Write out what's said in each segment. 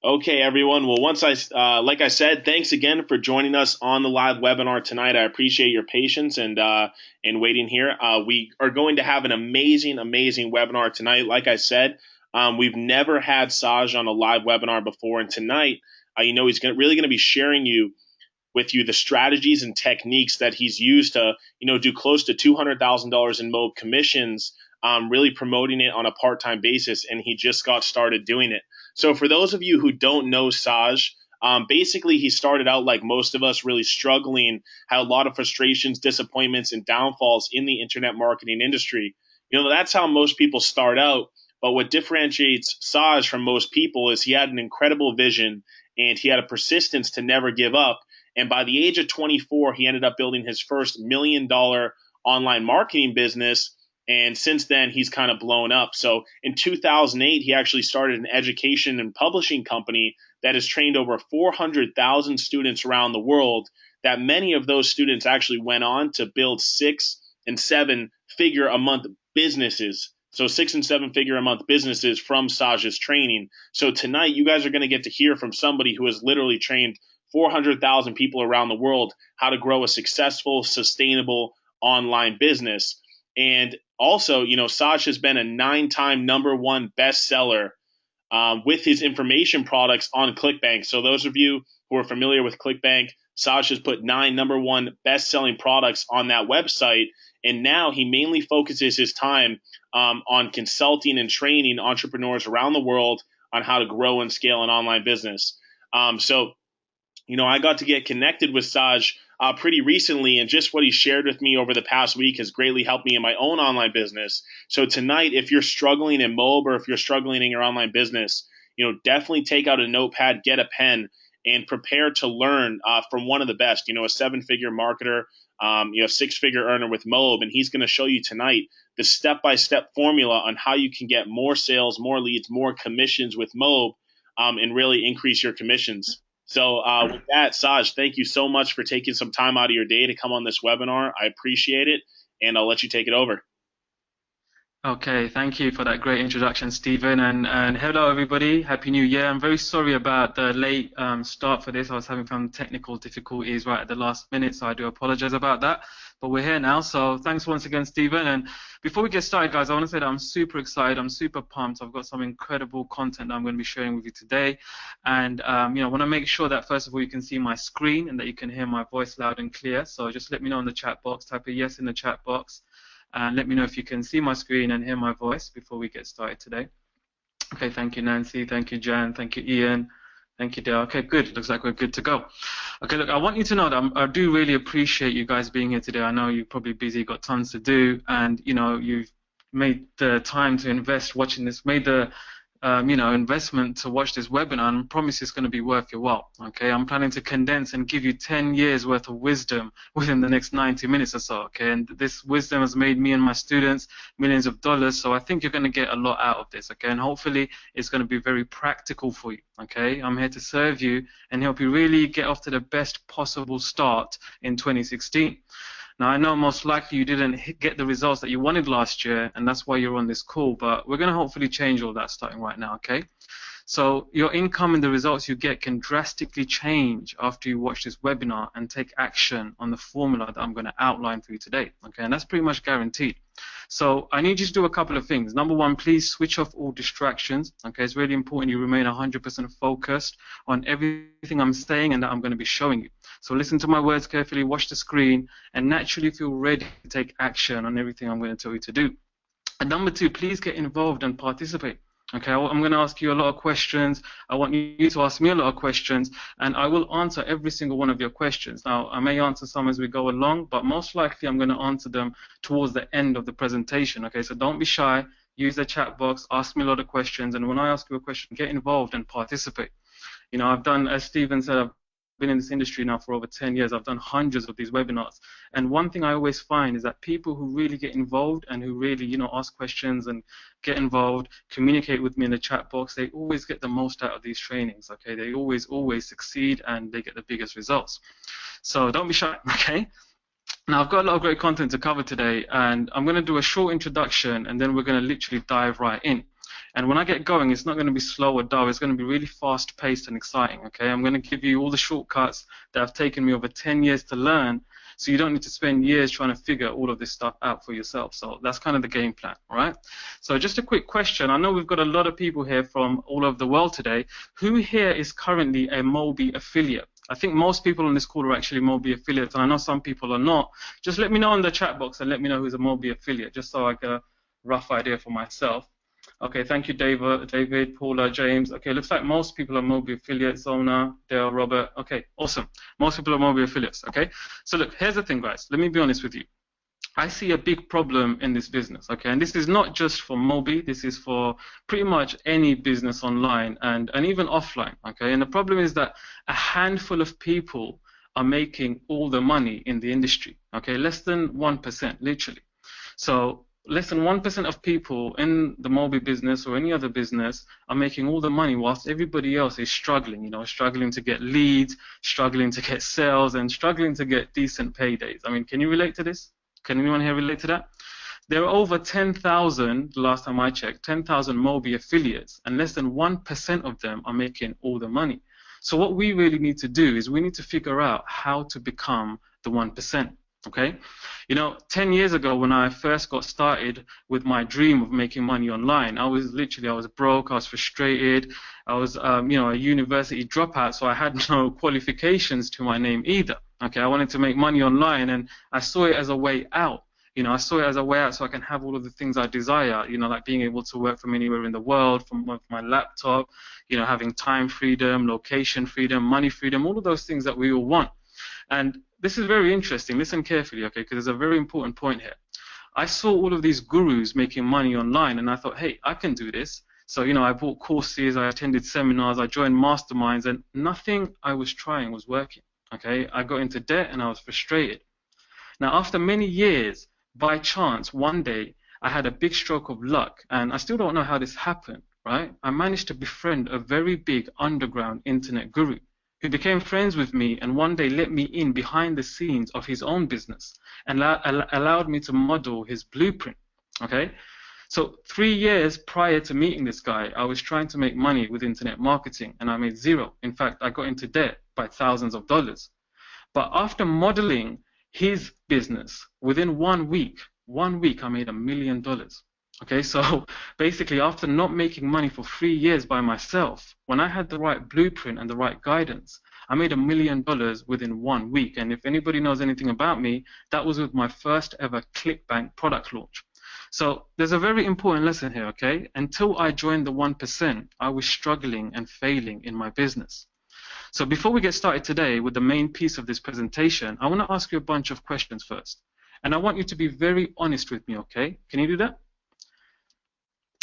Okay, everyone. Well, like I said, thanks again for joining us on the live webinar tonight. I appreciate your patience and waiting here. We are going to have an amazing webinar tonight. Like I said, we've never had Saj on a live webinar before, and tonight, he's really going to be sharing with you the strategies and techniques that he's used to, do close to $200,000 in MOB commissions, really promoting it on a part-time basis, and he just got started doing it. So for those of you who don't know Saj, basically he started out like most of us, really struggling, had a lot of frustrations, disappointments, and downfalls in the internet marketing industry. That's how most people start out. But what differentiates Saj from most people is he had an incredible vision and he had a persistence to never give up. And by the age of 24, he ended up building his first $1 million online marketing business. And since then, he's kind of blown up. So in 2008, he actually started an education and publishing company that has trained over 400,000 students around the world, that many of those students actually went on to build 6 and 7 figure a month businesses. So 6 and 7 figure a month businesses from Saj's training. So tonight, you guys are going to get to hear from somebody who has literally trained 400,000 people around the world how to grow a successful, sustainable online business. And also, Saj has been a 9-time #1 bestseller with his information products on ClickBank. So those of you who are familiar with ClickBank, Saj has put 9 #1 best-selling products on that website. And now he mainly focuses his time on consulting and training entrepreneurs around the world on how to grow and scale an online business. I got to get connected with Saj pretty recently, and just what he shared with me over the past week has greatly helped me in my own online business. So tonight, if you're struggling in MOB or if you're struggling in your online business, definitely take out a notepad, get a pen, and prepare to learn from one of the best, a 7-figure marketer, a 6-figure earner with MOB, and he's going to show you tonight the step-by-step formula on how you can get more sales, more leads, more commissions with MOB, and really increase your commissions. So with that, Saj, thank you so much for taking some time out of your day to come on this webinar. I appreciate it, and I'll let you take it over. Okay, thank you for that great introduction, Stephen, and hello everybody. Happy New Year. I'm very sorry about the late start for this. I was having some technical difficulties right at the last minute, so I do apologize about that. But we're here now, so thanks once again, Stephen. And before we get started, guys, I want to say that I'm super excited. I'm super pumped. I've got some incredible content that I'm going to be sharing with you today. And, I want to make sure that, first of all, you can see my screen and that you can hear my voice loud and clear. So just let me know in the chat box. Type a yes in the chat box. And let me know if you can see my screen and hear my voice before we get started today. Okay, thank you, Nancy. Thank you, Jan. Thank you, Ian. Thank you, Dale. Okay, good. Looks like we're good to go. Okay, look, I want you to know that I do really appreciate you guys being here today. I know you're probably busy, got tons to do, and, you've made the time to invest watching this, made the investment to watch this webinar, and I promise it's going to be worth your while. Okay, I'm planning to condense and give you 10 years worth of wisdom within the next 90 minutes or so. Okay, and this wisdom has made me and my students millions of dollars, so I think you're going to get a lot out of this. Okay, and hopefully it's going to be very practical for you. Okay, I'm here to serve you and help you really get off to the best possible start in 2016. Now, I know most likely you didn't get the results that you wanted last year, and that's why you're on this call, but we're going to hopefully change all that starting right now, okay? So your income and the results you get can drastically change after you watch this webinar and take action on the formula that I'm going to outline for you today, okay? And that's pretty much guaranteed. So I need you to do a couple of things. Number one, please switch off all distractions, okay? It's really important you remain 100% focused on everything I'm saying and that I'm going to be showing you. So listen to my words carefully, watch the screen, and naturally feel ready to take action on everything I'm going to tell you to do. And number two, please get involved and participate. Okay, I'm going to ask you a lot of questions. I want you to ask me a lot of questions, and I will answer every single one of your questions. Now, I may answer some as we go along, but most likely I'm going to answer them towards the end of the presentation. Okay, so don't be shy. Use the chat box, ask me a lot of questions, and when I ask you a question, get involved and participate. I've done, as Stephen said, I've been in this industry now for over 10 years. I've done hundreds of these webinars, and one thing I always find is that people who really get involved and who really ask questions and get involved, communicate with me in the chat box, they always get the most out of these trainings. Okay, they always succeed and they get the biggest results. So don't be shy. Okay, now I've got a lot of great content to cover today, and I'm going to do a short introduction and then we're going to literally dive right in. And when I get going, it's not going to be slow or dull. It's going to be really fast paced and exciting. Okay, I'm going to give you all the shortcuts that have taken me over 10 years to learn, so you don't need to spend years trying to figure all of this stuff out for yourself. So that's kind of the game plan, all right? So just a quick question. I know we've got a lot of people here from all over the world today. Who here is currently a Mobi affiliate? I think most people on this call are actually Mobi affiliates, and I know some people are not. Just let me know in the chat box and let me know who's a Mobi affiliate, just so I get a rough idea for myself. Okay, thank you, David, Paula, James. Okay, looks like most people are Mobi affiliates. Zona, Dale, Robert. Okay, awesome. Most people are Mobi affiliates. Okay, so look, here's the thing, guys. Let me be honest with you. I see a big problem in this business. Okay, and this is not just for Mobi. This is for pretty much any business online and even offline. Okay, and the problem is that a handful of people are making all the money in the industry. Okay, less than 1%, literally. So less than 1% of people in the Mobi business or any other business are making all the money whilst everybody else is struggling, you know, struggling to get leads, struggling to get sales, and struggling to get decent paydays. I mean, can you relate to this? Can anyone here relate to that? There are over 10,000, the last time I checked, 10,000 Mobi affiliates, and less than 1% of them are making all the money. So what we really need to do is we need to figure out how to become the 1%. Okay, you know, 10 years ago when I first got started with my dream of making money online, I was broke, I was frustrated, I was, you know, a university dropout, so I had no qualifications to my name either. Okay, I wanted to make money online, and I saw it as a way out. You know, I saw it as a way out so I can have all of the things I desire, you know, like being able to work from anywhere in the world, from my laptop, you know, having time freedom, location freedom, money freedom, all of those things that we all want. And this is very interesting. Listen carefully, okay, because there's a very important point here. I saw all of these gurus making money online, and I thought, hey, I can do this. So, you know, I bought courses, I attended seminars, I joined masterminds, and nothing I was trying was working, okay? I got into debt, and I was frustrated. Now, after many years, by chance, one day, I had a big stroke of luck, and I still don't know how this happened, right? I managed to befriend a very big underground internet guru who became friends with me and one day let me in behind the scenes of his own business and allowed me to model his blueprint, okay? So 3 years prior to meeting this guy, I was trying to make money with internet marketing and I made zero. In fact, I got into debt by thousands of dollars. But after modeling his business, within 1 week, I made $1 million. Okay, so basically after not making money for 3 years by myself, when I had the right blueprint and the right guidance, I made $1 million within 1 week. And if anybody knows anything about me, that was with my first ever ClickBank product launch. So there's a very important lesson here, okay? Until I joined the 1%, I was struggling and failing in my business. So before we get started today with the main piece of this presentation, I want to ask you a bunch of questions first. And I want you to be very honest with me, okay? Can you do that?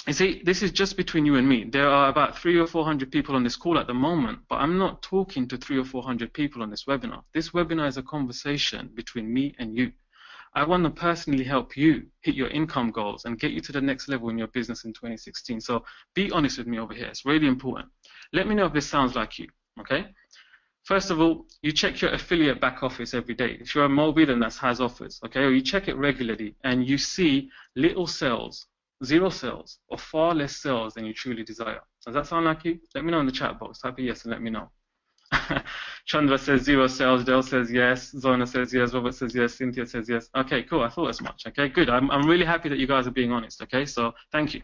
You see, this is just between you and me. There are about 300 or 400 people on this call at the moment, but I'm not talking to 300 or 400 people on this webinar. This webinar is a conversation between me and you. I want to personally help you hit your income goals and get you to the next level in your business in 2016. So be honest with me over here. It's really important. Let me know if this sounds like you, okay? First of all, you check your affiliate back office every day. If you're a Mobi, then that has offers, okay? Or you check it regularly and you see little sales, 0 sales, or far less sales than you truly desire. Does that sound like you? Let me know in the chat box. Type a yes and let me know. Chandra says 0 sales. Dale says yes. Zona says yes. Robert says yes. Cynthia says yes. Okay, cool. I thought as much. Okay, good. I'm really happy that you guys are being honest. Okay, so thank you.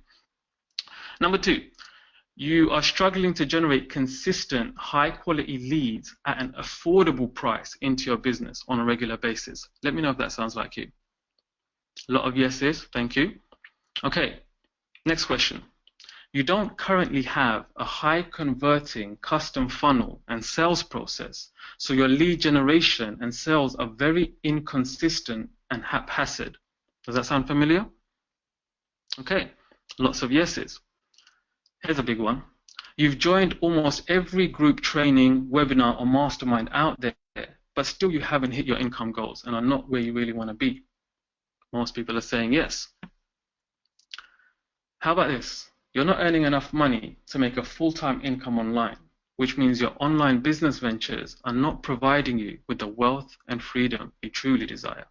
Number 2, you are struggling to generate consistent, high-quality leads at an affordable price into your business on a regular basis. Let me know if that sounds like you. A lot of yeses. Thank you. Okay, next question. You don't currently have a high converting custom funnel and sales process, so your lead generation and sales are very inconsistent and haphazard. Does that sound familiar? Okay, lots of yeses. Here's a big one. You've joined almost every group training, webinar, or mastermind out there, but still you haven't hit your income goals and are not where you really want to be. Most people are saying yes. How about this? You're not earning enough money to make a full-time income online, which means your online business ventures are not providing you with the wealth and freedom you truly desire.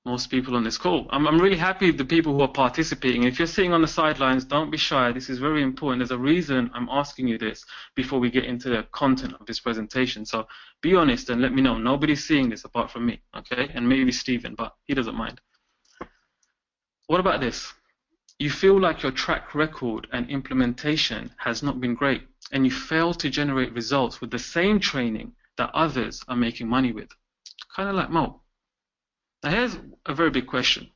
most people on this call. I'm really happy with the people who are participating. If you're sitting on the sidelines, don't be shy. This is very important. There's a reason I'm asking you this before we get into the content of this presentation. So be honest and let me know. Nobody's seeing this apart from me, okay? And maybe Stephen, but he doesn't mind. What about this? You feel like your track record and implementation has not been great, and you fail to generate results with the same training that others are making money with. Kind of like Mo. Now here's a very big question.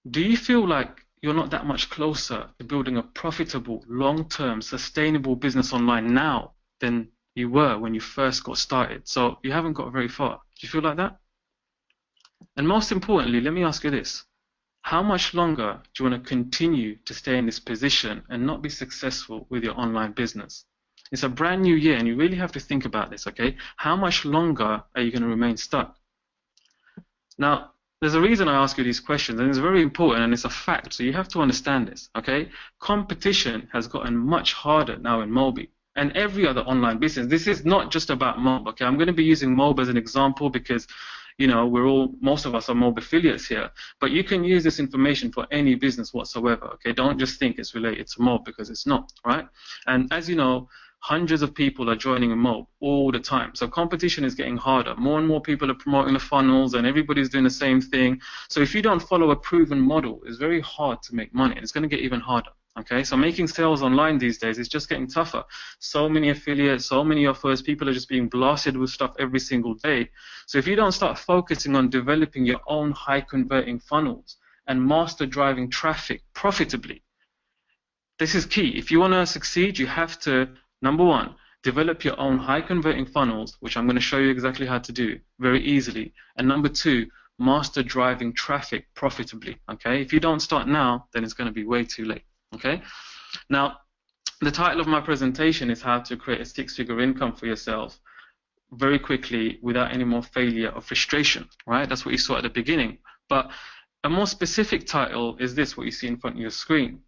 Do you feel like you're not that much closer to building a profitable, long-term, sustainable business online now than you were when you first got started? So you haven't got very far. Do you feel like that? And most importantly, let me ask you this. How much longer do you want to continue to stay in this position and not be successful with your online business? It's a brand new year and you really have to think about this, okay? How much longer are you going to remain stuck? Now, there's a reason I ask you these questions, and it's very important, and it's a fact, so you have to understand this, okay? Competition has gotten much harder now in Mobi and every other online business. This is not just about Mob, okay? I'm going to be using Mob as an example because, you know, most of us are Mob affiliates here, but you can use this information for any business whatsoever, okay? Don't just think it's related to Mob because it's not, right? And as you know, hundreds of people are joining a Mob all the time. So competition is getting harder. More and more people are promoting the funnels and everybody's doing the same thing. So if you don't follow a proven model, it's very hard to make money. It's going to get even harder. Okay, so making sales online these days is just getting tougher. So many affiliates, so many offers, people are just being blasted with stuff every single day. So if you don't start focusing on developing your own high converting funnels and master driving traffic profitably, this is key. If you want to succeed, you have to, number one, develop your own high converting funnels, which I'm going to show you exactly how to do very easily. And number two, master driving traffic profitably. Okay, if you don't start now, then it's going to be way too late. Okay, now the title of my presentation is how to create a six-figure income for yourself very quickly without any more failure or frustration, right? That's what you saw at the beginning. But a more specific title is this, what you see in front of your screen.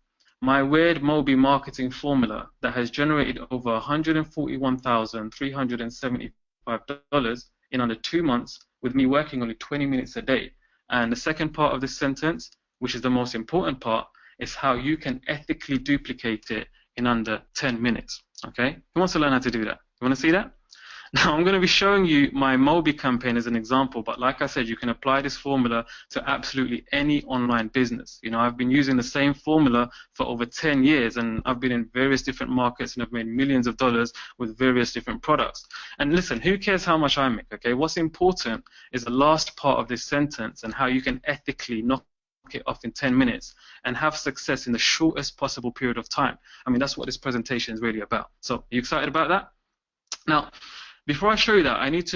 My weird Mobi marketing formula that has generated over $141,375 in under 2 months with me working only 20 minutes a day. And the second part of this sentence, which is the most important part, is how you can ethically duplicate it in under 10 minutes. Okay? Who wants to learn how to do that? You want to see that? Now, I'm going to be showing you my Mobi campaign as an example, but like I said, you can apply this formula to absolutely any online business. You know, I've been using the same formula for over 10 years, and I've been in various different markets and I've made millions of dollars with various different products. And listen, who cares how much I make, okay? What's important is the last part of this sentence and how you can ethically knock it off in 10 minutes and have success in the shortest possible period of time. I mean, that's what this presentation is really about. So, are you excited about that? Now, before I show you that, I need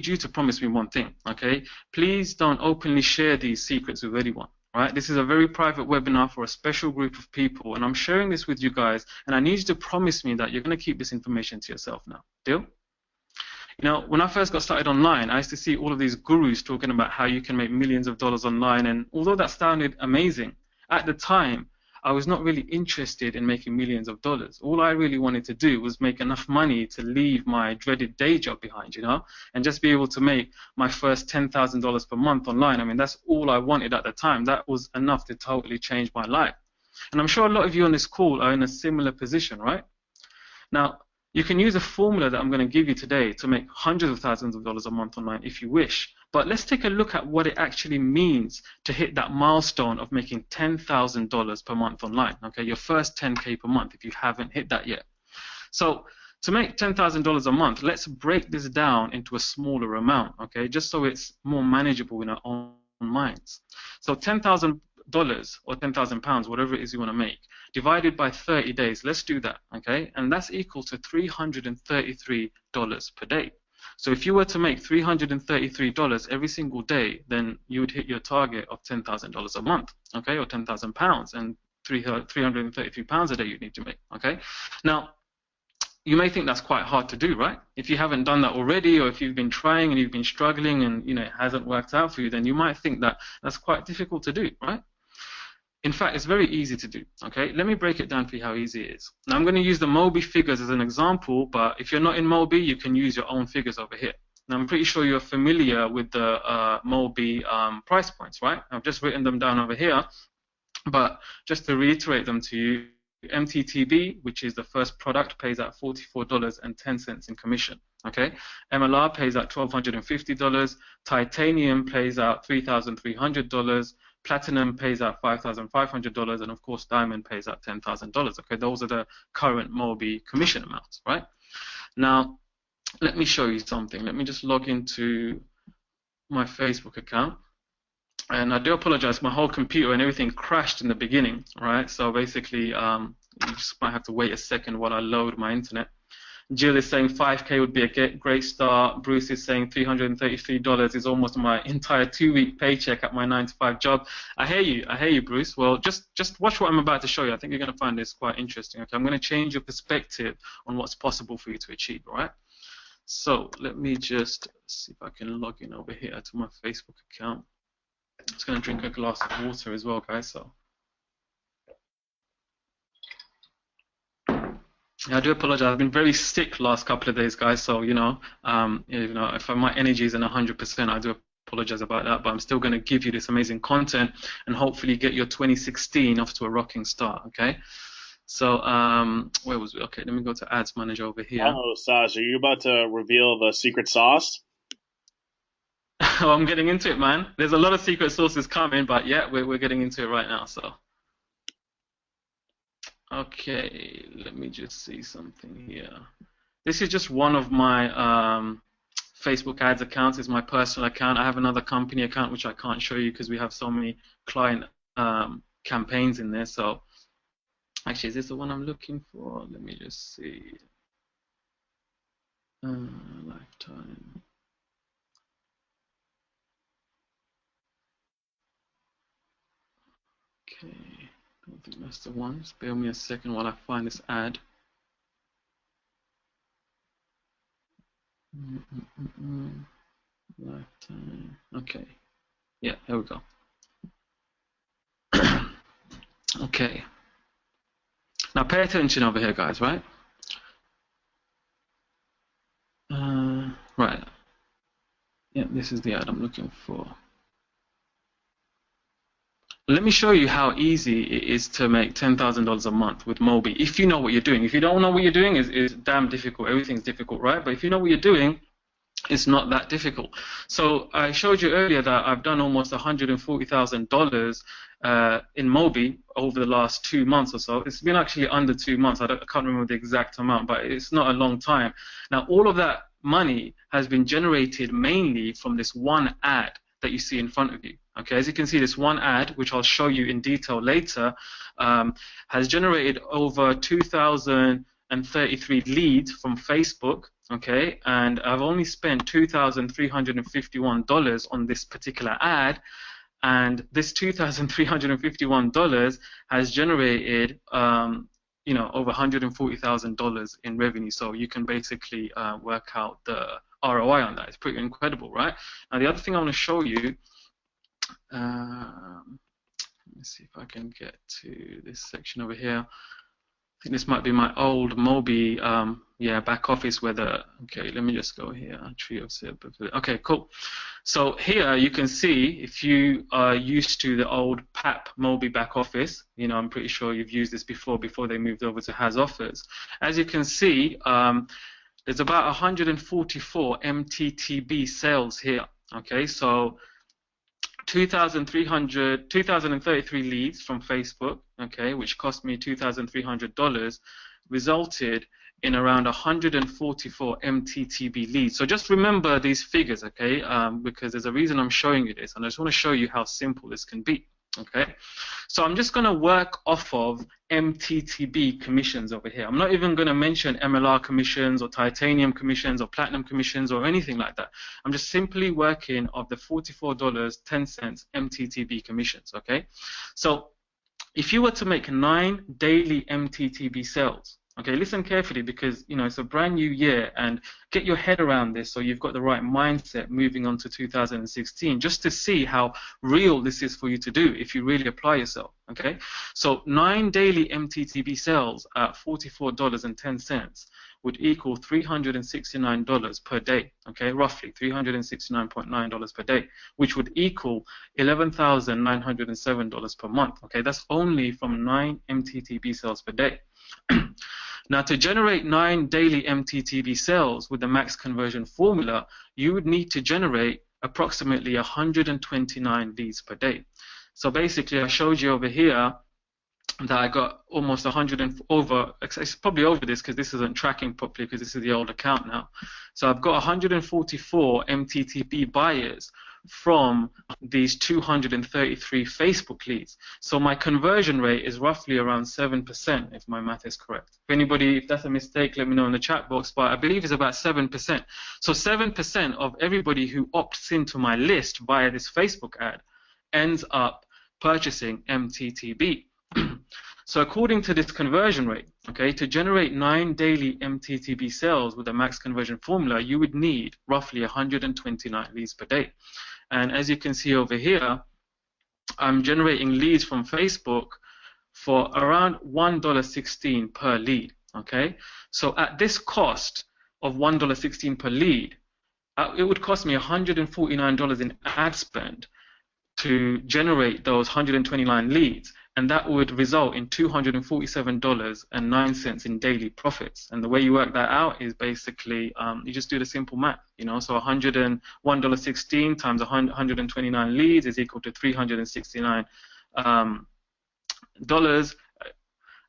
you to promise me one thing, okay? Please don't openly share these secrets with anyone, right? This is a very private webinar for a special group of people, and I'm sharing this with you guys, and I need you to promise me that you're going to keep this information to yourself now. Deal? You know, when I first got started online, I used to see all of these gurus talking about how you can make millions of dollars online, and although that sounded amazing, at the time, I was not really interested in making millions of dollars. All I really wanted to do was make enough money to leave my dreaded day job behind, you know, and just be able to make my first $10,000 per month online. I mean, that's all I wanted at the time. That was enough to totally change my life. And I'm sure a lot of you on this call are in a similar position, right? Now, you can use a formula that I'm going to give you today to make hundreds of thousands of dollars a month online if you wish. But let's take a look at what it actually means to hit that milestone of making $10,000 per month online. Okay, your first 10K per month if you haven't hit that yet. So to make $10,000 a month, let's break this down into a smaller amount, okay, just so it's more manageable in our own minds. So $10,000 or £10,000, whatever it is you want to make, divided by 30 days. Let's do that, okay? And that's equal to $333 per day. So if you were to make $333 every single day, then you would hit your target of $10,000 a month, okay, or £10,000, and 333 pounds a day you need to make, okay? Now, you may think that's quite hard to do, right? If you haven't done that already, or if you've been trying and you've been struggling and, you know, it hasn't worked out for you, then you might think that that's quite difficult to do, right? In fact, it's very easy to do, okay? Let me break it down for you how easy it is. Now, I'm going to use the Mobi figures as an example, but if you're not in Mobi, you can use your own figures over here, Now, I'm pretty sure you're familiar with the Mobi price points, right? I've just written them down over here, but just to reiterate them to you, MTTB, which is the first product, pays out $44.10 in commission. Okay, MLR pays out $1,250. Titanium pays out $3,300. Platinum pays out $5,500, and of course, Diamond pays out $10,000. Okay, those are the current Mobi commission amounts, right? Now, let me show you something. Let me just log into my Facebook account. And I do apologize, my whole computer and everything crashed in the beginning, right? So basically, you just might have to wait a second while I load my internet. Jill is saying 5K would be a great start. Bruce is saying $333 is almost my entire 2-week paycheck at my 9-to-5 job. I hear you, Bruce. Well, just watch what I'm about to show you. I think you're going to find this quite interesting. Okay, I'm going to change your perspective on what's possible for you to achieve, all right? So let me just see if I can log in over here to my Facebook account. I'm just going to drink a glass of water as well, guys. So I do apologize. I've been very sick last couple of days, guys. So if my energy isn't 100%, I do apologize about that. But I'm still going to give you this amazing content and hopefully get your 2016 off to a rocking start. Okay. So where was we? Okay, let me go to Ads Manager over here. Oh, Saj, are you about to reveal the secret sauce? Oh, I'm getting into it, man. There's a lot of secret sources coming, but yeah, we're getting into it right now. So, okay, let me just see something here. This is just one of my Facebook ads accounts. It's my personal account. I have another company account which I can't show you because we have so many client campaigns in there. So, actually, is this the one I'm looking for? Let me just see. Lifetime. Okay, I don't think that's the one. Just bear with me a second while I find this ad. Lifetime. Okay. Yeah, here we go. Okay. Now pay attention over here, guys, right? Right. Yeah, this is the ad I'm looking for. Let me show you how easy it is to make $10,000 a month with Mobi. If you know what you're doing. If you don't know what you're doing, it's damn difficult. Everything's difficult, right? But if you know what you're doing, it's not that difficult. So I showed you earlier that I've done almost $140,000 in Mobi over the last 2 months or so. It's been actually under 2 months. I can't remember the exact amount, but it's not a long time. Now, all of that money has been generated mainly from this one ad that you see in front of you. Okay, as you can see, this one ad, which I'll show you in detail later, has generated over 2,033 leads from Facebook. Okay, and I've only spent $2,351 on this particular ad, and this $2,351 has generated over $140,000 in revenue. So you can basically work out the ROI on that. It's pretty incredible, right? Now the other thing I want to show you, let me see if I can get to this section over here. I think this might be my old Mobi, back office where okay, let me just go here, trio set. Okay, cool. So here you can see, if you are used to the old PAP Mobi back office, I'm pretty sure you've used this before they moved over to Has Offers. As you can see, there's about 144 MTTB sales here. Okay, so 2,033 leads from Facebook, okay, which cost me $2,300, resulted in around 144 MTTB leads. So just remember these figures, okay, because there's a reason I'm showing you this, and I just want to show you how simple this can be. Okay, so I'm just going to work off of MTTB commissions over here. I'm not even going to mention MLR commissions or titanium commissions or platinum commissions or anything like that. I'm just simply working off the $44.10 MTTB commissions. Okay, so if you were to make 9 daily MTTB sales, okay, listen carefully, because it's a brand new year, and get your head around this so you've got the right mindset moving on to 2016, just to see how real this is for you to do if you really apply yourself. Okay, so 9 daily MTTB sales at $44.10 would equal $369 per day, okay, roughly $369.9 per day, which would equal $11,907 per month, okay. That's only from 9 MTTB sales per day. Now, to generate 9 daily MTTB sales with the max conversion formula, you would need to generate approximately 129 leads per day. So basically, I showed you over here that I got almost 100 and over, it's probably over this because this isn't tracking properly because this is the old account now. So I've got 144 MTTB buyers from these 233 Facebook leads. So my conversion rate is roughly around 7%, if my math is correct. If that's a mistake, let me know in the chat box, but I believe it's about 7%. So 7% of everybody who opts into my list via this Facebook ad ends up purchasing MTTB. So according to this conversion rate, okay, to generate 9 daily MTTB sales with a max conversion formula, you would need roughly 129 leads per day. And as you can see over here, I'm generating leads from Facebook for around $1.16 per lead, okay? So at this cost of $1.16 per lead, it would cost me $149 in ad spend to generate those 129 leads, and that would result in $247.09 in daily profits. And the way you work that out is basically you just do the simple math, you know. So $101.16 times 129 leads is equal to $369 dollars,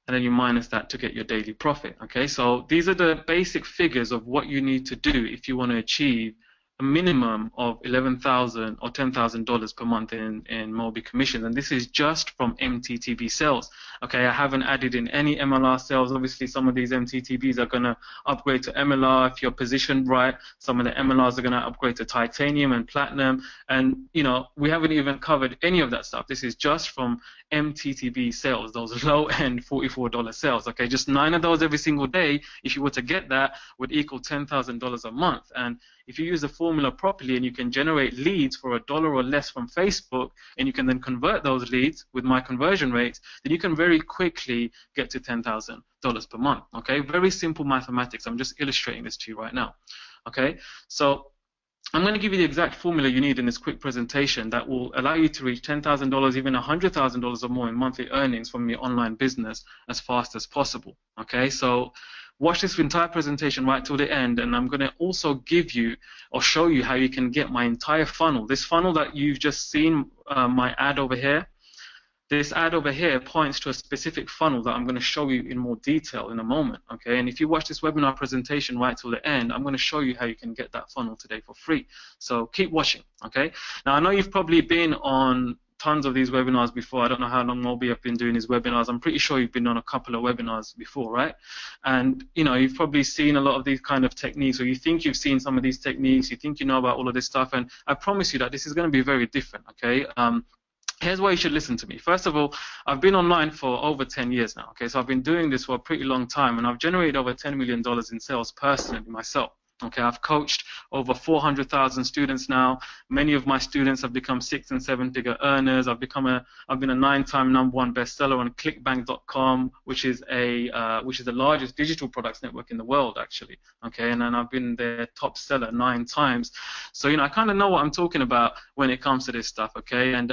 and then you minus that to get your daily profit. Okay, so these are the basic figures of what you need to do if you want to achieve a minimum of $11,000 or $10,000 per month in Mobi commissions, and this is just from MTTB sales. Okay, I haven't added in any MLR sales. Obviously, some of these MTTBs are going to upgrade to MLR if you're positioned right. Some of the MLRs are going to upgrade to titanium and platinum, and you know, we haven't even covered any of that stuff. This is just from MTTB sales, those low-end $44 sales. Okay, just 9 of those every single day, if you were to get that, would equal $10,000 a month. And if you use the formula properly and you can generate leads for $1 or less from Facebook, and you can then convert those leads with my conversion rates, then you can very quickly get to $10,000 per month. Okay, very simple mathematics. I'm just illustrating this to you right now. Okay, so I'm going to give you the exact formula you need in this quick presentation that will allow you to reach $10,000, even $100,000 or more in monthly earnings from your online business as fast as possible. Okay, so watch this entire presentation right till the end, and I'm going to also give you or show you how you can get my entire funnel. This funnel that you've just seen, my ad over here, this ad over here points to a specific funnel that I'm going to show you in more detail in a moment, okay? And if you watch this webinar presentation right till the end, I'm going to show you how you can get that funnel today for free. So keep watching, okay? Now, I know you've probably been on tons of these webinars before. I don't know how long Mobi have been doing these webinars. I'm pretty sure you've been on a couple of webinars before, right? And, you know, you've probably seen a lot of these kind of techniques, or you think you've seen some of these techniques, you think you know about all of this stuff, and I promise you that this is going to be very different, okay? Here's why you should listen to me. First of all, I've been online for over 10 years now, okay? So I've been doing this for a pretty long time, and I've generated over $10 million in sales personally myself. Okay, I've coached over 400,000 students now. Many of my students have become 6- and 7-figure earners. I've been a 9-time #1 bestseller on ClickBank.com, which is the largest digital products network in the world, actually. Okay, and then I've been their top seller 9 times. So you know, I kind of know what I'm talking about when it comes to this stuff. Okay, and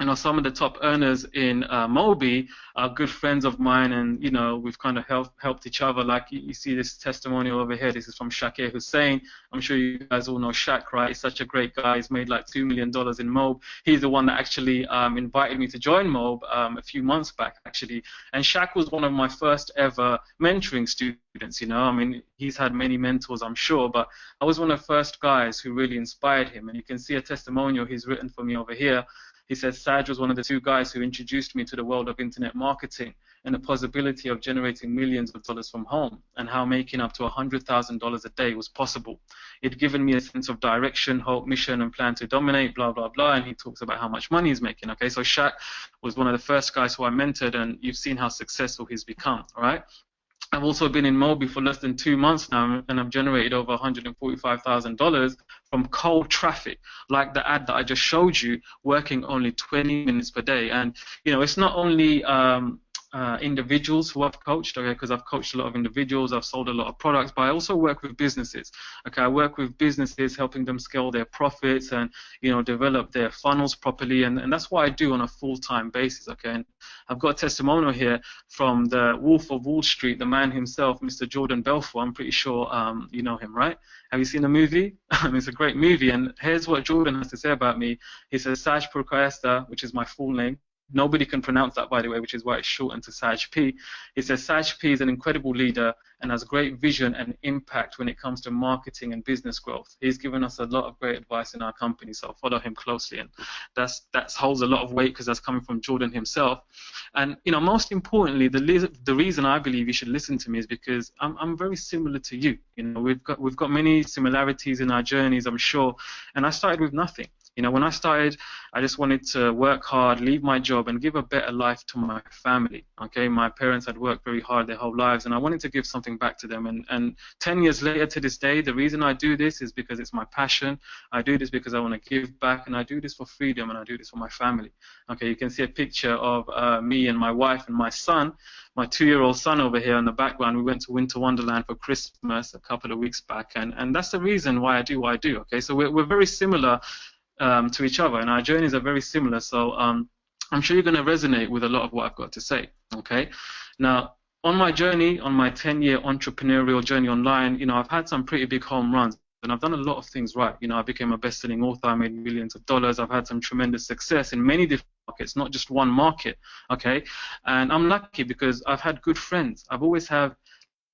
you know, some of the top earners in Mobi are good friends of mine, and you know, we've kind of helped each other. Like you see this testimonial over here. This is from Shakir Hussain. I'm sure you guys all know Shaq, right? He's such a great guy. He's made like $2 million in Mob. He's the one that actually invited me to join Mob a few months back, actually. And Shaq was one of my first ever mentoring students. You know, I mean, he's had many mentors, I'm sure, but I was one of the first guys who really inspired him. And you can see a testimonial he's written for me over here. He says, Saj was one of the 2 guys who introduced me to the world of internet marketing and the possibility of generating millions of dollars from home, and how making up to $100,000 a day was possible. It'd given me a sense of direction, hope, mission, and plan to dominate, blah, blah, blah, and he talks about how much money he's making. Okay, so Shaq was one of the first guys who I mentored, and you've seen how successful he's become, all right? I've also been in Mobi for less than 2 months now, and I've generated over $145,000 from cold traffic, like the ad that I just showed you, working only 20 minutes per day. And you know, it's not only individuals who I've coached, okay, because I've coached a lot of individuals, I've sold a lot of products, but I also work with businesses, okay. I work with businesses, helping them scale their profits and, you know, develop their funnels properly, and that's what I do on a full-time basis, okay. And I've got a testimonial here from the Wolf of Wall Street, the man himself, Mr. Jordan Belfort. I'm pretty sure you know him, right? Have you seen the movie? It's a great movie, and here's what Jordan has to say about me. He says, Saj P, which is my full name. Nobody can pronounce that, by the way, which is why it's shortened to Saj P. He says Saj P is an incredible leader and has great vision and impact when it comes to marketing and business growth. He's given us a lot of great advice in our company, so follow him closely. And that holds a lot of weight because that's coming from Jordan himself. And, you know, most importantly, the reason I believe you should listen to me is because I'm very similar to you. You know, we've got many similarities in our journeys, I'm sure. And I started with nothing. You know, when I started, I just wanted to work hard, leave my job, and give a better life to my family. Okay, my parents had worked very hard their whole lives, and I wanted to give something back to them. And 10 years later to this day, the reason I do this is because it's my passion. I do this because I want to give back, and I do this for freedom, and I do this for my family. Okay, you can see a picture of me and my wife and my son, my 2-year-old son over here in the background. We went to Winter Wonderland for Christmas a couple of weeks back, and that's the reason why I do what I do. Okay, so we're very similar to each other, and our journeys are very similar, so I'm sure you're going to resonate with a lot of what I've got to say. Okay, now on my journey, on my 10-year entrepreneurial journey online, you know, I've had some pretty big home runs, and I've done a lot of things right. You know, I became a best-selling author, I made millions of dollars, I've had some tremendous success in many different markets, not just one market. Okay, and I'm lucky because I've had good friends. I've always had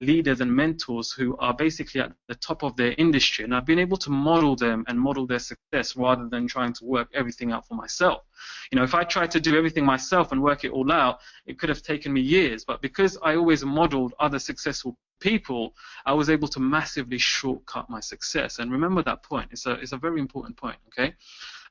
leaders and mentors who are basically at the top of their industry, and I've been able to model them and model their success rather than trying to work everything out for myself. You know, if I tried to do everything myself and work it all out, it could have taken me years, but because I always modeled other successful people, I was able to massively shortcut my success. And remember that point. It's a very important point, okay?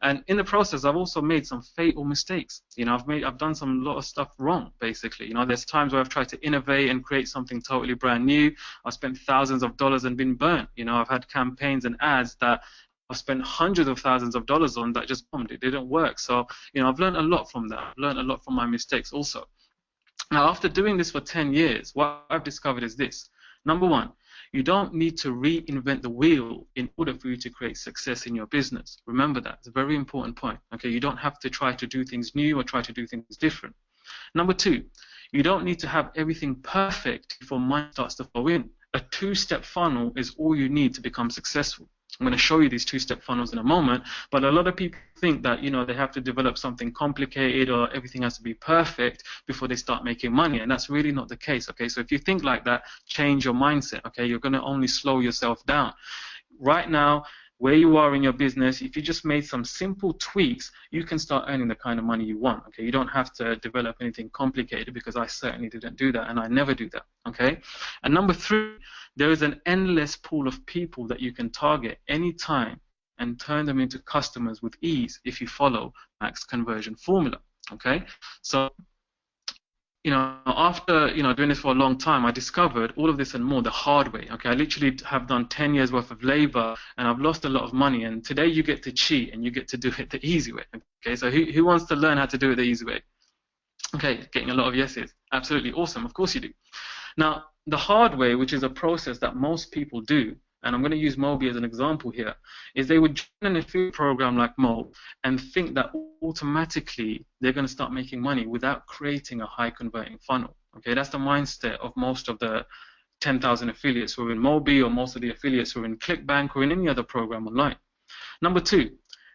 And in the process, I've also made some fatal mistakes. You know, I've done some lot of stuff wrong, basically. You know, there's times where I've tried to innovate and create something totally brand new. I've spent thousands of dollars and been burnt. You know, I've had campaigns and ads that I've spent hundreds of thousands of dollars on that just bombed. It didn't work. So, you know, I've learned a lot from that. I've learned a lot from my mistakes also. Now, after doing this for 10 years, what I've discovered is this. Number one, you don't need to reinvent the wheel in order for you to create success in your business. Remember that. It's a very important point. Okay, you don't have to try to do things new or try to do things different. Number two, you don't need to have everything perfect before money starts to flow in. A two-step funnel is all you need to become successful. I'm going to show you these two-step funnels in a moment, but a lot of people think that, you know, they have to develop something complicated or everything has to be perfect before they start making money, and that's really not the case, okay? So if you think like that, change your mindset, okay? You're going to only slow yourself down. Right now, where you are in your business, if you just made some simple tweaks, you can start earning the kind of money you want, okay? You don't have to develop anything complicated, because I certainly didn't do that, and I never do that, okay? And number three, there is an endless pool of people that you can target anytime and turn them into customers with ease if you follow max conversion formula, okay? So, you know, after, you know, doing this for a long time, I discovered all of this and more the hard way, okay? I literally have done 10 years worth of labor, and I've lost a lot of money, and today you get to cheat and you get to do it the easy way, okay? So who wants to learn how to do it the easy way? Okay, getting a lot of yeses. Absolutely awesome, of course you do. Now, the hard way, which is a process that most people do, and I'm going to use Moby as an example here, is they would join an affiliate program like Mo and think that automatically they're going to start making money without creating a high converting funnel. Okay, that's the mindset of most of the 10,000 affiliates who are in Moby, or most of the affiliates who are in ClickBank or in any other program online. Number two,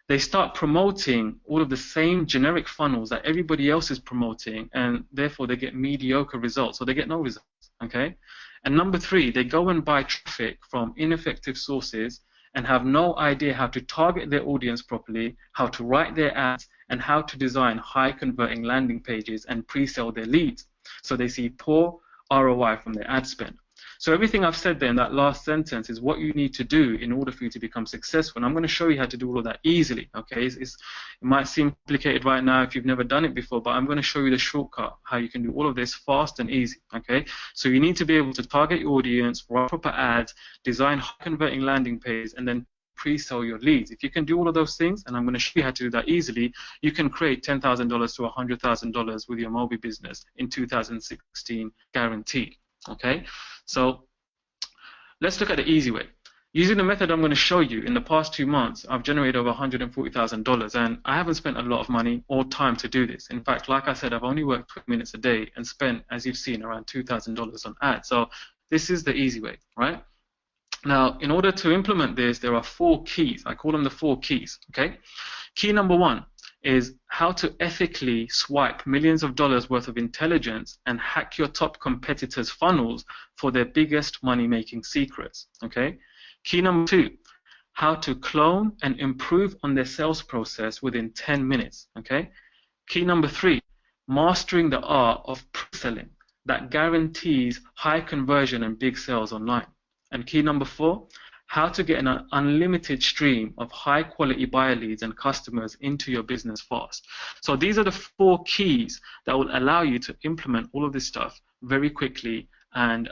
they start promoting all of the same generic funnels that everybody else is promoting, and therefore they get mediocre results, or they get no results, okay? And number three, they go and buy traffic from ineffective sources and have no idea how to target their audience properly, how to write their ads, and how to design high converting landing pages and pre-sell their leads. So they see poor ROI from their ad spend. So everything I've said there in that last sentence is what you need to do in order for you to become successful. And I'm going to show you how to do all of that easily, okay? It might seem complicated right now if you've never done it before, but I'm going to show you the shortcut, how you can do all of this fast and easy, okay? So you need to be able to target your audience, write proper ads, design high converting landing pages, and then pre-sell your leads. If you can do all of those things, and I'm going to show you how to do that easily, you can create $10,000 to $100,000 with your Mobi business in 2016, guaranteed. Okay, so let's look at the easy way. Using the method I'm going to show you, in the past 2 months, I've generated over $140,000, and I haven't spent a lot of money or time to do this. In fact, like I said, I've only worked 20 minutes a day and spent, as you've seen, around $2,000 on ads. So this is the easy way, right? Now, in order to implement this, there are 4 keys. I call them the 4 keys, okay? Key number 1 is how to ethically swipe millions of dollars worth of intelligence and hack your top competitors' funnels for their biggest money-making secrets, okay? Key number 2, how to clone and improve on their sales process within 10 minutes, okay? Key number 3, mastering the art of pre-selling that guarantees high conversion and big sales online. And key number 4, how to get an unlimited stream of high quality buyer leads and customers into your business fast. So these are the 4 keys that will allow you to implement all of this stuff very quickly and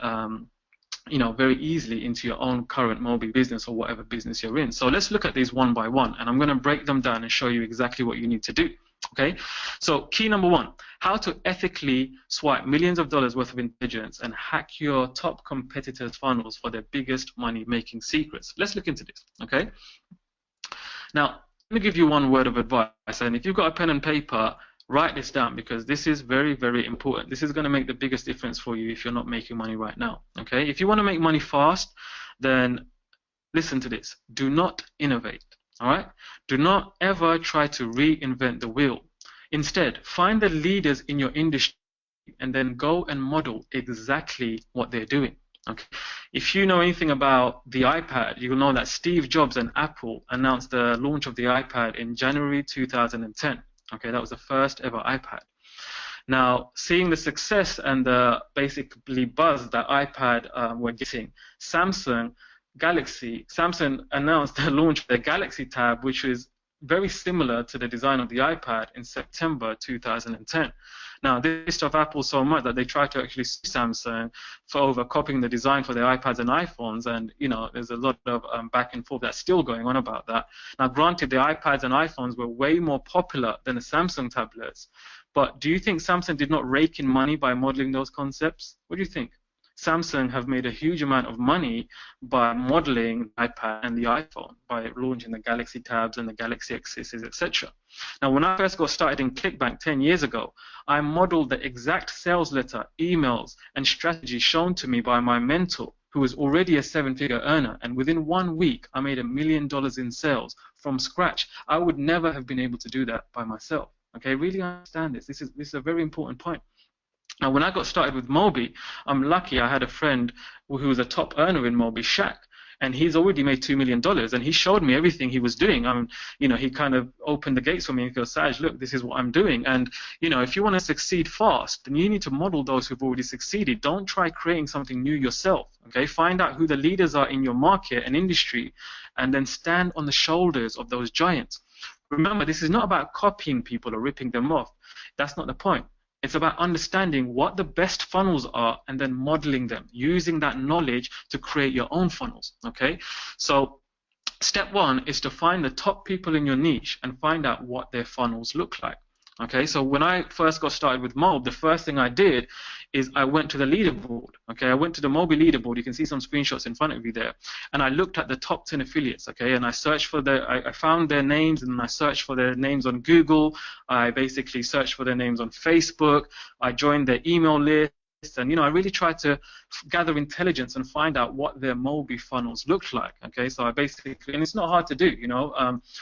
very easily into your own current Mobi business or whatever business you're in. So let's look at these one by one, and I'm going to break them down and show you exactly what you need to do. Okay, so key number 1, how to ethically swipe millions of dollars worth of intelligence and hack your top competitors' funnels for their biggest money-making secrets. Let's look into this, okay? Now, let me give you one word of advice, and if you've got a pen and paper, write this down, because this is very, very important. This is going to make the biggest difference for you if you're not making money right now, okay? If you want to make money fast, then listen to this. Do not innovate. All right? Do not ever try to reinvent the wheel. Instead, find the leaders in your industry and then go and model exactly what they're doing. Okay? If you know anything about the iPad, you'll know that Steve Jobs and Apple announced the launch of the iPad in January 2010. Okay, that was the first ever iPad. Now, seeing the success and the basically buzz that iPad were getting, Samsung announced the launch of their Galaxy Tab, which is very similar to the design of the iPad, in September 2010. Now, this pissed off Apple so much that they tried to actually sue Samsung for over copying the design for their iPads and iPhones, and there's a lot of back and forth that's still going on about that. Now, granted, the iPads and iPhones were way more popular than the Samsung tablets, but do you think Samsung did not rake in money by modeling those concepts? What do you think? Samsung have made a huge amount of money by modeling the iPad and the iPhone, by launching the Galaxy Tabs and the Galaxy X's, etc. Now, when I first got started in ClickBank 10 years ago, I modeled the exact sales letter, emails, and strategy shown to me by my mentor, who was already a 7-figure earner, and within 1 week, I made $1 million in sales from scratch. I would never have been able to do that by myself. Okay, really understand this. This is a very important point. Now, when I got started with Mobi, I'm lucky I had a friend who was a top earner in Mobi, Shaq, and he's already made $2 million, and he showed me everything he was doing. He kind of opened the gates for me and goes, Saj, look, this is what I'm doing. And, if you want to succeed fast, then you need to model those who've already succeeded. Don't try creating something new yourself, okay? Find out who the leaders are in your market and industry, and then stand on the shoulders of those giants. Remember, this is not about copying people or ripping them off. That's not the point. It's about understanding what the best funnels are and then modeling them, using that knowledge to create your own funnels, okay? So step 1 is to find the top people in your niche and find out what their funnels look like. Okay, so when I first got started with Mob, the first thing I did is I went to the leaderboard. Okay, I went to the Mobi leaderboard. You can see some screenshots in front of you there, and I looked at the top 10 affiliates. Okay, and I searched for I found their names, and I searched for their names on Google. I basically searched for their names on Facebook. I joined their email list. And I really tried to gather intelligence and find out what their Mobi funnels looked like. Okay, so I basically, and it's not hard to do.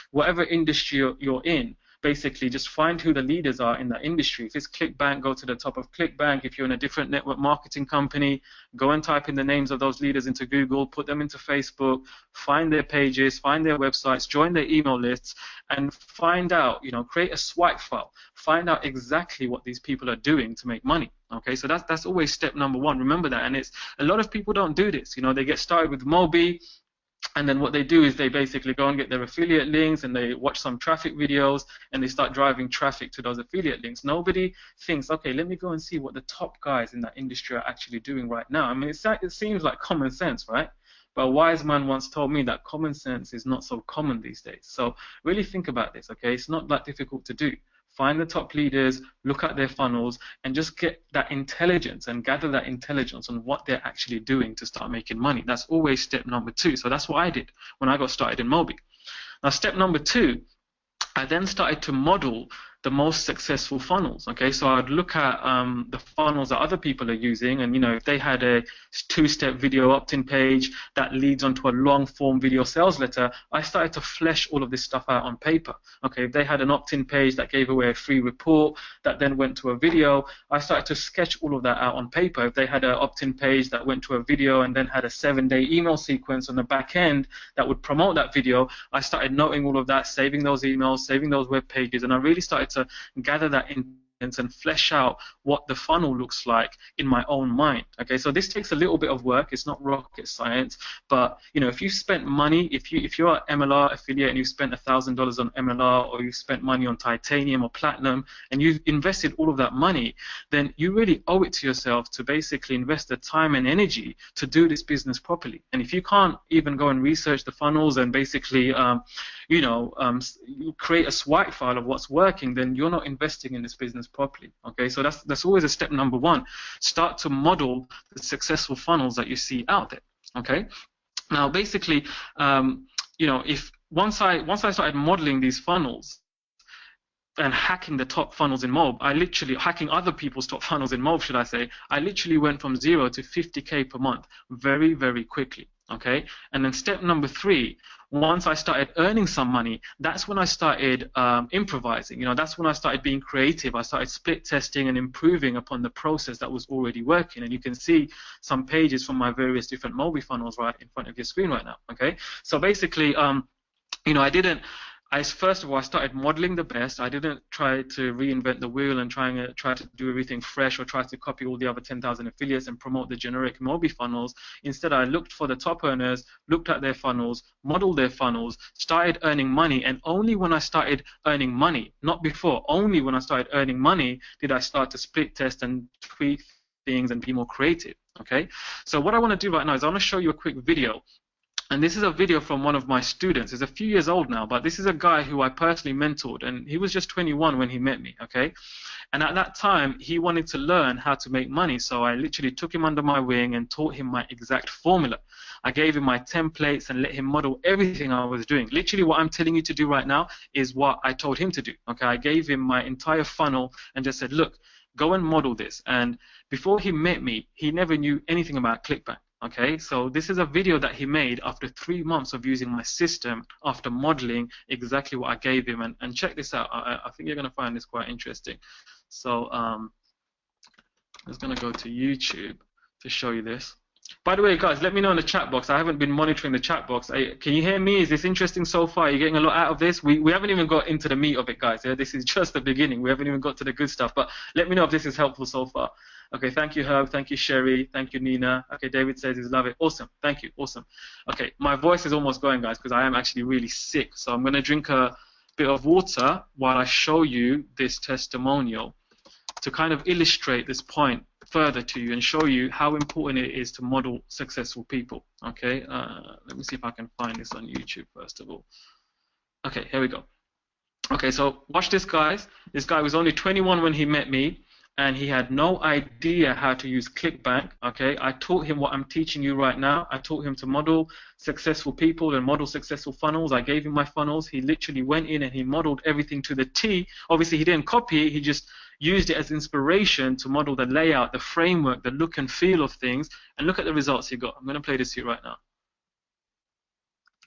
Whatever industry you're in, basically just find who the leaders are in that industry. If it's ClickBank, go to the top of ClickBank. If you're in a different network marketing company, go and type in the names of those leaders into Google, put them into Facebook, find their pages, find their websites, join their email lists, and find out, create a swipe file. Find out exactly what these people are doing to make money. Okay, so that's always step number 1. Remember that. And it's a lot of people don't do this. They get started with Mobi, and then what they do is they basically go and get their affiliate links, and they watch some traffic videos, and they start driving traffic to those affiliate links. Nobody thinks, okay, let me go and see what the top guys in that industry are actually doing right now. I mean, it seems like common sense, right? But a wise man once told me that common sense is not so common these days. So really think about this, okay? It's not that difficult to do. Find the top leaders, look at their funnels, and just get that intelligence and gather that intelligence on what they're actually doing to start making money. That's always step number 2. So that's what I did when I got started in Moby. Now, step number 2, I then started to model the most successful funnels. Okay, so I'd look at the funnels that other people are using, and if they had a 2-step video opt-in page that leads onto a long-form video sales letter, I started to flesh all of this stuff out on paper. Okay, if they had an opt-in page that gave away a free report that then went to a video, I started to sketch all of that out on paper. If they had an opt-in page that went to a video and then had a 7-day email sequence on the back end that would promote that video, I started noting all of that, saving those emails, saving those web pages, and I really started to gather that intelligence and flesh out what the funnel looks like in my own mind. Okay, so this takes a little bit of work. It's not rocket science, but if you spent money, if you're an MLR affiliate and you spent $1,000 on MLR, or you spent money on titanium or platinum, and you've invested all of that money, then you really owe it to yourself to basically invest the time and energy to do this business properly. And if you can't even go and research the funnels and basically create a swipe file of what's working, then you're not investing in this business properly. Okay, so that's always a step number 1. Start to model the successful funnels that you see out there. Okay, now basically, if once I started modeling these funnels and hacking the top funnels in Mob, hacking other people's top funnels in Mob, should I say, I literally went from 0 to 50K per month very, very quickly. Okay, and then step number 3, once I started earning some money, that's when I started improvising. That's when I started being creative. I started split testing and improving upon the process that was already working. And you can see some pages from my various different Mobi funnels right in front of your screen right now. Okay, so basically, first of all, I started modeling the best. I didn't try to reinvent the wheel and try to do everything fresh or try to copy all the other 10,000 affiliates and promote the generic Mobi funnels. Instead, I looked for the top earners, looked at their funnels, modeled their funnels, started earning money, and only when I started earning money, not before, only when I started earning money did I start to split test and tweak things and be more creative. Okay, so what I want to do right now is I want to show you a quick video. And this is a video from one of my students. It's a few years old now, but this is a guy who I personally mentored, and he was just 21 when he met me, okay? And at that time, he wanted to learn how to make money, so I literally took him under my wing and taught him my exact formula. I gave him my templates and let him model everything I was doing. Literally what I'm telling you to do right now is what I told him to do, okay? I gave him my entire funnel and just said, look, go and model this. And before he met me, he never knew anything about ClickBank. Okay, so this is a video that he made after 3 months of using my system, after modeling exactly what I gave him. And check this out. I think you're going to find this quite interesting. So I'm just going to go to YouTube to show you this. By the way, guys, let me know in the chat box. I haven't been monitoring the chat box. Can you hear me? Is this interesting so far? Are you getting a lot out of this? We haven't even got into the meat of it, guys. Yeah? This is just the beginning. We haven't even got to the good stuff. But let me know if this is helpful so far. Okay, thank you, Herb. Thank you, Sherry. Thank you, Nina. Okay, David says he's love it. Awesome. Thank you. Awesome. Okay, my voice is almost going, guys, because I am actually really sick. So I'm going to drink a bit of water while I show you this testimonial to kind of illustrate this point further to you and show you how important it is to model successful people. Okay, let me see if I can find this on YouTube first of all. Okay, here we go. Okay, so watch this, guys. This guy was only 21 when he met me, and he had no idea how to use ClickBank. Okay, I taught him what I'm teaching you right now. I taught him to model successful people and model successful funnels. I gave him my funnels. He literally went in and he modeled everything to the T. Obviously, he didn't copy it. He just used it as inspiration to model the layout, the framework, the look and feel of things. And look at the results he got. I'm going to play this to you right now.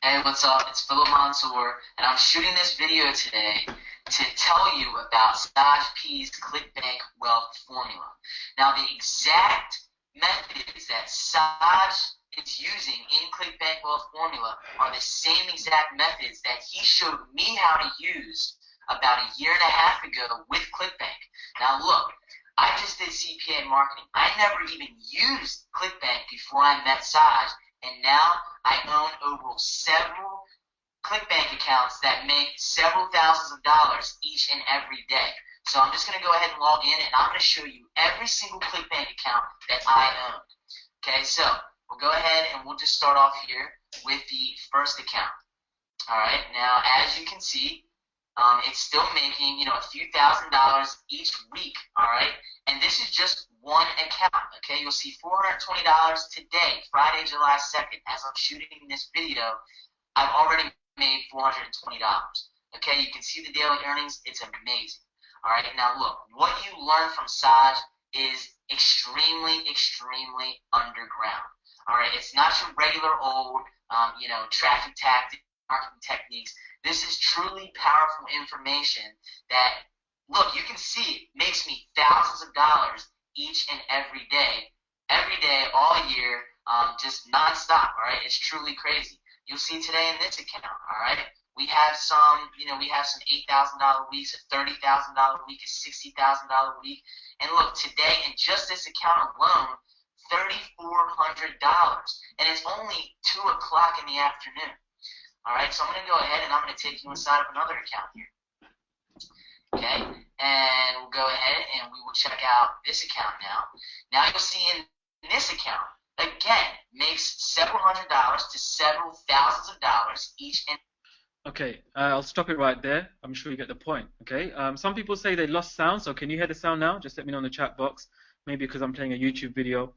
Hey, what's up? It's Philip Mansour, and I'm shooting this video today to tell you about Saj P's ClickBank Wealth Formula. Now, the exact methods that Saj is using in ClickBank Wealth Formula are the same exact methods that he showed me how to use about a year and a half ago with ClickBank. Now, look, I just did CPA marketing. I never even used ClickBank before I met Saj. And now I own over several ClickBank accounts that make several thousands of dollars each and every day. So I'm just going to go ahead and log in, and I'm going to show you every single ClickBank account that I own. Okay, so we'll go ahead and we'll just start off here with the first account. All right, now as you can see, it's still making, you know, a few $1,000s each week. All right, and this is just one account. Okay, you'll see $420 today, Friday, July 2nd. As I'm shooting this video, I've already made $420. Okay, you can see the daily earnings. It's amazing. All right, now look, what you learn from Saj is extremely, extremely underground. All right, it's not your regular old, you know, traffic tactics, marketing techniques. This is truly powerful information that, look, you can see it makes me thousands of dollars each and every day, all year, just nonstop. All right, it's truly crazy. You'll see today in this account. All right, we have some, you know, we have some $8,000 weeks, a $30,000 week, a $60,000 week, and look, today in just this account alone, $3,400, and it's only 2 o'clock in the afternoon. All right, so I'm going to go ahead and I'm going to take you inside of another account here. Okay, and we'll go ahead and we will check out this account now. Now you'll see in this account, again, makes several $100s to several thousands of dollars each. Okay, I'll stop it right there. I'm sure you get the point. Okay, some people say they lost sound, so can you hear the sound now? Just let me know in the chat box. Maybe because I'm playing a YouTube video.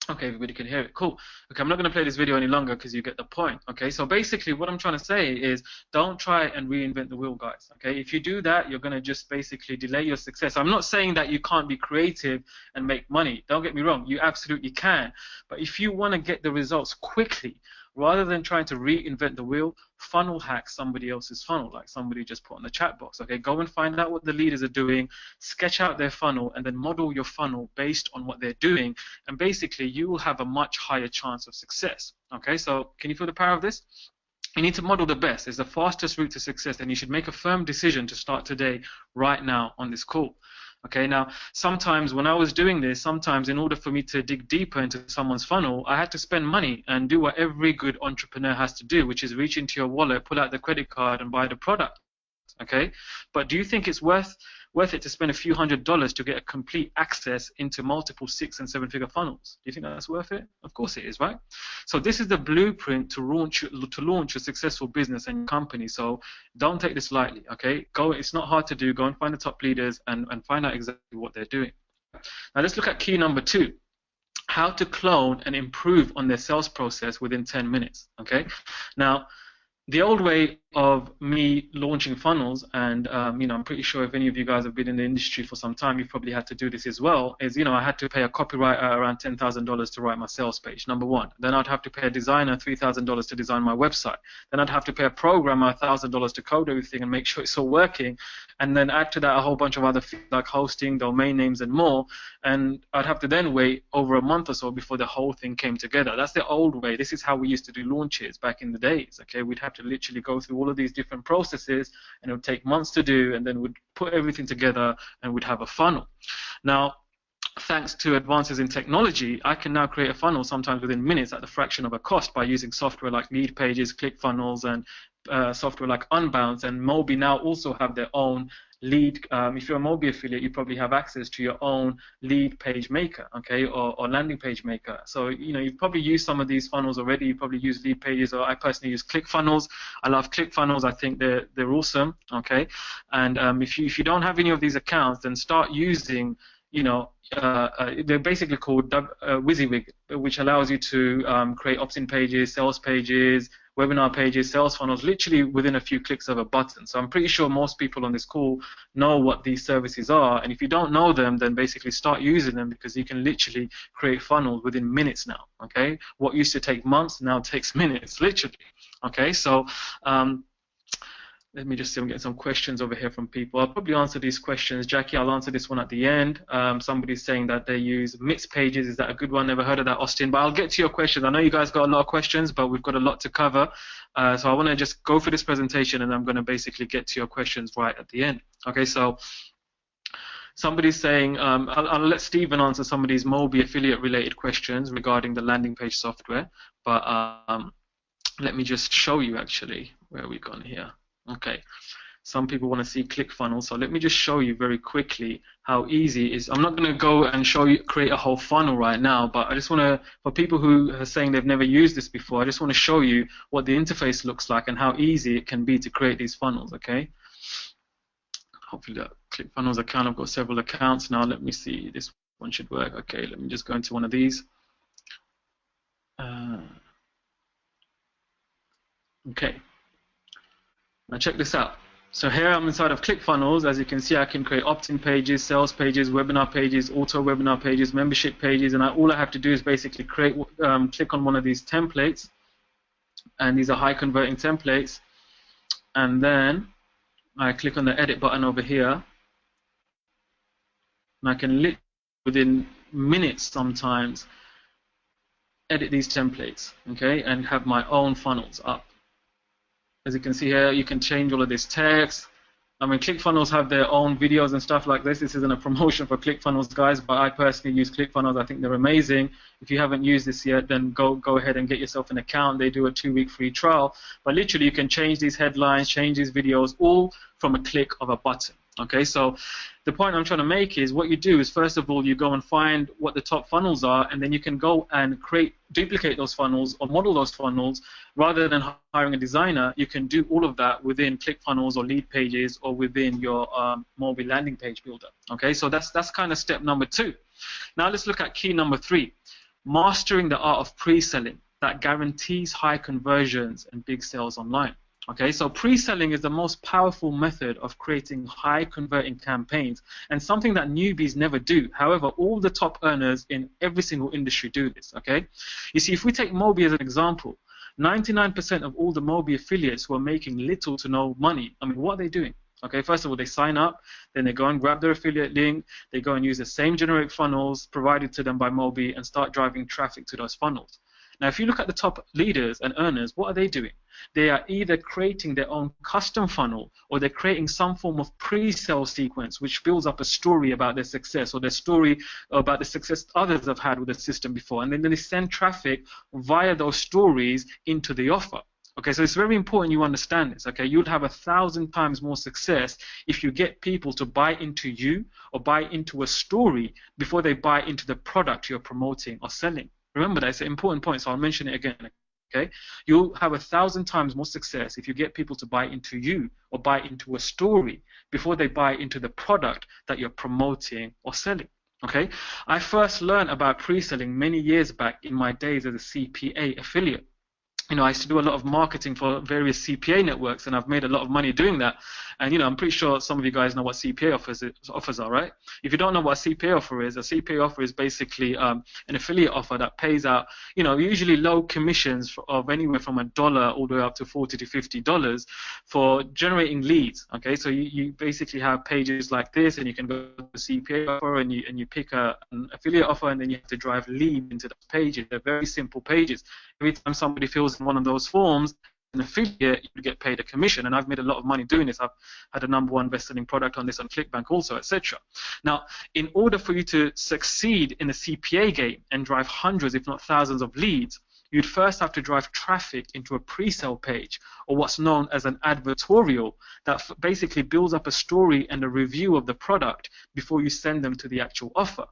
Okay, everybody can hear it. Cool. Okay, I'm not going to play this video any longer because you get the point. Okay, so basically what I'm trying to say is don't try and reinvent the wheel, guys. Okay, if you do that, you're going to just basically delay your success. I'm not saying that you can't be creative and make money. Don't get me wrong, you absolutely can. But if you want to get the results quickly, rather than trying to reinvent the wheel, funnel hack somebody else's funnel, like somebody just put in the chat box. Okay, go and find out what the leaders are doing, sketch out their funnel, and then model your funnel based on what they're doing. And basically, you will have a much higher chance of success. Okay, so can you feel the power of this? You need to model the best. It's the fastest route to success, and you should make a firm decision to start today, right now, on this call. Okay, now sometimes when I was doing this, sometimes in order for me to dig deeper into someone's funnel, I had to spend money and do what every good entrepreneur has to do, which is reach into your wallet, pull out the credit card and buy the product. Okay, but do you think it's worth it to spend a few $100s to get a complete access into multiple 6- and 7-figure funnels? Do you think that's worth it? Of course it is, right? So this is the blueprint to launch a successful business and company. So don't take this lightly. Okay, it's not hard to do. Go and find the top leaders and find out exactly what they're doing. Now let's look at key number 2. How to clone and improve on their sales process within 10 minutes. Okay, now the old way of me launching funnels, and you know, I'm pretty sure if any of you guys have been in the industry for some time, you've probably had to do this as well, is, you know, I had to pay a copywriter around $10,000 to write my sales page, number one. Then I'd have to pay a designer $3,000 to design my website. Then I'd have to pay a programmer $1,000 to code everything and make sure it's all working. And then add to that a whole bunch of other fees like hosting, domain names, and more. And I'd have to then wait over a month or so before the whole thing came together. That's the old way. This is how we used to do launches back in the days. Okay, we'd have to literally go through all of these different processes, and it would take months to do, and then we'd put everything together and we'd have a funnel. Now, thanks to advances in technology, I can now create a funnel sometimes within minutes at the fraction of a cost by using software like Lead Pages, ClickFunnels, and software like Unbounce. And Mobi now also have their own lead. If you're a Mobi affiliate, you probably have access to your own lead page maker, okay, or landing page maker. So, you know, you've probably used some of these funnels already. You probably use Lead Pages, or I personally use ClickFunnels. I love ClickFunnels. I think they're awesome, okay. And if you don't have any of these accounts, then start using, you know, they're basically called WYSIWYG, which allows you to create opt-in pages, sales pages, webinar pages, sales funnels, literally within a few clicks of a button. So I'm pretty sure most people on this call know what these services are, and if you don't know them, then basically start using them, because you can literally create funnels within minutes now, okay? What used to take months now takes minutes, literally, okay? So let me just see, I'm getting some questions over here from people. I'll probably answer these questions. Jackie, I'll answer this one at the end. Somebody's saying that they use mixed pages. Is that a good one? Never heard of that, Austin. But I'll get to your questions. I know you guys got a lot of questions, but we've got a lot to cover. So I want to just go through this presentation, and I'm going to basically get to your questions right at the end. Okay, so somebody's saying, I'll let Stephen answer some of these Mobi affiliate related questions regarding the landing page software. But let me just show you actually where we've gone here. Okay, some people want to see ClickFunnels. So let me just show you very quickly how easy it is. I'm not going to go and show you create a whole funnel right now, but I just want to, for people who are saying they've never used this before, I just want to show you what the interface looks like and how easy it can be to create these funnels, okay? Hopefully that ClickFunnels account, I've got several accounts now. Let me see, this one should work. Okay, let me just go into one of these. Okay, now check this out. So here I'm inside of ClickFunnels. As you can see, I can create opt-in pages, sales pages, webinar pages, auto webinar pages, membership pages, and all I have to do is basically create, click on one of these templates, and these are high converting templates, and then I click on the edit button over here, and I can within minutes sometimes edit these templates, okay, and have my own funnels up. As you can see here, you can change all of this text. I mean, ClickFunnels have their own videos and stuff like this. This isn't a promotion for ClickFunnels, guys, but I personally use ClickFunnels. I think they're amazing. If you haven't used this yet, then go ahead and get yourself an account. They do a 2-week free trial. But literally, you can change these headlines, change these videos, all from a click of a button. Okay, so the point I'm trying to make is what you do is, first of all, you go and find what the top funnels are, and then you can go and duplicate those funnels or model those funnels. Rather than hiring a designer, you can do all of that within ClickFunnels or Lead Pages or within your mobile landing page builder. Okay, so that's kind of step number 2. Now let's look at key number 3, mastering the art of pre-selling that guarantees high conversions and big sales online. Okay, so pre-selling is the most powerful method of creating high converting campaigns, and something that newbies never do. However, all the top earners in every single industry do this. Okay, you see, if we take Mobi as an example, 99% of all the Mobi affiliates who are making little to no money, I mean, what are they doing? Okay, first of all, they sign up, then they go and grab their affiliate link, they go and use the same generic funnels provided to them by Mobi and start driving traffic to those funnels. Now, if you look at the top leaders and earners, what are they doing? They are either creating their own custom funnel, or they're creating some form of pre-sale sequence which builds up a story about their success, or their story about the success others have had with the system before, and then they send traffic via those stories into the offer. Okay, so it's very important you understand this. Okay, you'll have 1,000 times more success if you get people to buy into you or buy into a story before they buy into the product you're promoting or selling. Remember that, it's an important point, so I'll mention it again. Okay, you'll have 1,000 times more success if you get people to buy into you or buy into a story before they buy into the product that you're promoting or selling. Okay, I first learned about pre-selling many years back in my days as a CPA affiliate. You know, I used to do a lot of marketing for various CPA networks, and I've made a lot of money doing that. And, you know, I'm pretty sure some of you guys know what CPA offers are, right? If you don't know what a CPA offer is, a CPA offer is basically an affiliate offer that pays out, you know, usually low commissions of anywhere from $1 all the way up to $40 to $50 for generating leads. Okay, so you basically have pages like this, and you can go to the CPA offer, and you pick an affiliate offer, and then you have to drive lead into those pages. They're very simple pages. Every time somebody fills in one of those forms, an affiliate, you get paid a commission, and I've made a lot of money doing this. I've had a #1 best-selling product on this on ClickBank also, etc. Now, in order for you to succeed in the CPA game and drive hundreds, if not thousands of leads, you'd first have to drive traffic into a pre-sale page, or what's known as an advertorial, that basically builds up a story and a review of the product before you send them to the actual offer.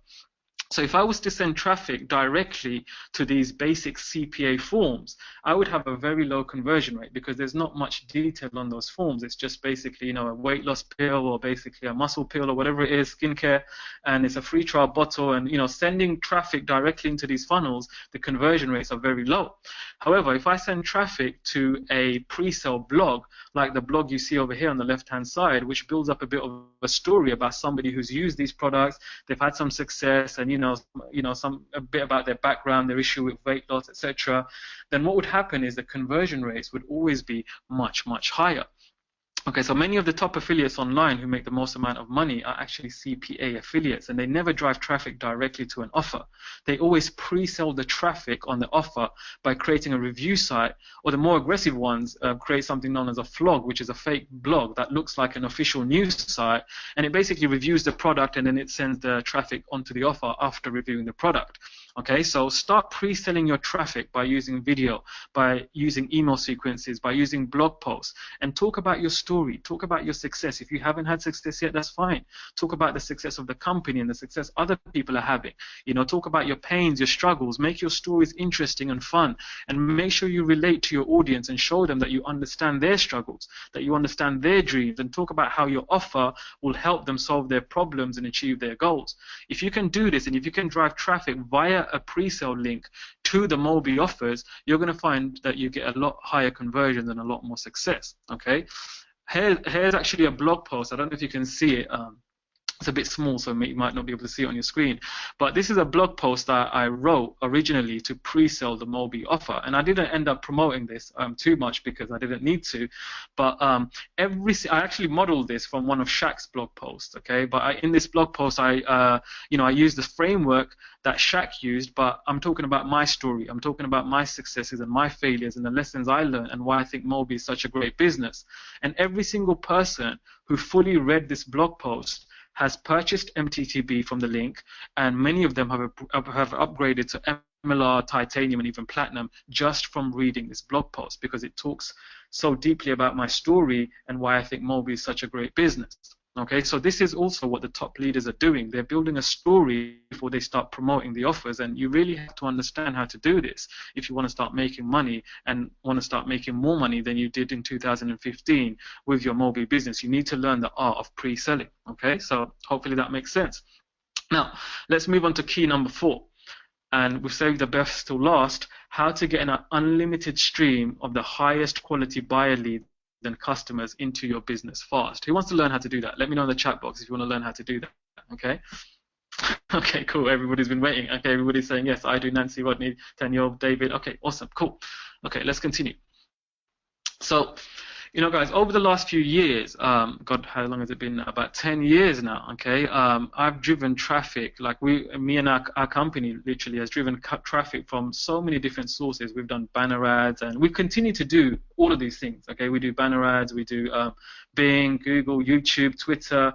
So if I was to send traffic directly to these basic CPA forms, I would have a very low conversion rate, because there's not much detail on those forms. It's just basically, you know, a weight loss pill, or basically a muscle pill, or whatever it is, skincare, and it's a free trial bottle. And, you know, sending traffic directly into these funnels, the conversion rates are very low. However, if I send traffic to a pre-sale blog, like the blog you see over here on the left-hand side, which builds up a bit of a story about somebody who's used these products, they've had some success, and a bit about their background, their issue with weight loss, etc., then what would happen is the conversion rates would always be much, much higher. Okay, so many of the top affiliates online who make the most amount of money are actually CPA affiliates, and they never drive traffic directly to an offer. They always pre-sell the traffic on the offer by creating a review site, or the more aggressive ones create something known as a flog, which is a fake blog that looks like an official news site, and it basically reviews the product, and then it sends the traffic onto the offer after reviewing the product. Okay, so start pre-selling your traffic by using video, by using email sequences, by using blog posts, and talk about your story, talk about your success. If you haven't had success yet, that's fine. Talk about the success of the company and the success other people are having. Talk about your pains, your struggles, make your stories interesting and fun, and make sure you relate to your audience and show them that you understand their struggles, that you understand their dreams, and talk about how your offer will help them solve their problems and achieve their goals. If you can do this, and if you can drive traffic via a pre-sale link to the Mobi offers, you're going to find that you get a lot higher conversions and a lot more success. Okay, here's actually a blog post. I don't know if you can see it. It's a bit small, so you might not be able to see it on your screen. But this is a blog post that I wrote originally to pre-sell the Mobi offer. And I didn't end up promoting this too much because I didn't need to. But I actually modeled this from one of Shaq's blog posts, okay? But in this blog post, I used the framework that Shaq used, but I'm talking about my story. I'm talking about my successes and my failures and the lessons I learned and why I think Mobi is such a great business. And every single person who fully read this blog post has purchased MTTB from the link, and many of them have upgraded to MLR, Titanium, and even Platinum just from reading this blog post, because it talks so deeply about my story and why I think Mobi is such a great business. Okay, so this is also what the top leaders are doing. They're building a story before they start promoting the offers, and you really have to understand how to do this if you want to start making money and want to start making more money than you did in 2015 with your Mobi business. You need to learn the art of pre-selling. Okay, so hopefully that makes sense. Now, let's move on to key number 4. And we've saved the best till last, how to get an unlimited stream of the highest quality buyer leads and customers into your business fast. Who wants to learn how to do that? Let me know in the chat box if you want to learn how to do that. Okay. Okay, cool. Everybody's been waiting. Okay, everybody's saying yes. I do. Nancy, Rodney, Daniel, David. Okay, awesome, cool. Okay, let's continue. So, guys, over the last few years, God, how long has it been? About 10 years now, okay? I've driven traffic, like me and our company literally has driven traffic from so many different sources. We've done banner ads, and we continue to do all of these things, okay? We do banner ads, we do Bing, Google, YouTube, Twitter,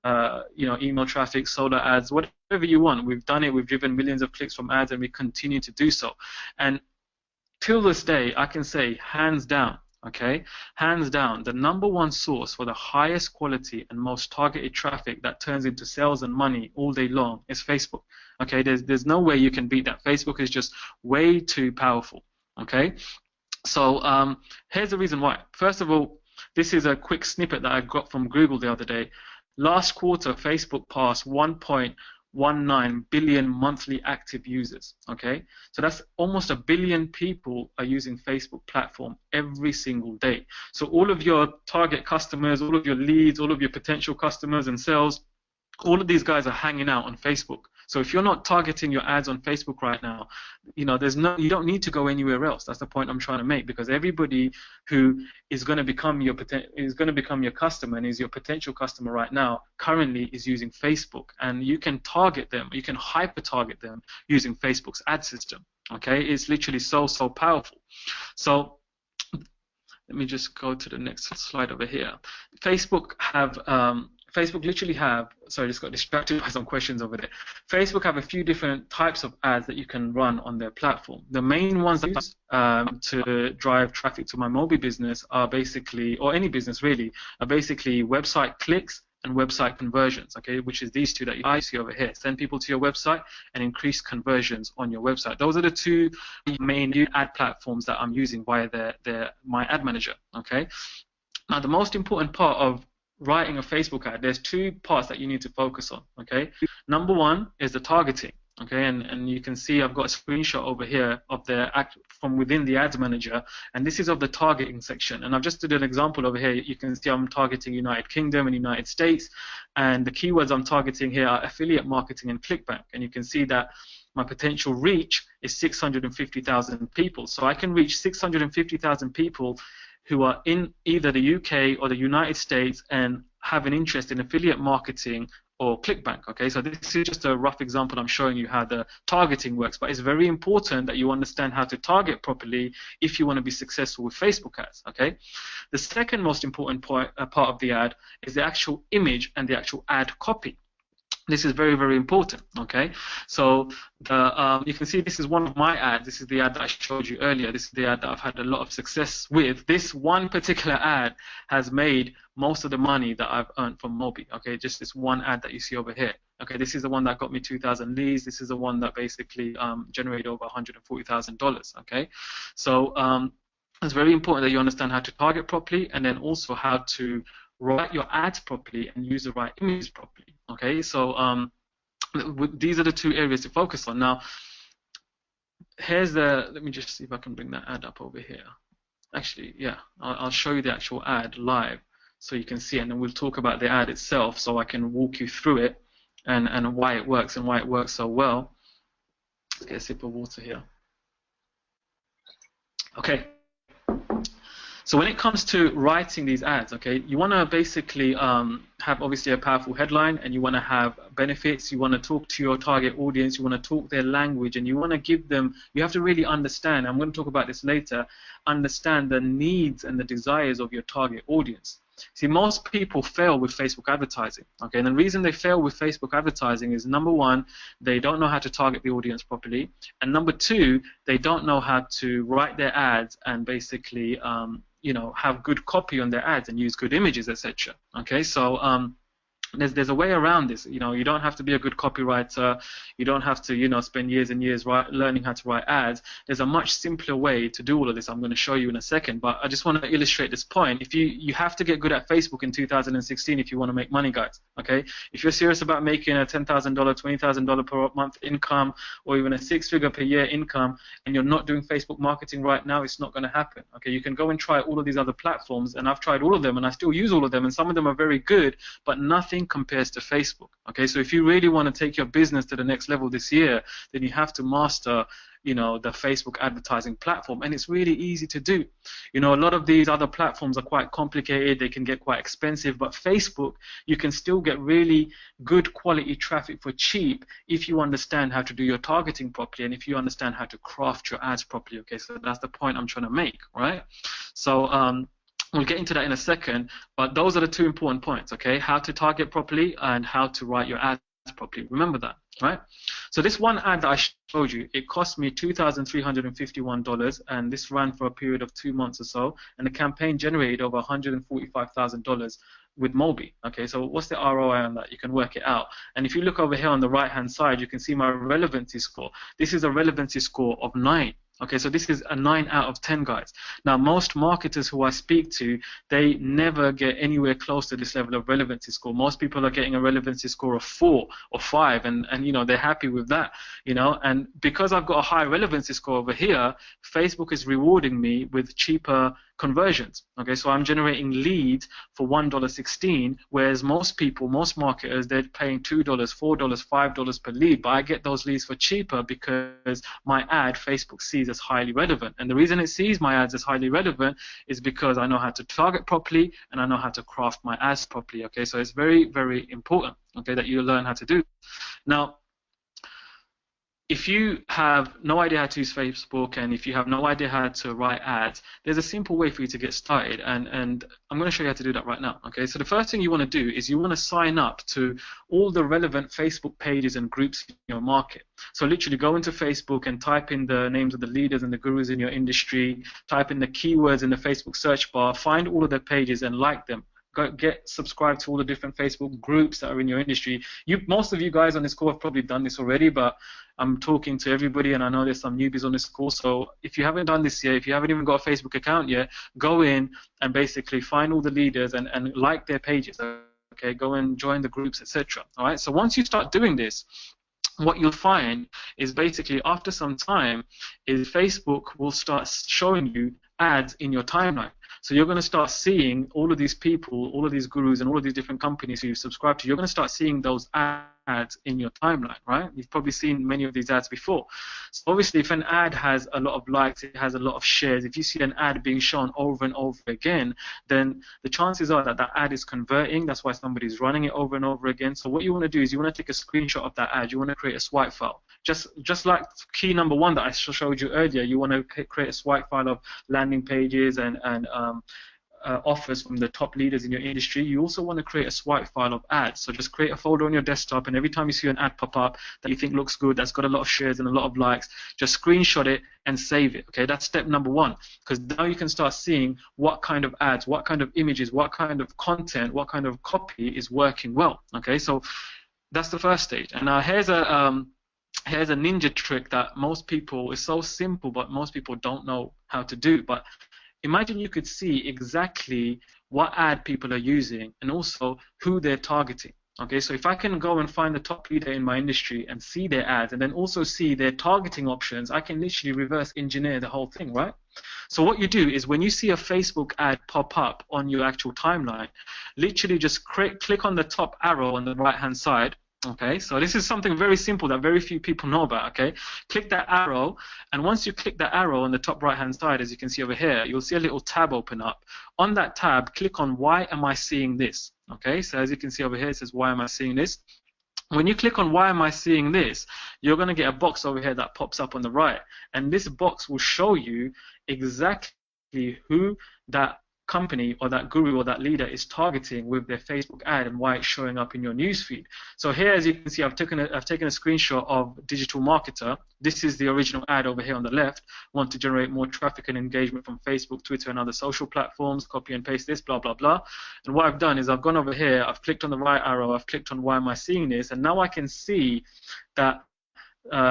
email traffic, solar ads, whatever you want. We've done it. We've driven millions of clicks from ads, and we continue to do so. And till this day, I can say, hands down, okay, hands down, the #1 source for the highest quality and most targeted traffic that turns into sales and money all day long is Facebook. Okay, there's no way you can beat that. Facebook is just way too powerful. Okay, so here's the reason why. First of all, this is a quick snippet that I got from Google the other day. Last quarter, Facebook passed 1.19 billion monthly active users. Okay, so that's almost 1 billion people are using Facebook platform every single day. So all of your target customers, all of your leads, all of your potential customers and sales, all of these guys are hanging out on Facebook. So if you're not targeting your ads on Facebook right now, you don't need to go anywhere else. That's the point I'm trying to make, because everybody who is going to become your customer and is your potential customer right now currently is using Facebook, and you can target them, you can hyper target them using Facebook's ad system. Okay, it's literally so powerful. So let me just go to the next slide over here. Facebook literally have, sorry, I just got distracted by some questions over there. Facebook have a few different types of ads that you can run on their platform. The main ones that I use to drive traffic to my Mobi business are basically, or any business really, are basically website clicks and website conversions, okay, which is these two that you see over here. Send people to your website and increase conversions on your website. Those are the two main ad platforms that I'm using via my ad manager, okay. Now, the most important part of writing a Facebook ad, there's 2 parts that you need to focus on, okay? #1 is the targeting, okay? And you can see I've got a screenshot over here of from within the ads manager, and this is of the targeting section. And I've just did an example over here. You can see I'm targeting United Kingdom and United States, and the keywords I'm targeting here are affiliate marketing and ClickBank. And you can see that my potential reach is 650,000 people. So I can reach 650,000 people who are in either the UK or the United States and have an interest in affiliate marketing or ClickBank. Okay, so this is just a rough example. I'm showing you how the targeting works, but it's very important that you understand how to target properly if you want to be successful with Facebook ads. Okay, the second most important part of the ad is the actual image and the actual ad copy. This is very, very important, okay? So you can see this is one of my ads. This is the ad that I showed you earlier. This is the ad that I've had a lot of success with. This one particular ad has made most of the money that I've earned from Mobi, okay? Just this one ad that you see over here. Okay, this is the one that got me 2,000 leads. This is the one that basically generated over $140,000, okay? So it's very important that you understand how to target properly, and then also how to write your ads properly and use the right images properly. Okay, so these are the two areas to focus on. Now, here's let me just see if I can bring that ad up over here. Actually, yeah, I'll show you the actual ad live so you can see it, and then we'll talk about the ad itself so I can walk you through it and why it works and why it works so well. Let's get a sip of water here. Okay. So when it comes to writing these ads, okay, you want to basically have obviously a powerful headline, and you want to have benefits. You want to talk to your target audience. You want to talk their language, and you want to give them. You have to really understand. I'm going to talk about this later. Understand the needs and the desires of your target audience. See, most people fail with Facebook advertising, okay? And the reason they fail with Facebook advertising is, number one, they don't know how to target the audience properly, and number two, they don't know how to write their ads and basically, you know, have good copy on their ads and use good images, etc. Okay, so there's a way around this. You know, you don't have to be a good copywriter. You don't have to, you know, spend years and years learning how to write ads. There's a much simpler way to do all of this. I'm going to show you in a second, but I just want to illustrate this point. If you have to get good at Facebook in 2016 if you want to make money, guys. Okay, if you're serious about making a $10,000, $20,000 per month income, or even a six-figure per year income, and you're not doing Facebook marketing right now, it's not going to happen. Okay, you can go and try all of these other platforms, and I've tried all of them, and I still use all of them, and some of them are very good, but nothing compares to Facebook. Okay, so if you really want to take your business to the next level this year, then you have to master, you know, the Facebook advertising platform, and it's really easy to do. You know, a lot of these other platforms are quite complicated. They can get quite expensive, but Facebook, you can still get really good quality traffic for cheap if you understand how to do your targeting properly, and if you understand how to craft your ads properly. Okay, so that's the point I'm trying to make, right? So we'll get into that in a second, but those are the two important points, okay? How to target properly and how to write your ads properly. Remember that, right? So this one ad that I showed you, it cost me $2,351, and this ran for a period of 2 months or so, and the campaign generated over $145,000 with Mobi. Okay, so what's the ROI on that? You can work it out. And if you look over here on the right-hand side, you can see my relevancy score. This is a relevancy score of 9. Okay, so this is a 9 out of 10, guys. Now, most marketers who I speak to, they never get anywhere close to this level of relevancy score. Most people are getting a relevancy score of 4 or 5, and you know, they're happy with that, you know. And because I've got a high relevancy score over here, Facebook is rewarding me with cheaper conversions. Okay, so I'm generating leads for $1.16, whereas most people, most marketers, they're paying $2, $4, $5 per lead, but I get those leads for cheaper because my ad, Facebook sees as highly relevant. And the reason it sees my ads as highly relevant is because I know how to target properly and I know how to craft my ads properly. Okay, so it's very, very important, okay, that you learn how to do. Now, if you have no idea how to use Facebook, and if you have no idea how to write ads, there's a simple way for you to get started, and I'm going to show you how to do that right now. Okay, so the first thing you want to do is you want to sign up to all the relevant Facebook pages and groups in your market. So literally go into Facebook and type in the names of the leaders and the gurus in your industry, type in the keywords in the Facebook search bar, find all of their pages and like them. Get subscribed to all the different Facebook groups that are in your industry. Most of you guys on this call have probably done this already, but I'm talking to everybody, and I know there's some newbies on this call. So if you haven't done this yet, if you haven't even got a Facebook account yet, go in and basically find all the leaders and like their pages. Okay, go and join the groups, etc. All right. So once you start doing this, what you'll find is basically after some time, is Facebook will start showing you ads in your timeline. So you're going to start seeing all of these people, all of these gurus, and all of these different companies who you subscribe to. You're going to start seeing those ads in your timeline, right? You've probably seen many of these ads before. So obviously, if an ad has a lot of likes, it has a lot of shares, if you see an ad being shown over and over again, then the chances are that that ad is converting. That's why somebody's running it over and over again. So what you want to do is you want to take a screenshot of that ad. You want to create a swipe file. Just like key number 1 that I showed you earlier, you want to create a swipe file of landing pages and offers from the top leaders in your industry, you also want to create a swipe file of ads. So just create a folder on your desktop, and every time you see an ad pop up that you think looks good, that's got a lot of shares and a lot of likes, just screenshot it and save it. Okay, that's step number one, because now you can start seeing what kind of ads, what kind of images, what kind of content, what kind of copy is working well. Okay, so that's the first stage. And now here's a ninja trick that most people, is so simple, but most people don't know how to do. But imagine you could see exactly what ad people are using and also who they're targeting. Okay, so if I can go and find the top leader in my industry and see their ads and then also see their targeting options, I can literally reverse engineer the whole thing, right? So what you do is when you see a Facebook ad pop up on your actual timeline, literally just click on the top arrow on the right-hand side. Okay, so this is something very simple that very few people know about. Okay, click that arrow, and once you click that arrow on the top right hand side, as you can see over here, you'll see a little tab open up. On that tab, click on why am I seeing this? Okay, so as you can see over here, it says why am I seeing this? When you click on why am I seeing this, you're going to get a box over here that pops up on the right, and this box will show you exactly who that company or that guru or that leader is targeting with their Facebook ad and why it's showing up in your newsfeed. So here, as you can see, I've taken a screenshot of Digital Marketer. This is the original ad over here on the left. Want to generate more traffic and engagement from Facebook, Twitter, and other social platforms. Copy and paste this, blah, blah, blah. And what I've done is I've gone over here, I've clicked on the right arrow, I've clicked on why am I seeing this, and now I can see that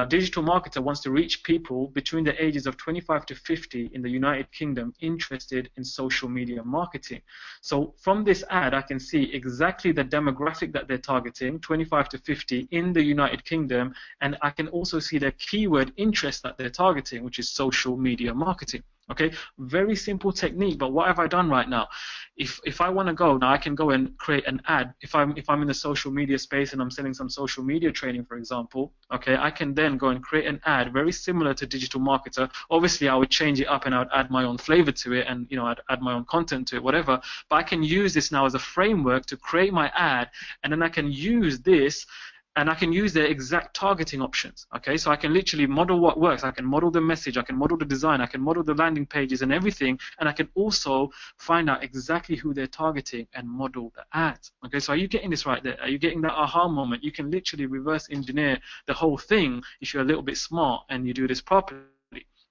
Digital Marketer wants to reach people between the ages of 25 to 50 in the United Kingdom interested in social media marketing. So from this ad, I can see exactly the demographic that they're targeting, 25 to 50 in the United Kingdom, and I can also see their keyword interest that they're targeting, which is social media marketing. Okay, very simple technique, but what have I done right now? If I want to go now, I can go and create an ad. If I'm in the social media space and I'm selling some social media training, for example, okay, I can then go and create an ad very similar to Digital Marketer. Obviously, I would change it up and I would add my own flavor to it, and I'd add my own content to it, whatever. But I can use this now as a framework to create my ad, and then I can use this. And I can use their exact targeting options, okay? So I can literally model what works. I can model the message, I can model the design, I can model the landing pages and everything, and I can also find out exactly who they're targeting and model the ads, okay? So are you getting this right there? Are you getting that aha moment? You can literally reverse engineer the whole thing if you're a little bit smart and you do this properly,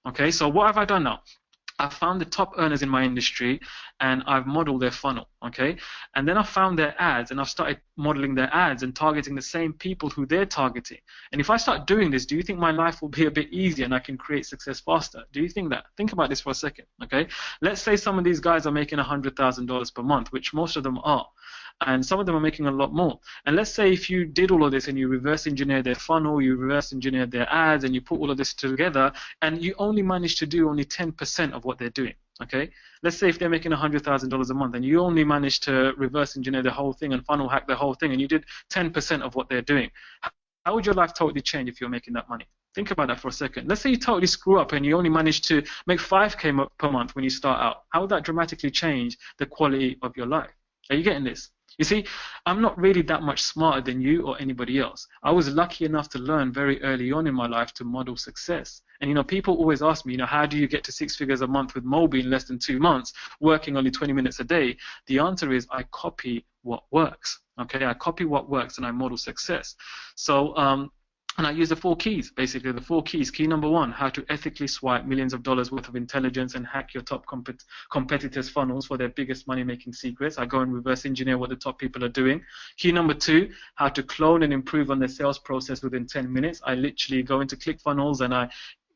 okay? So what have I done now? I found the top earners in my industry and I've modeled their funnel, okay? And then I found their ads and I've started modeling their ads and targeting the same people who they're targeting. And if I start doing this, do you think my life will be a bit easier and I can create success faster? Do you think that? Think about this for a second, okay? Let's say some of these guys are making $100,000 per month, which most of them are. And some of them are making a lot more. And let's say if you did all of this and you reverse engineer their funnel, you reverse engineer their ads, and you put all of this together, and you only manage to do only 10% of what they're doing, okay? Let's say if they're making $100,000 a month and you only managed to reverse engineer the whole thing and funnel hack the whole thing, and you did 10% of what they're doing. How would your life totally change if you're making that money? Think about that for a second. Let's say you totally screw up and you only manage to make $5K per month when you start out. How would that dramatically change the quality of your life? Are you getting this? You see, I'm not really that much smarter than you or anybody else. I was lucky enough to learn very early on in my life to model success. And, people always ask me, how do you get to 6 figures a month with Moby in less than 2 months, working only 20 minutes a day? The answer is I copy what works. Okay, I copy what works and I model success. So, and I use the 4 keys, basically the 4 keys. Key number 1, how to ethically swipe millions of dollars worth of intelligence and hack your top competitors' funnels for their biggest money-making secrets. I go and reverse engineer what the top people are doing. Key number 2, how to clone and improve on their sales process within 10 minutes. I literally go into ClickFunnels and I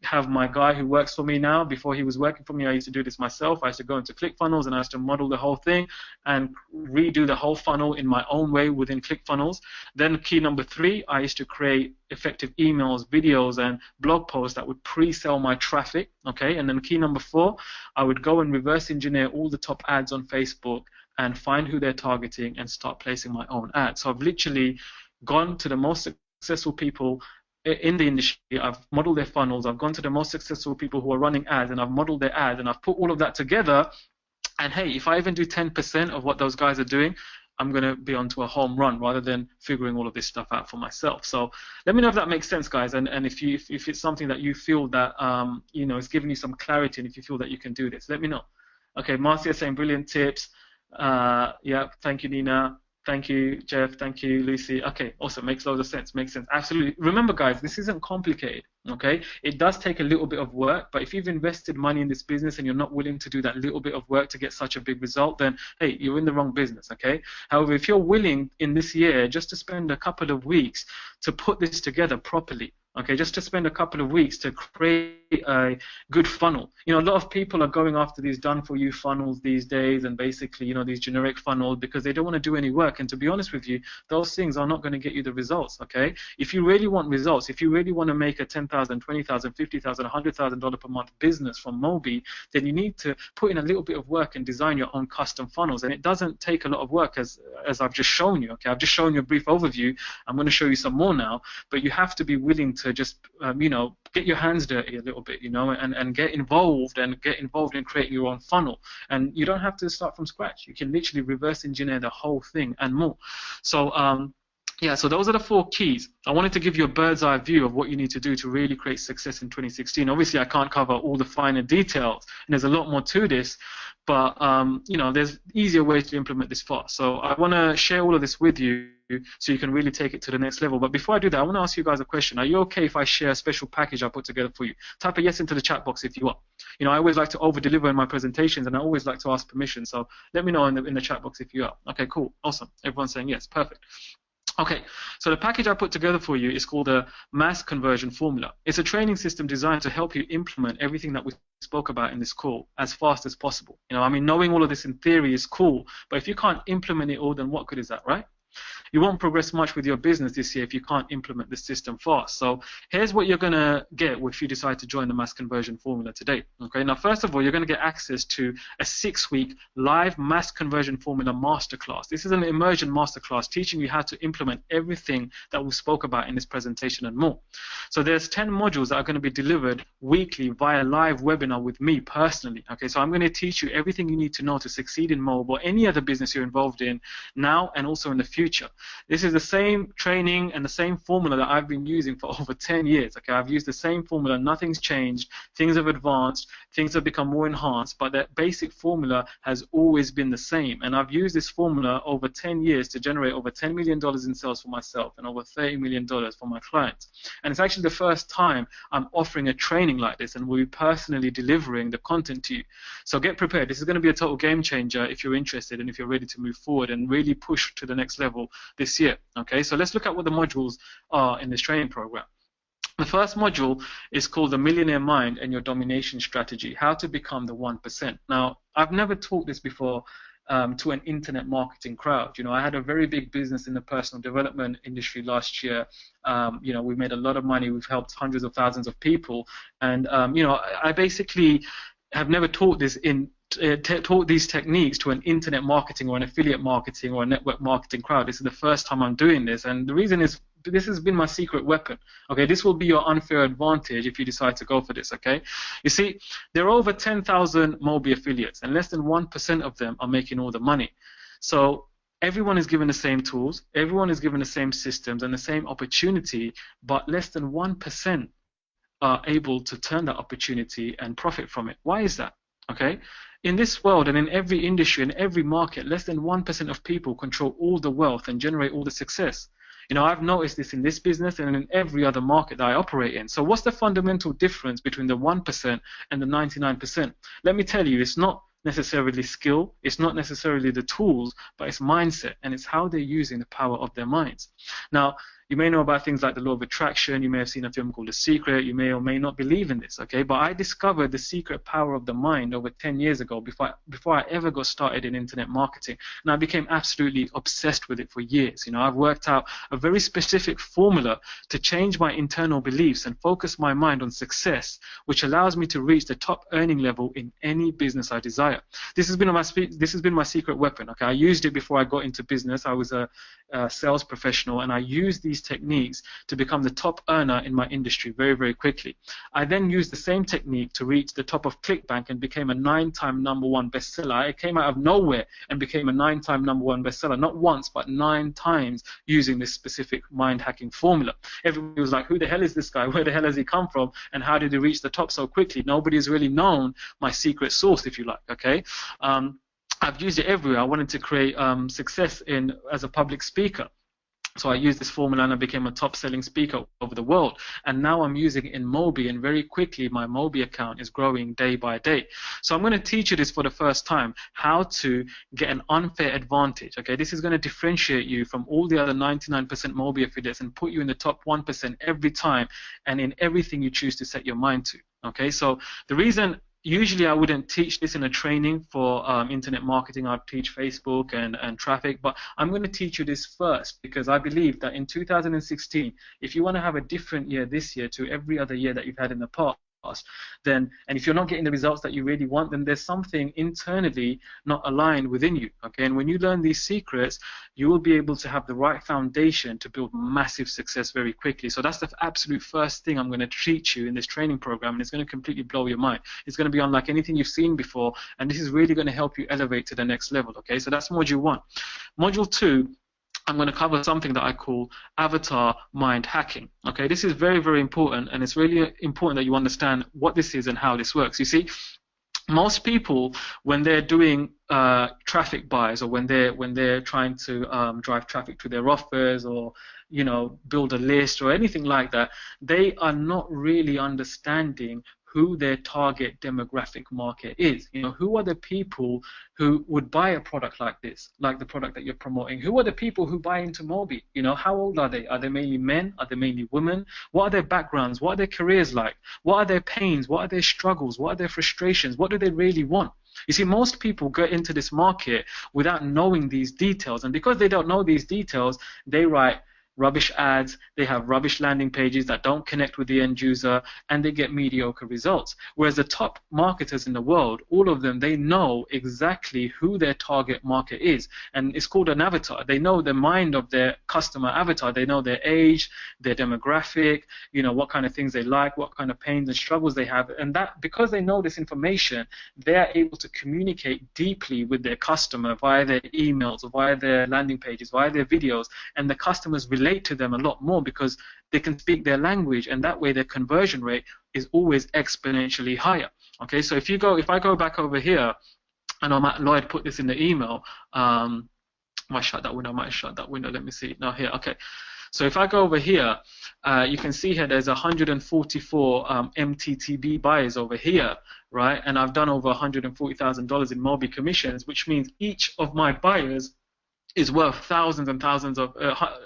have my guy who works for me now. Before he was working for me, I used to do this myself. I used to go into ClickFunnels and I used to model the whole thing and redo the whole funnel in my own way within ClickFunnels. Then key number 3, I used to create effective emails, videos, and blog posts that would pre-sell my traffic. Okay, and then key number 4, I would go and reverse engineer all the top ads on Facebook and find who they're targeting and start placing my own ads. So I've literally gone to the most successful people in the industry, I've modeled their funnels, I've gone to the most successful people who are running ads, and I've modeled their ads, and I've put all of that together, and hey, if I even do 10% of what those guys are doing, I'm going to be onto a home run rather than figuring all of this stuff out for myself. So let me know if that makes sense, guys, and if it's something that you feel that, it's giving you some clarity, and if you feel that you can do this, let me know. Okay, Marcia saying brilliant tips. Yeah, thank you, Nina. Thank you, Jeff. Thank you, Lucy. Okay, awesome. Makes loads of sense. Makes sense. Absolutely. Remember, guys, this isn't complicated. Okay, it does take a little bit of work, but if you've invested money in this business and you're not willing to do that little bit of work to get such a big result, then hey, you're in the wrong business. Okay. However, if you're willing in this year just to spend a couple of weeks to put this together properly, okay, just to spend a couple of weeks to create a good funnel. You know, a lot of people are going after these done-for-you funnels these days, and basically, you know, these generic funnels because they don't want to do any work. And to be honest with you, those things are not going to get you the results. Okay, if you really want results, if you really want to make a $10,000, $20,000, $50,000, $100,000 per month business from Mobi, then you need to put in a little bit of work and design your own custom funnels. And it doesn't take a lot of work, as I've just shown you. Okay, I've just shown you a brief overview. I'm going to show you some more now, but you have to be willing to just you know, get your hands dirty a little bit, you know, and get involved in creating your own funnel. And you don't have to start from scratch. You can literally reverse engineer the whole thing and more. So yeah, so those are the 4 keys. I wanted to give you a bird's eye view of what you need to do to really create success in 2016. Obviously, I can't cover all the finer details, and there's a lot more to this, but you know, there's easier ways to implement this fast. So I want to share all of this with you so you can really take it to the next level. But before I do that, I want to ask you guys a question. Are you okay if I share a special package I put together for you? Type a yes into the chat box if you are. You know, I always like to over-deliver in my presentations, and I always like to ask permission. So let me know in the chat box if you are. Okay, cool, awesome. Everyone's saying yes, perfect. Okay, so the package I put together for you is called a mass conversion formula. It's a training system designed to help you implement everything that we spoke about in this call as fast as possible. You know, I mean, knowing all of this in theory is cool, but if you can't implement it all, then what good is that, right? You won't progress much with your business this year if you can't implement the system fast. So here's what you're going to get if you decide to join the mass conversion formula today. Okay, now first of all, you're going to get access to a 6-week live mass conversion formula masterclass. This is an immersion masterclass teaching you how to implement everything that we spoke about in this presentation and more. So there's 10 modules that are going to be delivered weekly via live webinar with me personally. Okay, so I'm going to teach you everything you need to know to succeed in mobile or any other business you're involved in now and also in the future. This is the same training and the same formula that I've been using for over 10 years. Okay, I've used the same formula, nothing's changed, things have advanced, things have become more enhanced, but that basic formula has always been the same. And I've used this formula over 10 years to generate over $10 million in sales for myself and over $30 million for my clients. And it's actually the first time I'm offering a training like this, and we'll be personally delivering the content to you. So get prepared. This is going to be a total game changer if you're interested and if you're ready to move forward and really push to the next level this year. Okay, so let's look at what the modules are in this training program. The first module is called the Millionaire Mind and Your Domination Strategy, how to become the 1%. Now, I've never taught this before to an internet marketing crowd. You know, I had a very big business in the personal development industry last year. You know, we made a lot of money. We've helped hundreds of thousands of people. And, you know, I basically have never taught this taught these techniques to an internet marketing or an affiliate marketing or a network marketing crowd. This is the first time I'm doing this, and the reason is this has been my secret weapon. Okay, this will be your unfair advantage if you decide to go for this. Okay, you see, there are over 10,000 Mobi affiliates, and less than 1% of them are making all the money. So everyone is given the same tools, everyone is given the same systems and the same opportunity, but less than 1% are able to turn that opportunity and profit from it. Why is that? Okay, in this world and in every industry, in every market, less than 1% of people control all the wealth and generate all the success. You know, I've noticed this in this business and in every other market that I operate in. So what's the fundamental difference between the 1% and the 99%? Let me tell you, it's not necessarily skill, it's not necessarily the tools, but it's mindset, and it's how they're using the power of their minds. Now, you may know about things like the law of attraction, you may have seen a film called The Secret, you may or may not believe in this, okay? But I discovered the secret power of the mind over 10 years ago before I ever got started in internet marketing. And I became absolutely obsessed with it for years. You know, I've worked out a very specific formula to change my internal beliefs and focus my mind on success, which allows me to reach the top earning level in any business I desire. This has been my secret weapon, okay? I used it before I got into business. I was a sales professional, and I used these these techniques to become the top earner in my industry very, very quickly. I then used the same technique to reach the top of ClickBank and became a 9-time #1 bestseller. I came out of nowhere and became a 9-time #1 bestseller, not once, but 9 times using this specific mind hacking formula. Everybody was like, who the hell is this guy? Where the hell has he come from? And how did he reach the top so quickly? Nobody's really known my secret sauce, if you like, okay? I've used it everywhere. I wanted to create success as a public speaker. So I used this formula and I became a top-selling speaker over the world. And now I'm using it in Mobi, and very quickly my Mobi account is growing day by day. So I'm going to teach you this for the first time, how to get an unfair advantage. Okay, this is going to differentiate you from all the other 99% Mobi affiliates and put you in the top 1% every time and in everything you choose to set your mind to. Okay, so the reason usually I wouldn't teach this in a training for internet marketing. I'd teach Facebook and traffic, but I'm going to teach you this first because I believe that in 2016, if you want to have a different year this year to every other year that you've had in the past, then, and if you're not getting the results that you really want, then there's something internally not aligned within you. Okay, and when you learn these secrets, you will be able to have the right foundation to build massive success very quickly. So that's the absolute first thing I'm going to teach you in this training program, and it's going to completely blow your mind. It's going to be unlike anything you've seen before, and this is really going to help you elevate to the next level. Okay, so that's module 1. Module 2, I'm going to cover something that I call avatar mind hacking. Okay, this is very, very important, and it's really important that you understand what this is and how this works. You see, most people, when they're doing traffic buys, or when they're trying to drive traffic to their offers, or build a list or anything like that, they are not really understanding who their target demographic market is. Who are the people who would buy a product like this, like the product that you're promoting? Who are the people who buy into Mobi? How old are they? Are they mainly men? Are they mainly women? What are their backgrounds? What are their careers like? What are their pains? What are their struggles? What are their frustrations? What do they really want? You see, most people get into this market without knowing these details, and because they don't know these details, they write rubbish ads, they have rubbish landing pages that don't connect with the end user, and they get mediocre results. Whereas the top marketers in the world, all of them, they know exactly who their target market is, and it's called an avatar. They know the mind of their customer avatar. They know their age, their demographic, what kind of things they like, what kind of pains and struggles they have, and that, because they know this information, they're able to communicate deeply with their customer via their emails, or via their landing pages, via their videos, and the customers relate to them a lot more because they can speak their language, and that way their conversion rate is always exponentially higher. Okay, so if I go back over here, and Lloyd put this in the email, I might shut that window, let me see. No, here, okay. So if I go over here, you can see here there's 144 MTTB buyers over here, right? And I've done over $140,000 in Mobi commissions, which means each of my buyers is worth thousands and thousands of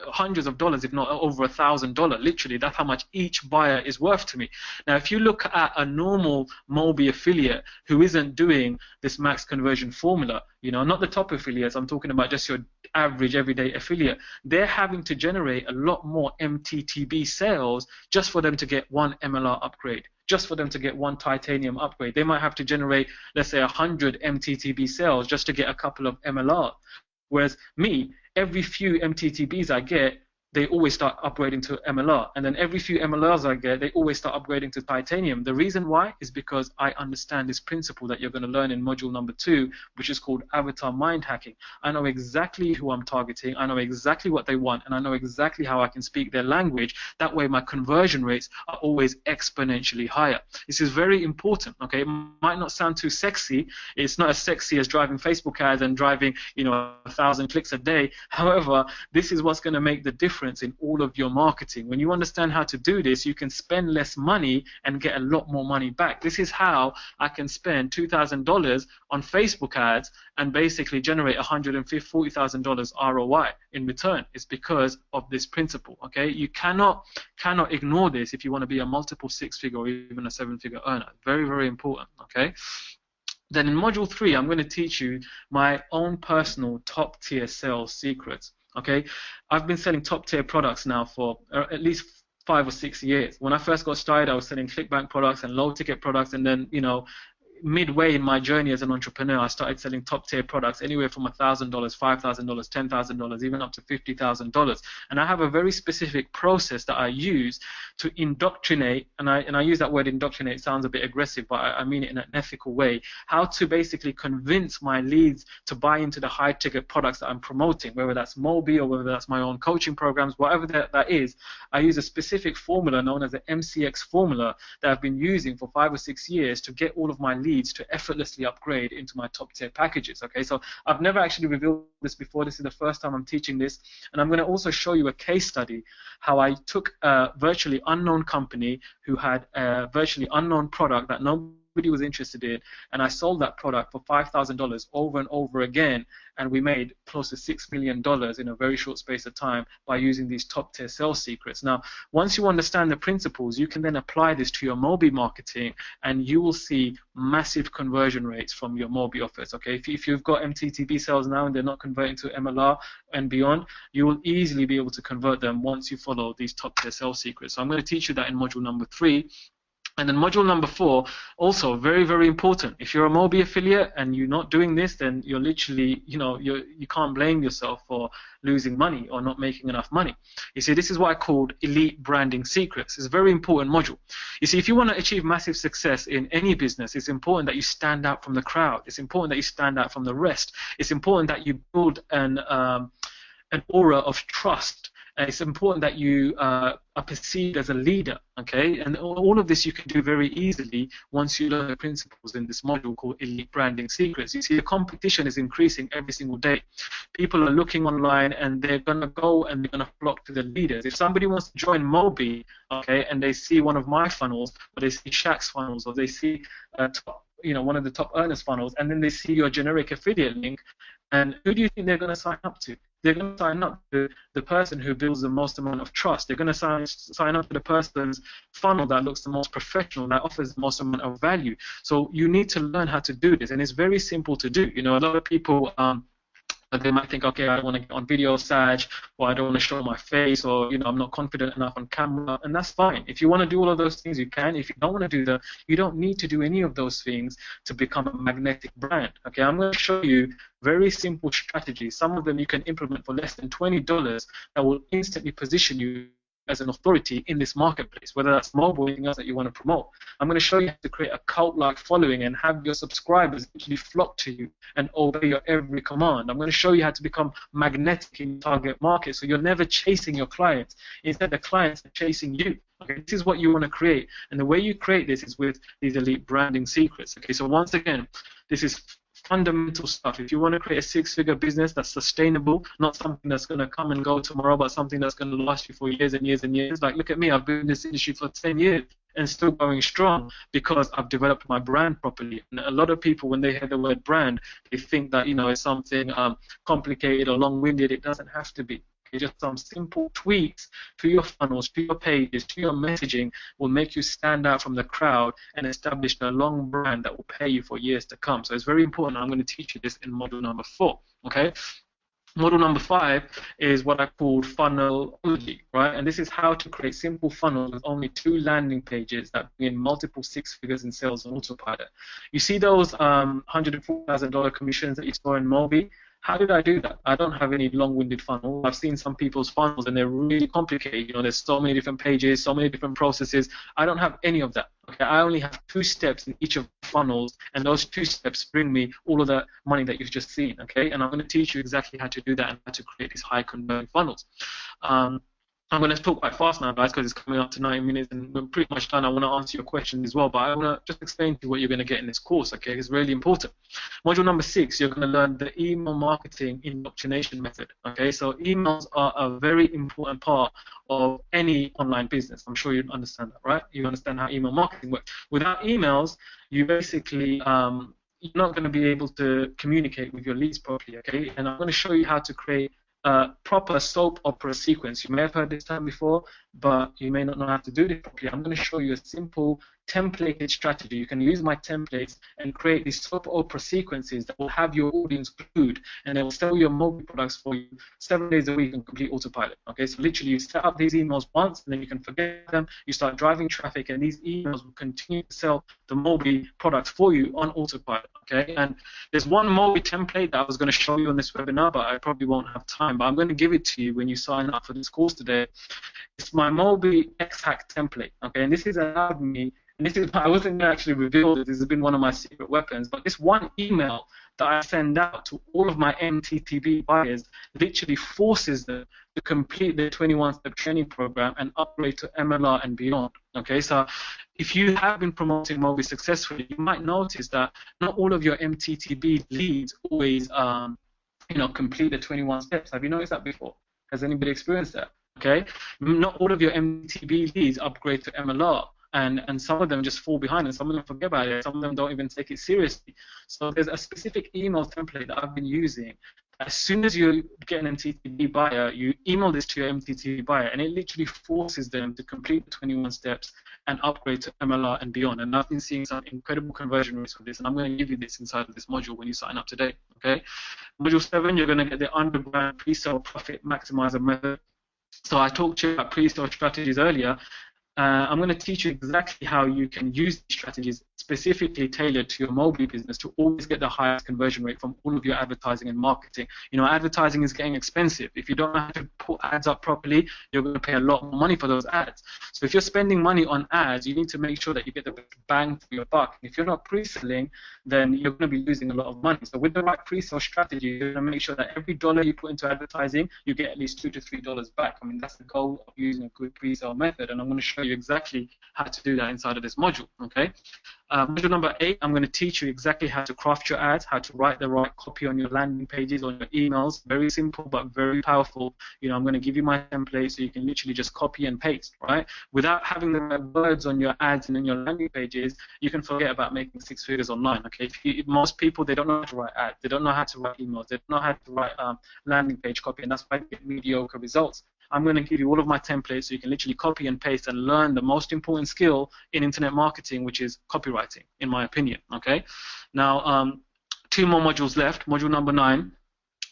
hundreds of dollars, if not over $1,000. Literally, that's how much each buyer is worth to me. Now, if you look at a normal Mobi affiliate who isn't doing this max conversion formula, not the top affiliates, I'm talking about just your average everyday affiliate, they're having to generate a lot more MTTB sales just for them to get one MLR upgrade, just for them to get one titanium upgrade. They might have to generate, let's say, 100 MTTB sales just to get a couple of MLR. Whereas me, every few MTTBs I get, they always start upgrading to MLR. And then every few MLRs I get, they always start upgrading to titanium. The reason why is because I understand this principle that you're going to learn in module number 2, which is called avatar mind hacking. I know exactly who I'm targeting, I know exactly what they want, and I know exactly how I can speak their language. That way my conversion rates are always exponentially higher. This is very important, okay? It might not sound too sexy. It's not as sexy as driving Facebook ads and driving, 1,000 clicks a day. However, this is what's going to make the difference in all of your marketing. When you understand how to do this, you can spend less money and get a lot more money back. This is how I can spend $2,000 on Facebook ads and basically generate $140,000 ROI in return. It's because of this principle, okay? You cannot ignore this if you want to be a multiple 6-figure or even a 7-figure earner. Very, very important, okay? Then in module 3, I'm going to teach you my own personal top-tier sales secrets. Okay, I've been selling top-tier products now for at least 5 or 6 years. When I first got started, I was selling ClickBank products and low-ticket products, and then midway in my journey as an entrepreneur, I started selling top tier products anywhere from $1,000, $5,000, $10,000, even up to $50,000. And I have a very specific process that I use to indoctrinate, and I use that word indoctrinate, it sounds a bit aggressive, but I mean it in an ethical way, how to basically convince my leads to buy into the high ticket products that I'm promoting, whether that's Mobi or whether that's my own coaching programs, whatever that is. I use a specific formula known as the MCX formula that I've been using for 5 or 6 years to get all of my leads to effortlessly upgrade into my top tier packages. Okay, so I've never actually revealed this before. This is the first time I'm teaching this, and I'm going to also show you a case study how I took a virtually unknown company who had a virtually unknown product that nobody was interested in, and I sold that product for $5,000 over and over again, and we made close to $6 million in a very short space of time by using these top tier sales secrets. Now, once you understand the principles, you can then apply this to your Mobi marketing, and you will see massive conversion rates from your Mobi offers. Okay, if you've got MTTP sales now and they're not converting to MLR and beyond, you will easily be able to convert them once you follow these top tier sales secrets. So I'm going to teach you that in module number 3. And then module number 4, also very, very important. If you're a Mobi affiliate and you're not doing this, then you're literally, you can't blame yourself for losing money or not making enough money. You see, this is what I called elite branding secrets. It's a very important module. You see, if you want to achieve massive success in any business, it's important that you stand out from the crowd. It's important that you stand out from the rest. It's important that you build an aura of trust. And it's important that you are perceived as a leader, okay? And all of this you can do very easily once you learn the principles in this module called Elite Branding Secrets. You see, the competition is increasing every single day. People are looking online and they're going to go and they're going to flock to the leaders. If somebody wants to join Mobi, okay, and they see one of my funnels, or they see Shaq's funnels, or they see one of the top earners funnels, and then they see your generic affiliate link, and who do you think they're going to sign up to? They're going to sign up to the person who builds the most amount of trust. They're going to sign up to the person's funnel that looks the most professional, that offers the most amount of value. So you need to learn how to do this, and it's very simple to do. A lot of people they might think, okay, I don't want to get on video, Saj, or I don't want to show my face, or I'm not confident enough on camera, and that's fine. If you want to do all of those things, you can. If you don't want to do them, you don't need to do any of those things to become a magnetic brand. Okay, I'm going to show you very simple strategies. Some of them you can implement for less than $20 that will instantly position you as an authority in this marketplace, whether that's mobile or anything else that you want to promote. I'm going to show you how to create a cult-like following and have your subscribers actually flock to you and obey your every command. I'm going to show you how to become magnetic in your target market, so you're never chasing your clients. Instead, the clients are chasing you. Okay, this is what you want to create, and the way you create this is with these elite branding secrets. Okay, so once again, this is fundamental stuff. If you want to create a 6-figure business that's sustainable, not something that's going to come and go tomorrow, but something that's going to last you for years and years and years. Like, look at me, I've been in this industry for 10 years and still going strong because I've developed my brand properly. And a lot of people, when they hear the word brand, they think that, it's something complicated or long-winded. It doesn't have to be. Just some simple tweaks to your funnels, to your pages, to your messaging will make you stand out from the crowd and establish a long brand that will pay you for years to come. So it's very important. I'm going to teach you this in module number 4. Okay. Module number 5 is what I call funnelology, right? And this is how to create simple funnels with only 2 landing pages that bring in multiple 6 figures in sales on autopilot. You see those $104,000 commissions that you saw in Mobi? How did I do that? I don't have any long-winded funnel. I've seen some people's funnels and they're really complicated. There's so many different pages, so many different processes. I don't have any of that. Okay, I only have 2 steps in each of the funnels, and those 2 steps bring me all of the money that you've just seen. Okay, and I'm going to teach you exactly how to do that and how to create these high-converting funnels. I'm going to talk quite fast now, guys, because it's coming up to 9 minutes and we're pretty much done. I want to answer your questions as well, but I want to just explain to you what you're going to get in this course, okay? It's really important. Module number 6, you're going to learn the email marketing indoctrination method, okay? So emails are a very important part of any online business. I'm sure you understand that, right? You understand how email marketing works. Without emails, you basically you're not going to be able to communicate with your leads properly, okay? And I'm going to show you how to create a proper soap opera sequence. You may have heard this term before, but you may not know how to do this properly. I'm going to show you a simple templated strategy. You can use my templates and create these soap opera sequences that will have your audience glued, and they will sell your mobile products for you 7 days a week in complete autopilot. Okay, so literally you set up these emails once, and then you can forget them. You start driving traffic, and these emails will continue to sell the Mobi products for you on autopilot. Okay, and there's one Mobi template that I was going to show you on this webinar, but I probably won't have time. But I'm going to give it to you when you sign up for this course today. It's my Mobi X-Hack template. Okay, and this has allowed me. And this is, I wasn't going to actually reveal this. This has been one of my secret weapons. But this one email that I send out to all of my MTTB buyers literally forces them to complete their 21-step training program and upgrade to MLR and beyond. Okay, so if you have been promoting Mobi successfully, you might notice that not all of your MTTB leads always, complete the 21 steps. Have you noticed that before? Has anybody experienced that? Okay, not all of your MTTB leads upgrade to MLR. And some of them just fall behind, and some of them forget about it. Some of them don't even take it seriously. So there's a specific email template that I've been using. As soon as you get an MTTB buyer, you email this to your MTTB buyer, and it literally forces them to complete the 21 steps and upgrade to MLR and beyond. And I've been seeing some incredible conversion rates for this, and I'm going to give you this inside of this module when you sign up today. Okay, Module 7, you're going to get the underground pre-sale profit maximizer method. So I talked to you about pre-sale strategies earlier. I'm going to teach you exactly how you can use these strategies specifically tailored to your Mobi business to always get the highest conversion rate from all of your advertising and marketing. You know, advertising is getting expensive. If you don't know how to put ads up properly, you're going to pay a lot more money for those ads. So if you're spending money on ads, you need to make sure that you get the bang for your buck. If you're not pre-selling, then you're going to be losing a lot of money. So with the right pre-sale strategy, you're going to make sure that every dollar you put into advertising, you get at least $2 to $3 back. I mean, that's the goal of using a good pre-sale method, and I'm going to show you exactly how to do that inside of this module. Okay. Module number 8, I'm going to teach you exactly how to craft your ads, how to write the right copy on your landing pages, on your emails. Very simple but very powerful. You know, I'm going to give you my template so you can literally just copy and paste, right? Without having the right words on your ads and on your landing pages, you can forget about making 6 figures online. Okay, most people, they don't know how to write ads, they don't know how to write emails, they don't know how to write landing page copy, and that's why they get mediocre results. I'm going to give you all of my templates so you can literally copy and paste and learn the most important skill in internet marketing, which is copywriting, in my opinion. Okay. Now, 2 more modules left. Module number 9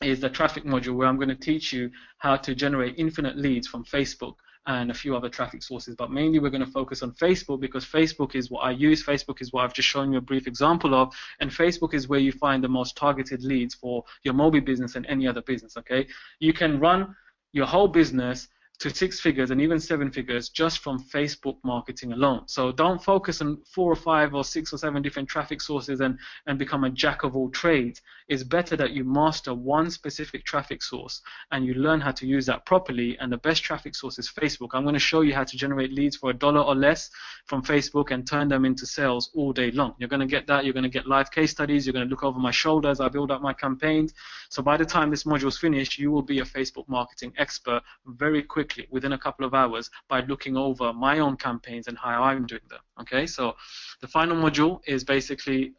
is the traffic module, where I'm going to teach you how to generate infinite leads from Facebook and a few other traffic sources, but mainly we're going to focus on Facebook because Facebook is what I use. Facebook is what I've just shown you a brief example of, and Facebook is where you find the most targeted leads for your Mobi business and any other business. Okay, you can run your whole business to 6 figures and even 7 figures just from Facebook marketing alone. So don't focus on 4 or 5 or 6 or 7 different traffic sources and become a jack of all trades. It's better that you master one specific traffic source and you learn how to use that properly, and the best traffic source is Facebook. I'm going to show you how to generate leads for $1 or less from Facebook and turn them into sales all day long. You're going to get that. You're going to get live case studies. You're going to look over my shoulder as I build up my campaigns. So by the time this module is finished, you will be a Facebook marketing expert very quickly, within a couple of hours, by looking over my own campaigns and how I'm doing them. Okay, so the final module is basically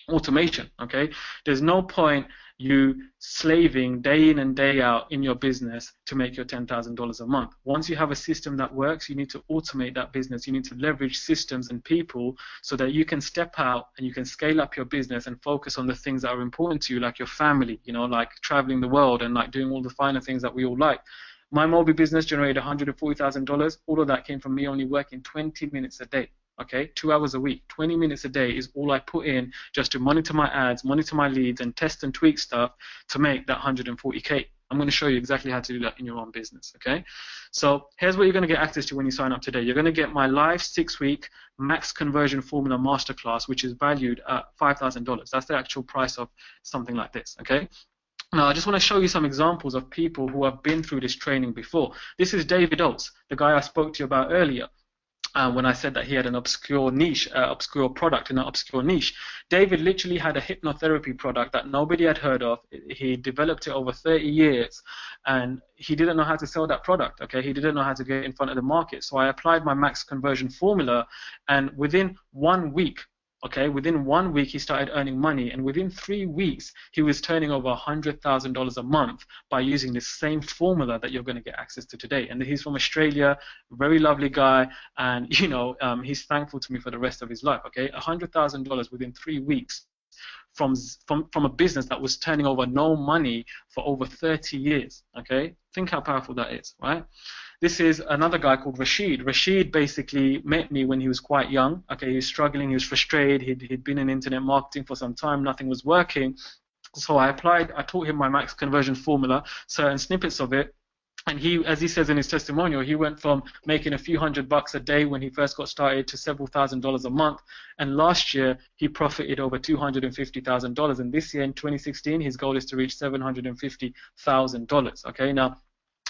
automation. Okay, there's no point you slaving day in and day out in your business to make your $10,000 a month. Once you have a system that works, you need to automate that business. You need to leverage systems and people so that you can step out and you can scale up your business and focus on the things that are important to you, like your family, you know, like traveling the world and like doing all the finer things that we all like. My Mobi business generated $140,000. All of that came from me only working 20 minutes a day. Okay, 2 hours a week, 20 minutes a day is all I put in just to monitor my ads, monitor my leads, and test and tweak stuff to make that 140K. I'm going to show you exactly how to do that in your own business. Okay, so here's what you're going to get access to when you sign up today. You're going to get my live 6-week max conversion formula masterclass, which is valued at $5,000. That's the actual price of something like this. Okay. Now, I just want to show you some examples of people who have been through this training before. This is David Oates, the guy I spoke to you about earlier. When I said that he had an obscure niche, obscure product in an obscure niche. David literally had a hypnotherapy product that nobody had heard of. He developed it over 30 years, and he didn't know how to sell that product. Okay, he didn't know how to get in front of the market. So I applied my max conversion formula, and within 1 week Okay, within 1 week, he started earning money, and within 3 weeks, he was turning over $100,000 a month by using the same formula that you're going to get access to today. And he's from Australia, very lovely guy, and he's thankful to me for the rest of his life. Okay, $100,000 within 3 weeks from a business that was turning over no money for over 30 years. Okay, think how powerful that is, right? This is another guy called Rashid. Rashid basically met me when he was quite young. Okay, he was struggling, he was frustrated, he'd been in internet marketing for some time, nothing was working. So I taught him my max conversion formula, certain snippets of it. And he, as he says in his testimonial, he went from making a few $100 a day when he first got started to several $1,000s a month. And last year, he profited over $250,000. And this year, in 2016, his goal is to reach $750,000. Okay, now,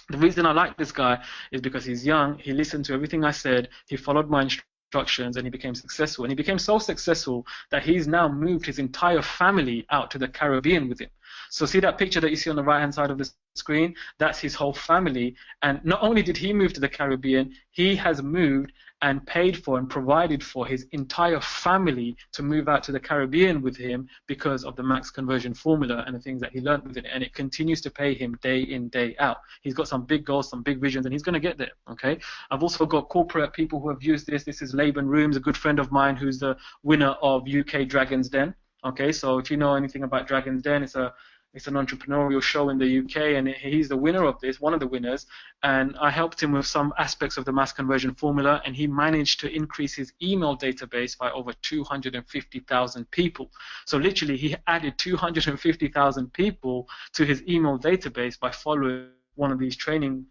the reason I like this guy is because he's young, he listened to everything I said, he followed my instructions, and he became successful. And he became so successful that he's now moved his entire family out to the Caribbean with him. So see that picture that you see on the right-hand side of the screen? That's his whole family. And not only did he move to the Caribbean, he has moved and paid for and provided for his entire family to move out to the Caribbean with him because of the max conversion formula and the things that he learned with it. And it continues to pay him day in, day out. He's got some big goals, some big visions, and he's going to get there. Okay. I've also got corporate people who have used this. This is Laban Rooms, a good friend of mine who's the winner of UK Dragon's Den. Okay, so if you know anything about Dragon's Den, it's an entrepreneurial show in the UK, and he's the winner of this, one of the winners. And I helped him with some aspects of the mass conversion formula, and he managed to increase his email database by over 250,000 people. So literally, he added 250,000 people to his email database by following one of these training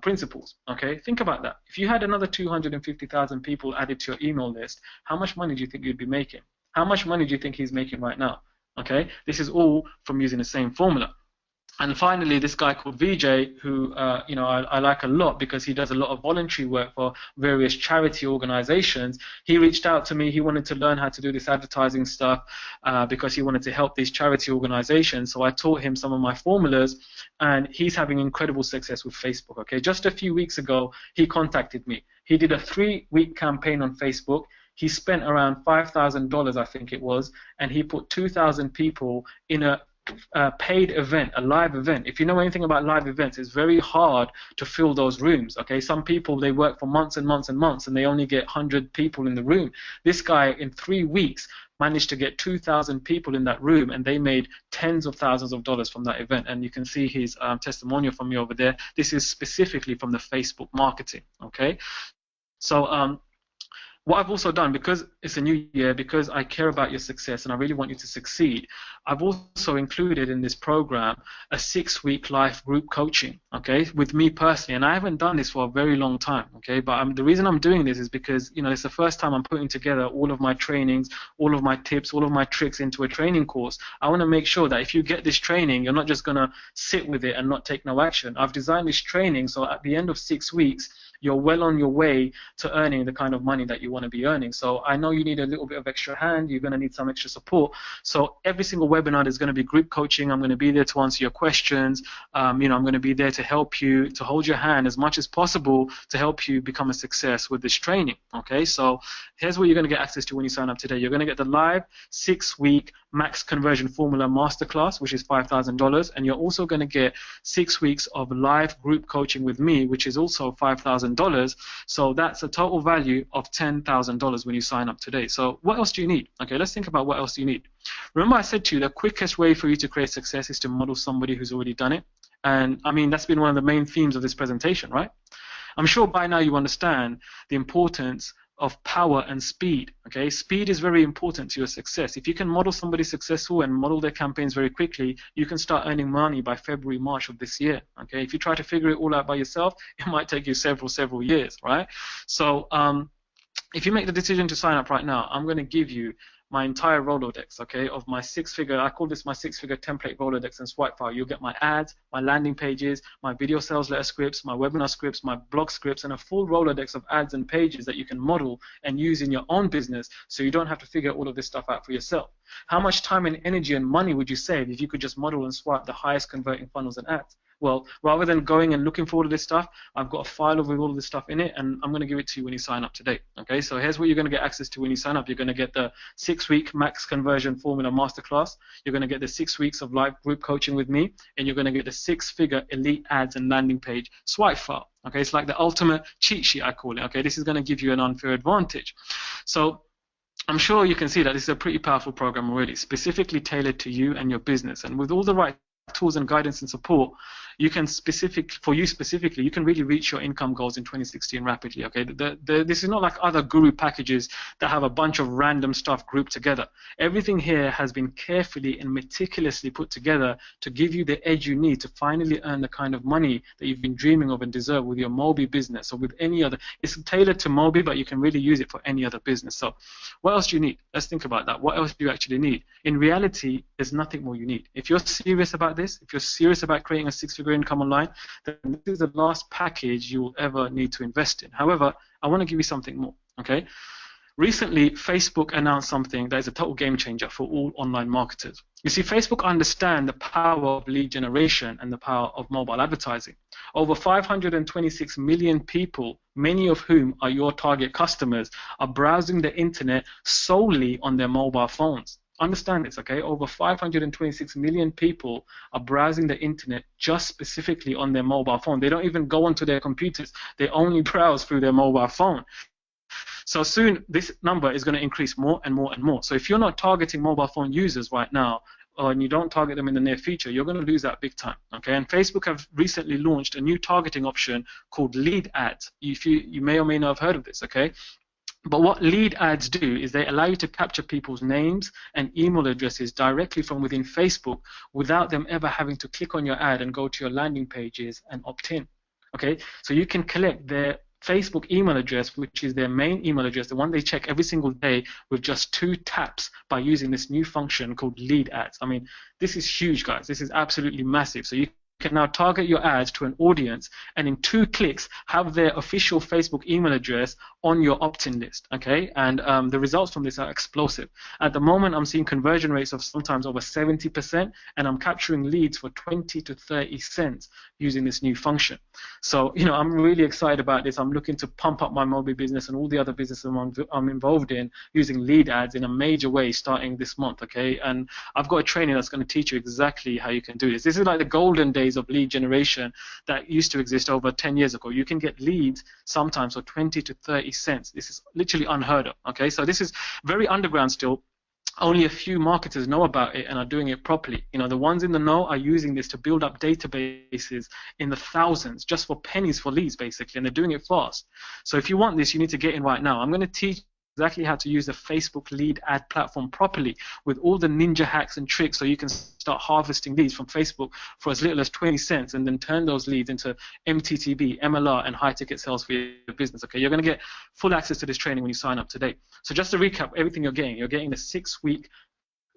principles. Okay, think about that. If you had another 250,000 people added to your email list, how much money do you think you'd be making? How much money do you think he's making right now? Okay, this is all from using the same formula. And finally, this guy called VJ, who I like a lot because he does a lot of voluntary work for various charity organizations. He reached out to me. He wanted to learn how to do this advertising stuff because he wanted to help these charity organizations. So I taught him some of my formulas, and he's having incredible success with Facebook. Okay, just a few weeks ago, he contacted me. He did a 3-week campaign on Facebook. He spent around $5,000, I think it was, and he put 2,000 people in a paid event, a live event. If you know anything about live events, it's very hard to fill those rooms. Okay, some people, they work for months and months and months, and they only get 100 people in the room. This guy, in 3 weeks, managed to get 2,000 people in that room, and they made tens of thousands of dollars from that event. And you can see his testimonial from me over there. This is specifically from the Facebook marketing. Okay, so what I've also done, because it's a new year, because I care about your success and I really want you to succeed, I've also included in this program a 6-week live group coaching, okay, with me personally. And I haven't done this for a very long time, okay, but the reason I'm doing this is because, it's the first time I'm putting together all of my trainings, all of my tips, all of my tricks into a training course. I want to make sure that if you get this training, you're not just going to sit with it and not take no action. I've designed this training so at the end of 6 weeks, you're well on your way to earning the kind of money that you want to be earning. So I know you need a little bit of extra hand. You're going to need some extra support. So every single webinar is going to be group coaching. I'm going to be there to answer your questions. I'm going to be there to help you, to hold your hand as much as possible to help you become a success with this training. Okay, so here's what you're going to get access to when you sign up today. You're going to get the live 6-week max conversion formula masterclass, which is $5,000, and you're also going to get 6 weeks of live group coaching with me, which is also $5,000. So that's a total value of $10,000 when you sign up today. So what else do you need? Okay, let's think about what else do you need. Remember I said to you the quickest way for you to create success is to model somebody who's already done it. And I mean, that's been one of the main themes of this presentation, right? I'm sure by now you understand the importance of power and speed. Okay, speed is very important to your success. If you can model somebody successful and model their campaigns very quickly, you can start earning money by February, March of this year. Okay, if you try to figure it all out by yourself, it might take you several years, right? So if you make the decision to sign up right now, I'm going to give you my entire Rolodex, okay, of my 6-figure, I call this my 6-figure template Rolodex and swipe file. You'll get my ads, my landing pages, my video sales letter scripts, my webinar scripts, my blog scripts, and a full Rolodex of ads and pages that you can model and use in your own business so you don't have to figure all of this stuff out for yourself. How much time and energy and money would you save if you could just model and swipe the highest converting funnels and ads? Well, rather than going and looking for all of this stuff, I've got a file with all of this stuff in it, and I'm going to give it to you when you sign up today. Okay, so here's what you're going to get access to when you sign up. You're going to get the 6-week max conversion formula masterclass. You're going to get the 6 weeks of live group coaching with me, and you're going to get the 6-figure elite ads and landing page swipe file. Okay, it's like the ultimate cheat sheet, I call it. Okay, this is going to give you an unfair advantage. So I'm sure you can see that this is a pretty powerful program already, specifically tailored to you and your business. And with all the right tools and guidance and support, you can specifically, you can really reach your income goals in 2016 rapidly. Okay, this is not like other guru packages that have a bunch of random stuff grouped together. Everything here has been carefully and meticulously put together to give you the edge you need to finally earn the kind of money that you've been dreaming of and deserve with your Mobi business or with any other. It's tailored to Mobi, but you can really use it for any other business. So what else do you need? Let's think about that. What else do you actually need? In reality, there's nothing more you need. If you're serious about this, if you're serious about creating a 6-figure income online, then this is the last package you will ever need to invest in. However, I want to give you something more, okay? Recently, Facebook announced something that is a total game changer for all online marketers. You see, Facebook understand the power of lead generation and the power of mobile advertising. Over 526 million people, many of whom are your target customers, are browsing the internet solely on their mobile phones. Understand this, okay? Over 526 million people are browsing the internet just specifically on their mobile phone. They don't even go onto their computers. They only browse through their mobile phone. So soon, this number is going to increase more and more and more. So if you're not targeting mobile phone users right now, and you don't target them in the near future, you're going to lose that big time, okay? And Facebook have recently launched a new targeting option called lead ads. You may or may not have heard of this, okay? But what lead ads do is they allow you to capture people's names and email addresses directly from within Facebook without them ever having to click on your ad and go to your landing pages and opt in. Okay, so you can collect their Facebook email address, which is their main email address, the one they check every single day, with just 2 taps by using this new function called lead ads. I mean, this is huge, guys. This is absolutely massive. So you can now target your ads to an audience and in 2 clicks have their official Facebook email address on your opt-in list, okay? And the results from this are explosive. At the moment, I'm seeing conversion rates of sometimes over 70%, and I'm capturing leads for 20 to 30 cents using this new function. So, you know, I'm really excited about this. I'm looking to pump up my Mobi business and all the other businesses I'm involved in using lead ads in a major way starting this month, okay? And I've got a training that's going to teach you exactly how you can do this. This is like the golden days of lead generation that used to exist over 10 years ago. You can get leads sometimes for 20 to 30 cents. This is literally unheard of, okay? So this is very underground still. Only a few marketers know about it and are doing it properly. You know, the ones in the know are using this to build up databases in the thousands just for pennies for leads, basically, and they're doing it fast. So if you want this, you need to get in right now. I'm going to teach exactly how to use the Facebook lead ad platform properly with all the ninja hacks and tricks so you can start harvesting leads from Facebook for as little as 20 cents and then turn those leads into MTTB, MLR, and high ticket sales for your business. Okay, you're going to get full access to this training when you sign up today. So just to recap everything you're getting the 6-week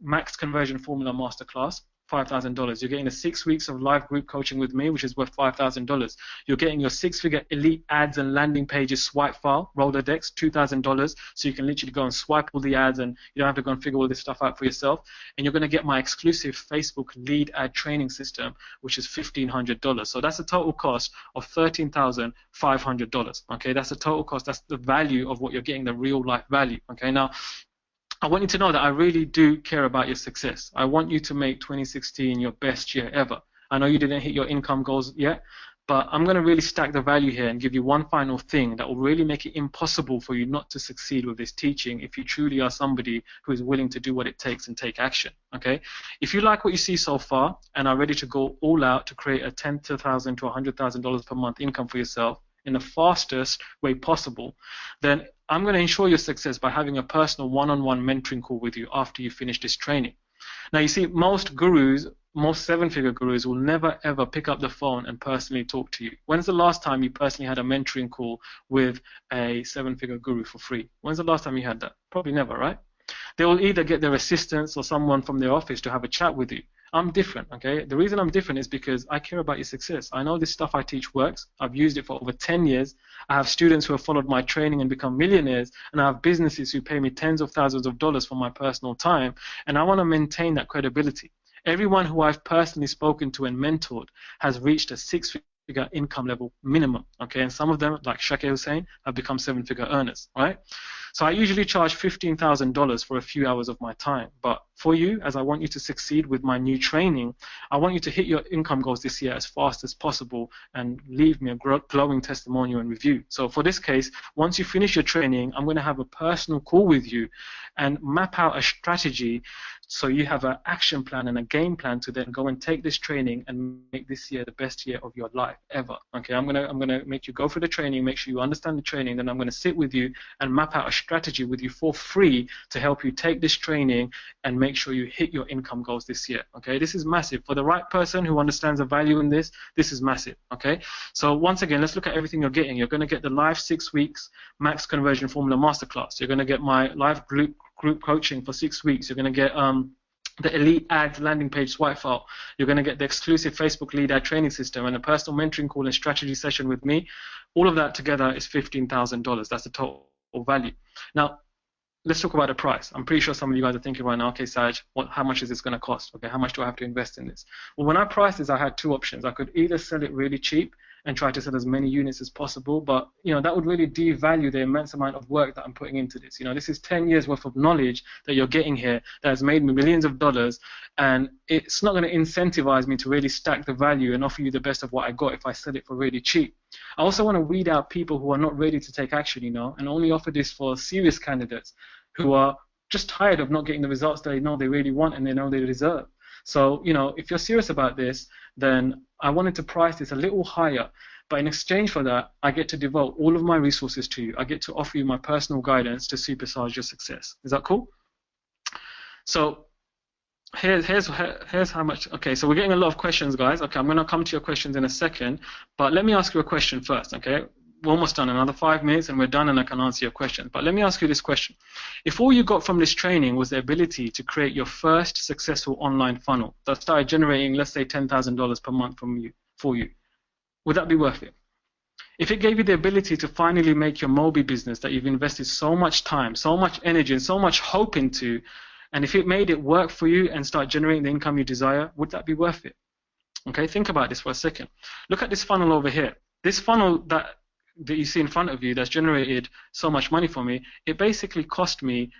max conversion formula masterclass, $5,000. You're getting the 6 weeks of live group coaching with me, which is worth $5,000. You're getting your 6-figure elite ads and landing pages swipe file, Rolodex, $2,000. So you can literally go and swipe all the ads and you don't have to go and figure all this stuff out for yourself. And you're going to get my exclusive Facebook lead ad training system, which is $1,500. So that's a total cost of $13,500. Okay, that's the total cost. That's the value of what you're getting, the real life value. Okay, now I want you to know that I really do care about your success. I want you to make 2016 your best year ever. I know you didn't hit your income goals yet, but I'm going to really stack the value here and give you one final thing that will really make it impossible for you not to succeed with this teaching if you truly are somebody who is willing to do what it takes and take action, okay? If you like what you see so far and are ready to go all out to create a $10,000 to $100,000 per month income for yourself in the fastest way possible, then I'm going to ensure your success by having a personal one-on-one mentoring call with you after you finish this training. Now, you see, most gurus, most 7-figure gurus will never, ever pick up the phone and personally talk to you. When's the last time you personally had a mentoring call with a 7-figure guru for free? When's the last time you had that? Probably never, right? They will either get their assistants or someone from their office to have a chat with you. I'm different, okay? The reason I'm different is because I care about your success. I know this stuff I teach works. I've used it for over 10 years. I have students who have followed my training and become millionaires, and I have businesses who pay me tens of thousands of dollars for my personal time, and I want to maintain that credibility. Everyone who I've personally spoken to and mentored has reached a six-figure income level minimum, okay? And some of them, like Shakir was saying, have become seven-figure earners, right? So I usually charge $15,000 for a few hours of my time. But for you, as I want you to succeed with my new training, I want you to hit your income goals this year as fast as possible and leave me a glowing testimonial and review. So for this case, once you finish your training, I'm going to have a personal call with you and map out a strategy so you have an action plan and a game plan to then go and take this training and make this year the best year of your life ever. Okay, I'm gonna make you go through the training, make sure you understand the training, then I'm gonna sit with you and map out a strategy with you for free to help you take this training and make sure you hit your income goals this year. Okay, this is massive. For the right person who understands the value in this, this is massive. Okay, so once again, let's look at everything you're getting. You're gonna get the live 6 weeks max conversion formula masterclass. You're gonna get my live group coaching for 6 weeks. You're going to get the elite ads landing page swipe file. You're going to get the exclusive Facebook lead ad training system and a personal mentoring call and strategy session with me. All of that together is $15,000. That's the total value. Now, let's talk about the price. I'm pretty sure some of you guys are thinking right now, okay, Saj, how much is this going to cost? Okay, how much do I have to invest in this? Well, when I priced this, I had two options. I could either sell it really cheap and try to sell as many units as possible, but that would really devalue the immense amount of work that I'm putting into this. This is 10 years worth of knowledge that you're getting here that has made me millions of dollars, and it's not going to incentivize me to really stack the value and offer you the best of what I got if I sell it for really cheap. I also want to weed out people who are not ready to take action, and only offer this for serious candidates who are just tired of not getting the results they know they really want and they know they deserve. So, if you're serious about this, then I wanted to price this a little higher. But in exchange for that, I get to devote all of my resources to you. I get to offer you my personal guidance to supercharge your success. Is that cool? So here's how much. Okay, so we're getting a lot of questions, guys. Okay, I'm going to come to your questions in a second. But let me ask you a question first, okay? We're almost done, another 5 minutes and we're done and I can answer your question. But let me ask you this question. If all you got from this training was the ability to create your first successful online funnel that started generating, let's say, $10,000 per month for you, would that be worth it? If it gave you the ability to finally make your Mobi business that you've invested so much time, so much energy and so much hope into, and if it made it work for you and start generating the income you desire, would that be worth it? Okay, think about this for a second. Look at this funnel over here. This funnel that you see in front of you that's generated so much money for me, it basically cost me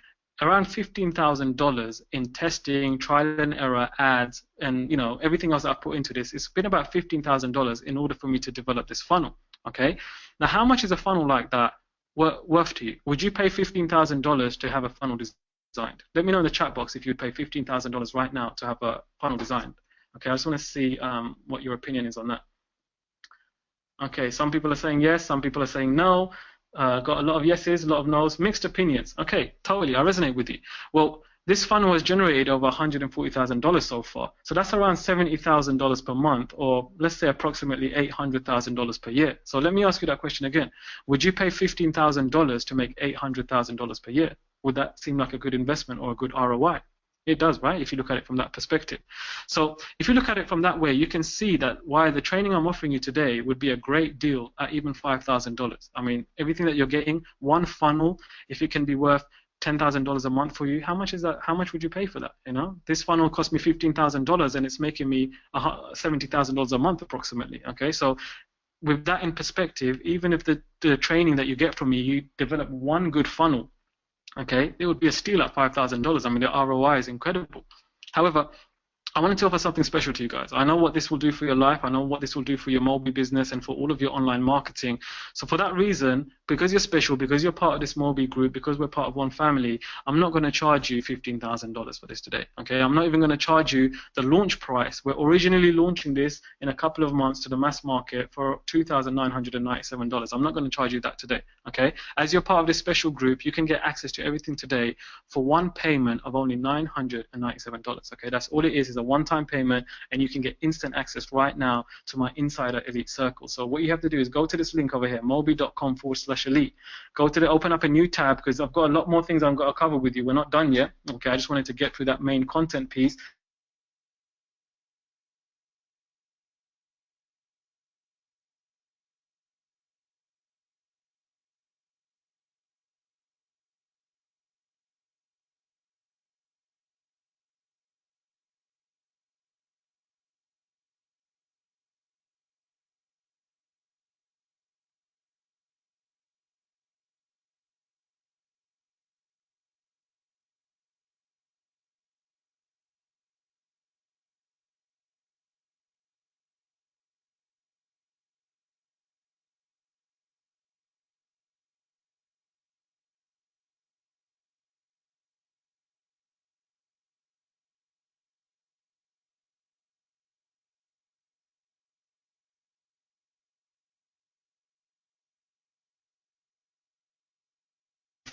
around $15,000 in testing, trial and error, ads, and everything else that I put into this. It's been about $15,000 in order for me to develop this funnel. Okay, now how much is a funnel like that worth to you? Would you pay $15,000 to have a funnel designed? Let me know in the chat box if you'd pay $15,000 right now to have a funnel designed. Okay, I just want to see what your opinion is on that. Okay, some people are saying yes, some people are saying no. Got a lot of yeses, a lot of no's, mixed opinions. Okay, totally, I resonate with you. Well, this funnel has generated over $140,000 so far. So that's around $70,000 per month, or let's say approximately $800,000 per year. So let me ask you that question again. Would you pay $15,000 to make $800,000 per year? Would that seem like a good investment or a good ROI? It does, right? If you look at it from that perspective. So if you look at it from that way, you can see that why the training I'm offering you today would be a great deal at even $5,000. I mean, everything that you're getting, one funnel, if it can be worth $10,000 a month for you, how much is that? How much would you pay for that? This funnel cost me $15,000 and it's making me $70,000 a month approximately. Okay, so with that in perspective, even if the training that you get from me, you develop one good funnel, okay, it would be a steal at $5,000. I mean, the ROI is incredible. However, I wanted to offer something special to you guys. I know what this will do for your life. I know what this will do for your Mobi business and for all of your online marketing. So for that reason, because you're special, because you're part of this Mobi group, because we're part of one family, I'm not going to charge you $15,000 for this today. Okay, I'm not even going to charge you the launch price. We're originally launching this in a couple of months to the mass market for $2,997. I'm not going to charge you that today. Okay, as you're part of this special group, you can get access to everything today for one payment of only $997. Okay, that's all it is a one-time payment, and you can get instant access right now to my Insider Elite Circle. So what you have to do is go to this link over here, mobi.com/elite. Open up a new tab, because I've got a lot more things I've got to cover with you. We're not done yet. Okay, I just wanted to get through that main content piece.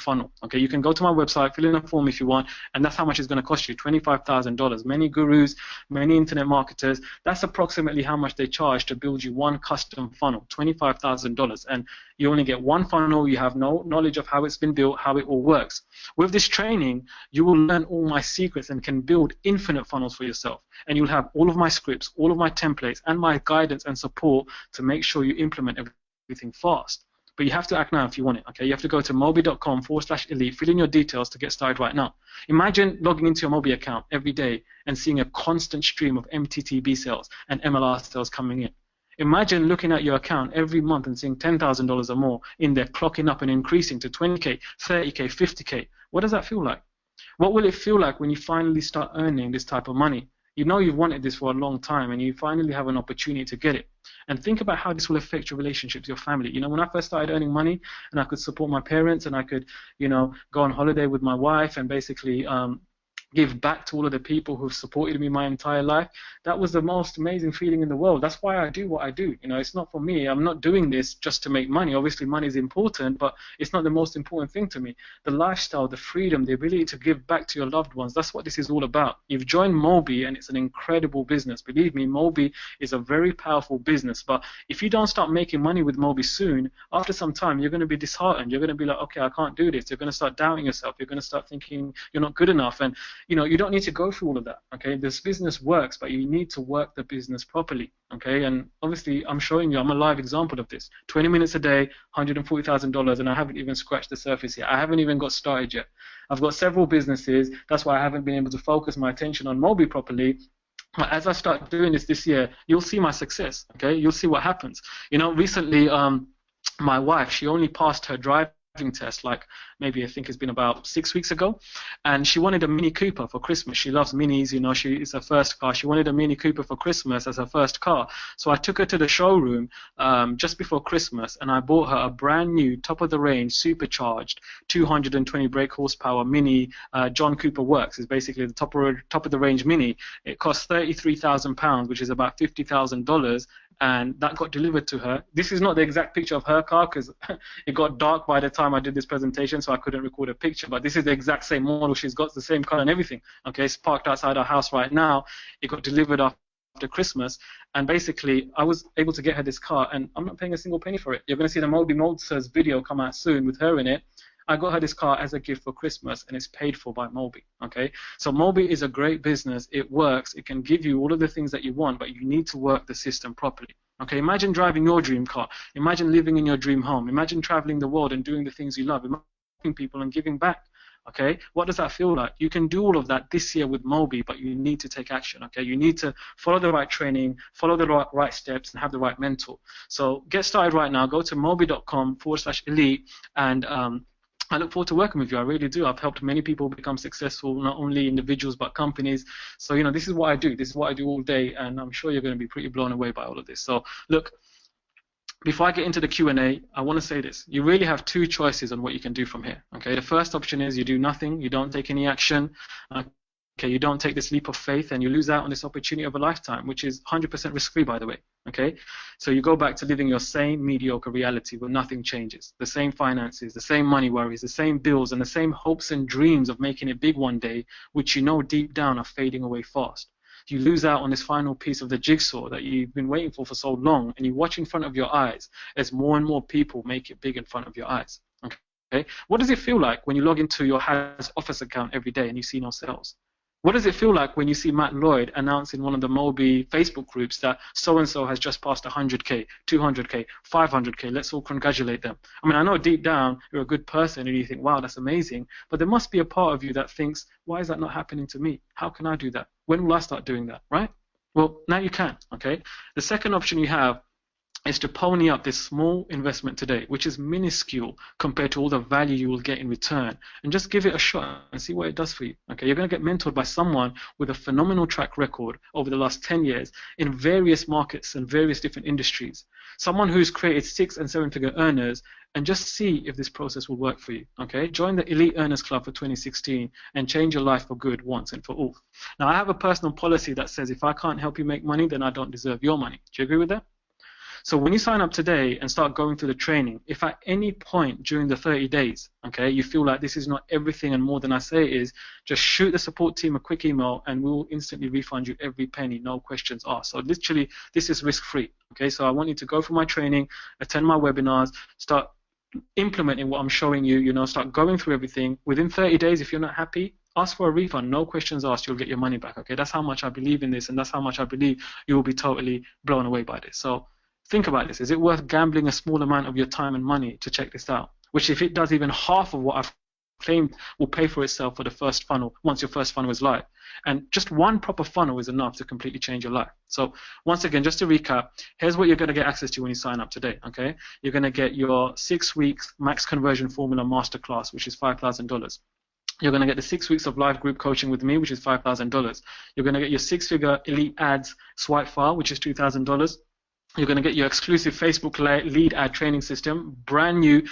funnel. Okay, you can go to my website, fill in a form if you want, and that's how much it's going to cost you, $25,000. Many gurus, many internet marketers, that's approximately how much they charge to build you one custom funnel, $25,000. And you only get one funnel, you have no knowledge of how it's been built, how it all works. With this training, you will learn all my secrets and can build infinite funnels for yourself. And you'll have all of my scripts, all of my templates, and my guidance and support to make sure you implement everything fast. But you have to act now if you want it, okay? You have to go to mobi.com/elite, fill in your details to get started right now. Imagine logging into your Mobi account every day and seeing a constant stream of MTTB sales and MLR sales coming in. Imagine looking at your account every month and seeing $10,000 or more in there, clocking up and increasing to 20K, 30K, 50K. What does that feel like? What will it feel like when you finally start earning this type of money? You know you've wanted this for a long time and you finally have an opportunity to get it. And think about how this will affect your relationships, your family. You know, when I first started earning money and I could support my parents and I could, you know, go on holiday with my wife and basically give back to all of the people who've supported me my entire life, that was the most amazing feeling in the world. That's why I do what I do. You know, it's not for me. I'm not doing this just to make money. Obviously, money is important, but it's not the most important thing to me. The lifestyle, the freedom, the ability to give back to your loved ones, that's what this is all about. You've joined Mobi, and it's an incredible business. Believe me, Mobi is a very powerful business, but if you don't start making money with Mobi soon, after some time, you're going to be disheartened. You're going to be like, okay, I can't do this. You're going to start doubting yourself. You're going to start thinking you're not good enough, and you know, you don't need to go through all of that, okay? This business works, but you need to work the business properly, okay? And obviously, I'm showing you, I'm a live example of this. 20 minutes a day, $140,000, and I haven't even scratched the surface yet. I haven't even got started yet. I've got several businesses. That's why I haven't been able to focus my attention on Mobi properly. But as I start doing this year, you'll see my success, okay? You'll see what happens. You know, recently, my wife, she only passed her driving test, like maybe I think it's been about 6 weeks ago, and she wanted a Mini Cooper for Christmas. She loves minis, you know, it's her first car. She wanted a Mini Cooper for Christmas as her first car. So I took her to the showroom just before Christmas, and I bought her a brand new top of the range supercharged 220 brake horsepower Mini John Cooper Works. It's basically the top of the range Mini. It costs £33,000, which is about $50,000, and that got delivered to her. This is not the exact picture of her car because it got dark by the time I did this presentation, so I couldn't record a picture, but this is the exact same model. She's got the same color and everything. Okay, it's parked outside our house right now. It got delivered after Christmas, and basically I was able to get her this car, and I'm not paying a single penny for it. You're going to see the Mobi Moldsters video come out soon with her in it. I got her this car as a gift for Christmas, and it's paid for by Mobi, okay? So Mobi is a great business. It works. It can give you all of the things that you want, but you need to work the system properly, okay? Imagine driving your dream car. Imagine living in your dream home. Imagine traveling the world and doing the things you love. Imagine helping people and giving back, okay? What does that feel like? You can do all of that this year with Mobi, but you need to take action, okay? You need to follow the right training, follow the right steps, and have the right mentor. So get started right now. Go to mobi.com/elite, and I look forward to working with you. I really do. I've helped many people become successful, not only individuals but companies. So, you know, this is what I do. This is what I do all day, and I'm sure you're going to be pretty blown away by all of this. So, look, before I get into the Q&A, I want to say this. You really have two choices on what you can do from here. Okay, the first option is you do nothing. You don't take any action. Okay, you don't take this leap of faith, and you lose out on this opportunity of a lifetime, which is 100% risk-free, by the way. Okay, so you go back to living your same mediocre reality where nothing changes, the same finances, the same money worries, the same bills, and the same hopes and dreams of making it big one day, which you know deep down are fading away fast. You lose out on this final piece of the jigsaw that you've been waiting for so long, and you watch in front of your eyes as more and more people make it big in front of your eyes. Okay, what does it feel like when you log into your Has Office account every day and you see no sales? What does it feel like when you see Matt Lloyd announce in one of the Mobi Facebook groups that so-and-so has just passed 100K, 200K, 500K, let's all congratulate them? I mean, I know deep down you're a good person and you think, wow, that's amazing, but there must be a part of you that thinks, why is that not happening to me? How can I do that? When will I start doing that, right? Well, now you can, okay? The second option you have is to pony up this small investment today, which is minuscule compared to all the value you will get in return, and just give it a shot and see what it does for you. Okay, you're going to get mentored by someone with a phenomenal track record over the last 10 years in various markets and various different industries. Someone who's created 6- and 7-figure earners, and just see if this process will work for you. Okay, join the Elite Earners Club for 2016 and change your life for good once and for all. Now, I have a personal policy that says if I can't help you make money, then I don't deserve your money. Do you agree with that? So when you sign up today and start going through the training, if at any point during the 30 days, okay, you feel like this is not everything and more than I say it is, just shoot the support team a quick email and we will instantly refund you every penny, no questions asked. So literally, this is risk-free, okay? So I want you to go through my training, attend my webinars, start implementing what I'm showing you, you know, start going through everything. Within 30 days, if you're not happy, ask for a refund, no questions asked, you'll get your money back, okay? That's how much I believe in this, and that's how much I believe you will be totally blown away by this. So think about this. Is it worth gambling a small amount of your time and money to check this out? Which, if it does even half of what I've claimed, will pay for itself for the first funnel once your first funnel is live. And just one proper funnel is enough to completely change your life. So once again, just to recap, here's what you're going to get access to when you sign up today, okay? You're going to get your 6 weeks max conversion formula masterclass, which is $5,000. You're going to get the 6 weeks of live group coaching with me, which is $5,000. You're going to get your 6-figure elite ads swipe file, which is $2,000. You're going to get your exclusive Facebook lead ad training system, brand new.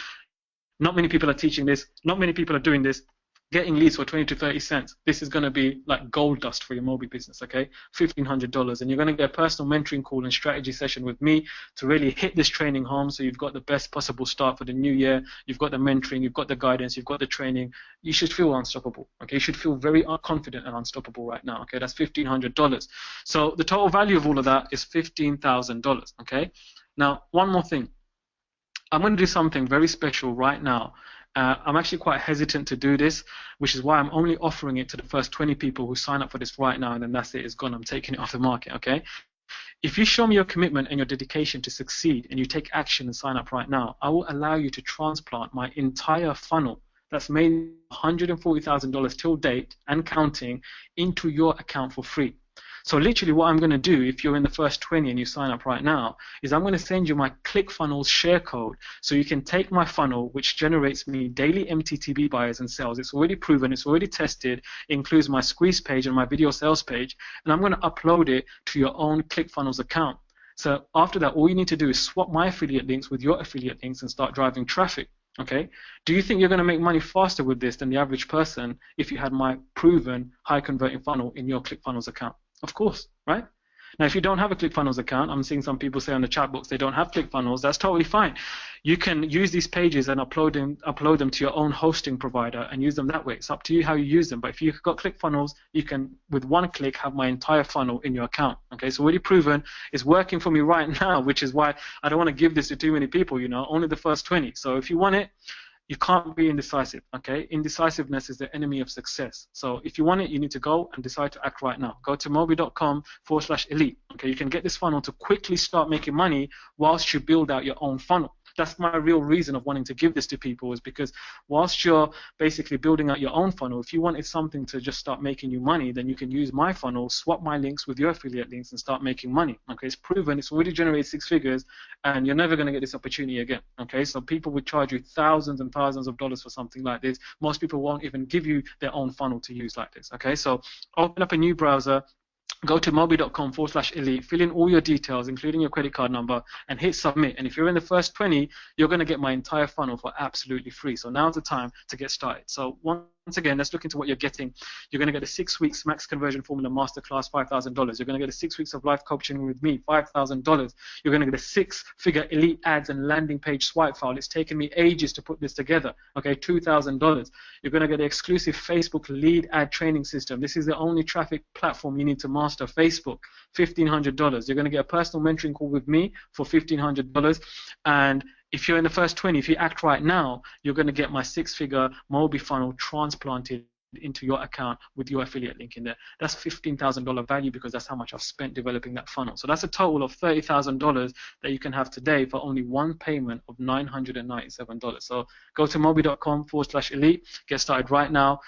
Not many people are teaching this. Not many people are doing this. Getting leads for 20 to 30 cents. This is going to be like gold dust for your Mobi business, okay? $1,500. And you're going to get a personal mentoring call and strategy session with me to really hit this training home, so you've got the best possible start for the new year. You've got the mentoring, you've got the guidance, you've got the training. You should feel unstoppable, okay? You should feel very confident and unstoppable right now, okay? That's $1,500. So the total value of all of that is $15,000, okay? Now, one more thing. I'm going to do something very special right now. I'm actually quite hesitant to do this, which is why I'm only offering it to the first 20 people who sign up for this right now, and then that's it, it's gone. I'm taking it off the market, okay? If you show me your commitment and your dedication to succeed and you take action and sign up right now, I will allow you to transplant my entire funnel that's made $140,000 till date and counting into your account for free. So literally what I'm going to do, if you're in the first 20 and you sign up right now, is I'm going to send you my ClickFunnels share code so you can take my funnel, which generates me daily MTTB buyers and sales. It's already proven, it's already tested, it includes my squeeze page and my video sales page, and I'm going to upload it to your own ClickFunnels account. So after that, all you need to do is swap my affiliate links with your affiliate links and start driving traffic. Okay, do you think you're going to make money faster with this than the average person if you had my proven high converting funnel in your ClickFunnels account? Of course, right? Now, if you don't have a ClickFunnels account, I'm seeing some people say on the chat box they don't have ClickFunnels. That's totally fine. You can use these pages and upload them to your own hosting provider and use them that way. It's up to you how you use them. But if you've got ClickFunnels, you can, with one click, have my entire funnel in your account. Okay, so already proven. It's working for me right now, which is why I don't want to give this to too many people, you know, only the first 20. So if you want it, you can't be indecisive, okay? Indecisiveness is the enemy of success. So if you want it, you need to go and decide to act right now. Go to mobi.com/elite, okay? You can get this funnel to quickly start making money whilst you build out your own funnel. That's my real reason of wanting to give this to people, is because whilst you're basically building out your own funnel, if you wanted something to just start making you money, then you can use my funnel, swap my links with your affiliate links and start making money. Okay, it's proven, it's already generated 6 figures, and you're never going to get this opportunity again. Okay, so people would charge you thousands and thousands of dollars for something like this. Most people won't even give you their own funnel to use like this. Okay, so open up a new browser, go to mobi.com/elite, fill in all your details, including your credit card number, and hit submit. And if you're in the first 20, you're going to get my entire funnel for absolutely free. So now's the time to get started. So once again, let's look into what you're getting. You're going to get a 6 weeks max conversion formula masterclass, $5,000. You're going to get a 6 weeks of live coaching with me, $5,000. You're going to get a 6-figure elite ads and landing page swipe file. It's taken me ages to put this together. Okay, $2,000. You're going to get the exclusive Facebook lead ad training system. This is the only traffic platform you need to master, Facebook, $1,500. You're going to get a personal mentoring call with me for $1,500. And if you're in the first 20, if you act right now, you're going to get my 6-figure Mobi funnel transplanted into your account with your affiliate link in there. That's $15,000 value, because that's how much I've spent developing that funnel. So that's a total of $30,000 that you can have today for only one payment of $997. So go to mobi.com/elite, get started right now.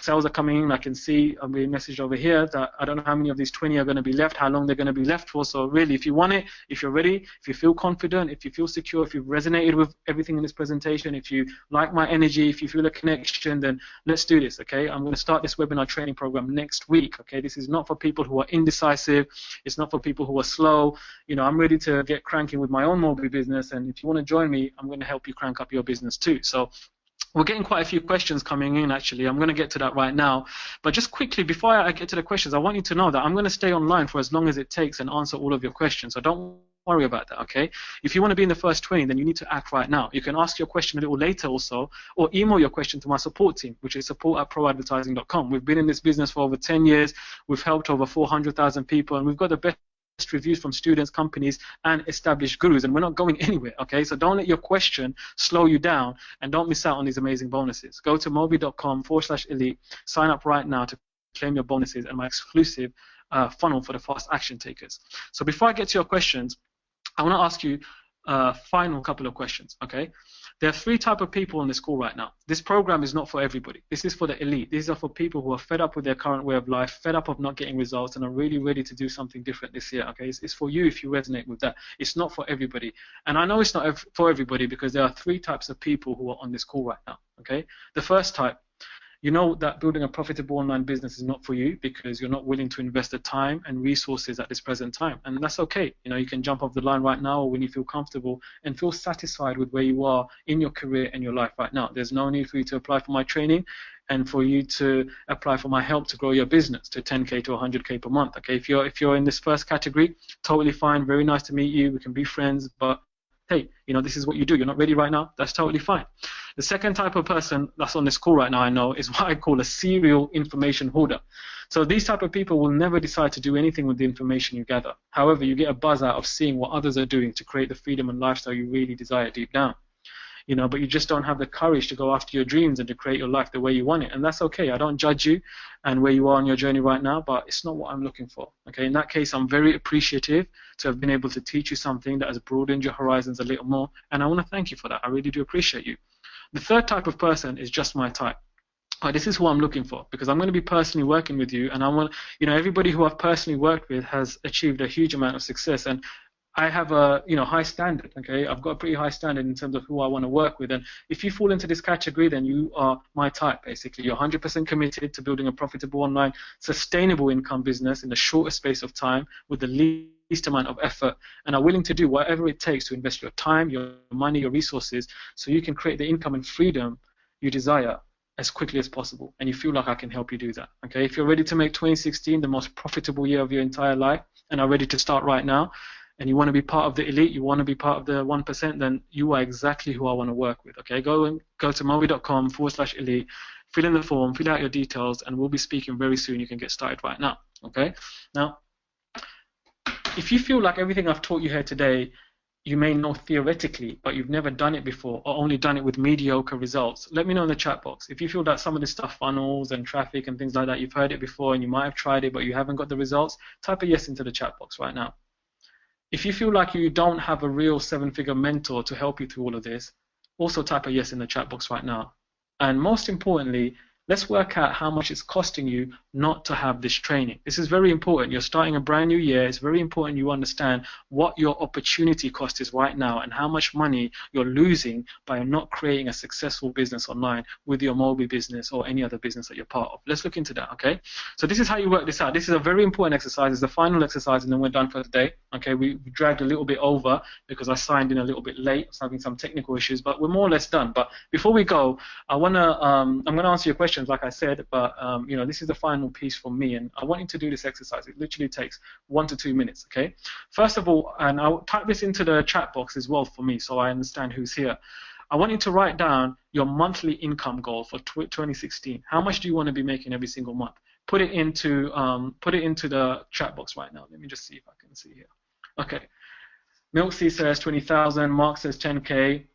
Sales are coming in. I can see a message over here that I don't know how many of these 20 are going to be left, how long they're going to be left for. So really, if you want it, if you're ready, if you feel confident, if you feel secure, if you've resonated with everything in this presentation, if you like my energy, if you feel a connection, then let's do this, okay? I'm going to start this webinar training program next week, okay? This is not for people who are indecisive. It's not for people who are slow. You know, I'm ready to get cranking with my own Mobi business, and if you want to join me, I'm going to help you crank up your business too. So we're getting quite a few questions coming in, actually. I'm going to get to that right now. But just quickly, before I get to the questions, I want you to know that I'm going to stay online for as long as it takes and answer all of your questions. So don't worry about that, okay? If you want to be in the first 20, then you need to act right now. You can ask your question a little later also, or email your question to my support team, which is support@proadvertising.com. We've been in this business for over 10 years. We've helped over 400,000 people, and we've got the best reviews from students, companies, and established gurus, and we're not going anywhere, okay? So don't let your question slow you down, and don't miss out on these amazing bonuses. Go to mobi.com/elite, sign up right now to claim your bonuses and my exclusive funnel for the fast action takers. So before I get to your questions, I want to ask you a final couple of questions, okay? There are 3 types of people on this call right now. This program is not for everybody. This is for the elite. These are for people who are fed up with their current way of life, fed up of not getting results, and are really ready to do something different this year, okay? It's for you if you resonate with that. It's not for everybody. And I know it's not for everybody because there are 3 types of people who are on this call right now, okay? The first type, you know that building a profitable online business is not for you because you're not willing to invest the time and resources at this present time. And that's okay. You know, you can jump off the line right now or when you feel comfortable and feel satisfied with where you are in your career and your life right now. There's no need for you to apply for my training and for you to apply for my help to grow your business to 10K to 100K per month. Okay, if you're in this first category, totally fine. Very nice to meet you. We can be friends, but hey, you know, this is what you do. You're not ready right now. That's totally fine. The second type of person that's on this call right now, I know, is what I call a serial information hoarder. So these type of people will never decide to do anything with the information you gather. However, you get a buzz out of seeing what others are doing to create the freedom and lifestyle you really desire deep down. You know, but you just don't have the courage to go after your dreams and to create your life the way you want it. And that's okay. I don't judge you and where you are on your journey right now, but it's not what I'm looking for. Okay, in that case, I'm very appreciative to have been able to teach you something that has broadened your horizons a little more. And I want to thank you for that. I really do appreciate you. The third type of person is just my type. Right, this is who I'm looking for because I'm going to be personally working with you, and I want, you know, everybody who I've personally worked with has achieved a huge amount of success, and I have a, you know, high standard. Okay, I've got a pretty high standard in terms of who I want to work with, and if you fall into this category, then you are my type. Basically, you're 100% committed to building a profitable online, sustainable income business in the shortest space of time with the least amount of effort, and are willing to do whatever it takes to invest your time, your money, your resources, so you can create the income and freedom you desire as quickly as possible, and you feel like I can help you do that. Okay, if you're ready to make 2016 the most profitable year of your entire life and are ready to start right now, and you want to be part of the elite, you want to be part of the 1%, then you are exactly who I want to work with. Okay, go to mobi.com/elite, fill in the form, fill out your details, and we'll be speaking very soon. You can get started right now. Okay, now if you feel like everything I've taught you here today you may know theoretically, but you've never done it before or only done it with mediocre results, let me know in the chat box. If you feel that some of this stuff, funnels and traffic and things like that, you've heard it before and you might have tried it but you haven't got the results, type a yes into the chat box right now. If you feel like you don't have a real 7-figure mentor to help you through all of this, also type a yes in the chat box right now. And most importantly, let's work out how much it's costing you not to have this training. This is very important. You're starting a brand new year. It's very important you understand what your opportunity cost is right now and how much money you're losing by not creating a successful business online with your Mobi business or any other business that you're part of. Let's look into that, okay? So this is how you work this out. This is a very important exercise. It's the final exercise, and then we're done for the day. Okay, we dragged a little bit over because I signed in a little bit late. I was having some technical issues, but we're more or less done. But before we go, I'm gonna answer your questions, like I said, but you know, this is the final piece for me, and I want you to do this exercise. It literally takes 1 to 2 minutes, okay? First of all, and I'll type this into the chat box as well for me so I understand who's here. I want you to write down your monthly income goal for 2016. How much do you want to be making every single month? Put it into the chat box right now. Let me just see if I can see here. Okay. Milksy says 20,000. Mark says 10K.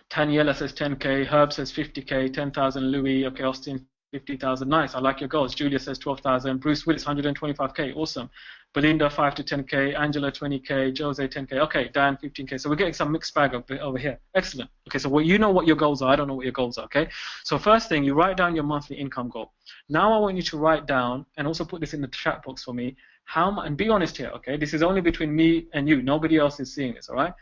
Taniela says 10K. Herb says 50K. 10,000. Louis. Okay. Austin 50,000. Nice. I like your goals. Julia says 12,000. Bruce Willis 125K. Awesome. Belinda 5 to 10K. Angela 20K. Jose 10K. Okay. Dan 15K. So we're getting some mixed bag over here. Excellent. Okay. So you know what your goals are. I don't know what your goals are. Okay. So first thing, you write down your monthly income goal. Now I want you to write down and also put this in the chat box for me. And be honest here. Okay. This is only between me and you. Nobody else is seeing this. All right.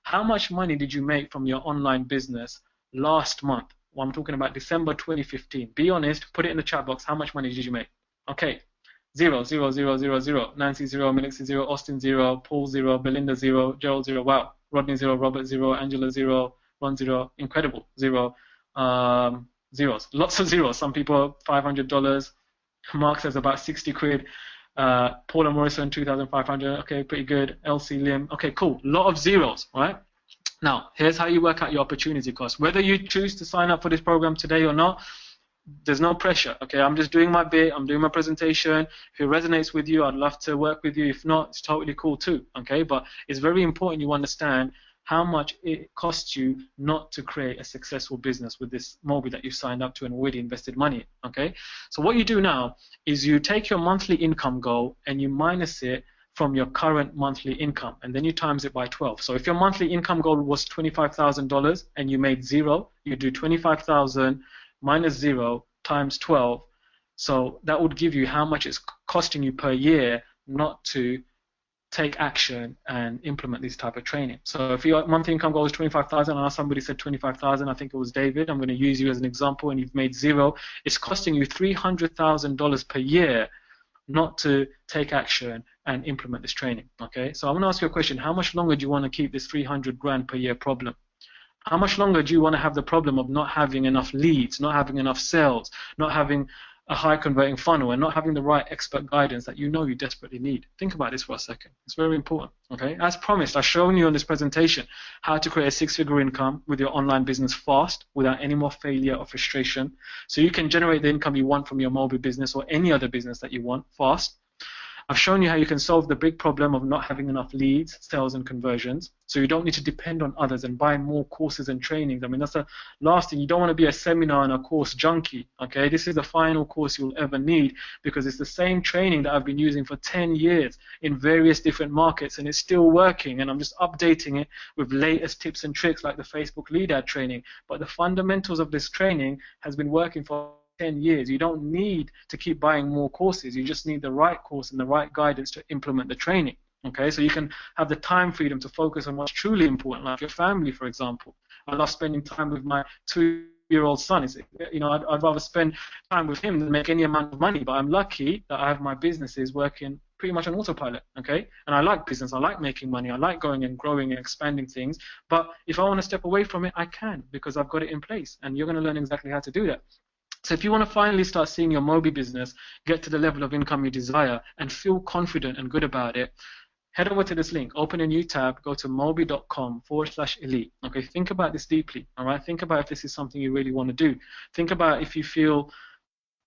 How much money did you make from your online business last month? Well, I'm talking about December 2015. Be honest, put it in the chat box. How much money did you make? Okay. 0, 0, 0, 0, 0. Nancy 0, Melixie 0, Austin 0, Paul 0, Belinda 0, Gerald 0. Wow. Rodney 0, Robert 0, Angela 0, Ron 0. Incredible. 0. Zeros. Lots of zeros. Some people $500. Mark says about 60 quid. Paula Morrison, 2,500. Okay, pretty good. LC Lim. Okay, cool. A lot of zeros, right? Now, here's how you work out your opportunity cost. Whether you choose to sign up for this program today or not, there's no pressure. Okay, I'm just doing my bit. I'm doing my presentation. If it resonates with you, I'd love to work with you. If not, it's totally cool too. Okay, but it's very important you understand how much it costs you not to create a successful business with this Mobi that you've signed up to and already invested money in. Okay, so what you do now is you take your monthly income goal and you minus it from your current monthly income, and then you times it by 12. So if your monthly income goal was $25,000 and you made zero, you do 25,000 minus 0 times 12. So that would give you how much it's costing you per year not to take action and implement this type of training. So if your monthly income goal is 25,000, and somebody said 25,000, I think it was David, I'm going to use you as an example, and you've made zero, it's costing you $300,000 per year not to take action and implement this training. Okay, so I'm going to ask you a question. How much longer do you want to keep this 300 grand per year problem? How much longer do you want to have the problem of not having enough leads, not having enough sales, not having a high converting funnel, and not having the right expert guidance that you know you desperately need? Think about this for a second. It's very important. Okay, as promised, I've shown you on this presentation how to create a six-figure income with your online business fast, without any more failure or frustration, so you can generate the income you want from your mobile business or any other business that you want fast. I've shown you how you can solve the big problem of not having enough leads, sales, and conversions, so you don't need to depend on others and buy more courses and trainings. I mean, that's the last thing. You don't want to be a seminar and a course junkie, okay? This is the final course you'll ever need, because it's the same training that I've been using for 10 years in various different markets, and it's still working, and I'm just updating it with latest tips and tricks like the Facebook lead ad training. But the fundamentals of this training has been working for 10 years. You don't need to keep buying more courses. You just need the right course and the right guidance to implement the training. Okay, so you can have the time freedom to focus on what's truly important, like your family, for example. I love spending time with my 2-year-old son. I'd rather spend time with him than make any amount of money, but I'm lucky that I have my businesses working pretty much on autopilot, okay? And I like business, I like making money, I like going and growing and expanding things, but if I want to step away from it, I can, because I've got it in place, and you're going to learn exactly how to do that. So if you want to finally start seeing your Mobi business get to the level of income you desire and feel confident and good about it, head over to this link, open a new tab, go to mobi.com/elite. Okay, think about this deeply, all right? Think about if this is something you really want to do. Think about if you feel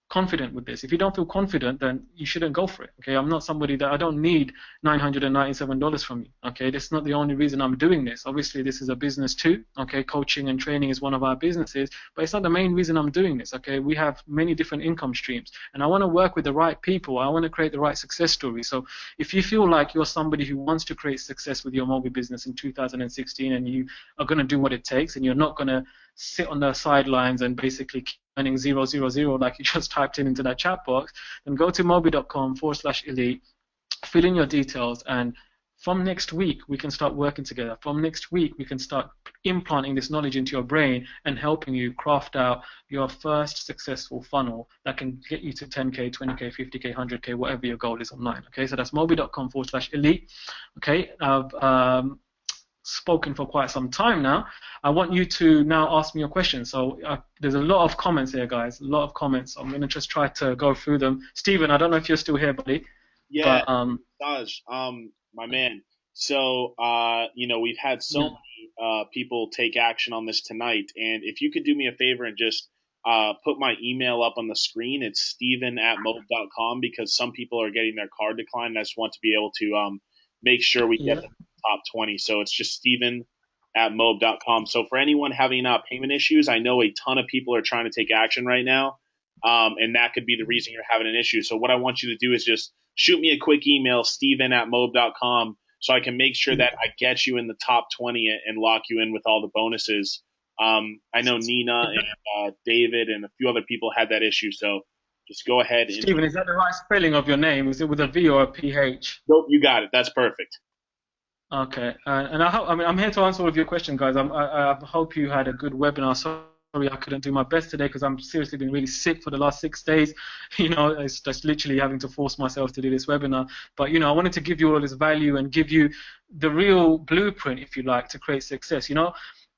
confident with this. If you don't feel confident, then you shouldn't go for it. Okay, I'm not somebody that I don't need $997 from you. Okay, that's not the only reason I'm doing this. Obviously, this is a business too. Okay, coaching and training is one of our businesses, but it's not the main reason I'm doing this. Okay, we have many different income streams, and I want to work with the right people. I want to create the right success story. So if you feel like you're somebody who wants to create success with your mobile business in 2016, and you are going to do what it takes, and you're not going to sit on the sidelines and basically keep earning 000 like you just typed into that chat box, then go to mobi.com/elite, fill in your details, and from next week we can start working together. From next week we can start implanting this knowledge into your brain and helping you craft out your first successful funnel that can get you to 10K, 20K, 50K, 100K, whatever your goal is online. Okay, so that's mobi.com/elite. Okay, I've spoken for quite some time now. I want you to now ask me your questions. So there's a lot of comments here, guys, a lot of comments. I'm going to just try to go through them. Stephen, I don't know if you're still here, buddy. Yeah, Saj, my man. So, we've had so many people take action on this tonight, and if you could do me a favor and just put my email up on the screen, it's steven@mob.com, because some people are getting their card declined, and I just want to be able to make sure we get the top 20. So it's just steven@mob.com. So for anyone having payment issues, I know a ton of people are trying to take action right now, and that could be the reason you're having an issue. So what I want you to do is just shoot me a quick email, steven@mob.com, so I can make sure that I get you in the top 20 and lock you in with all the bonuses. I know Nina and David and a few other people had that issue, so just go ahead. Steven, is that the right spelling of your name? Is it with a V or a PH? Nope, you got it. That's perfect. Okay, and I'm here to answer all of your questions, guys. I hope you had a good webinar. Sorry I couldn't do my best today because I'm seriously been really sick for the last 6 days. It's just literally having to force myself to do this webinar. But I wanted to give you all this value and give you the real blueprint, if you like, to create success.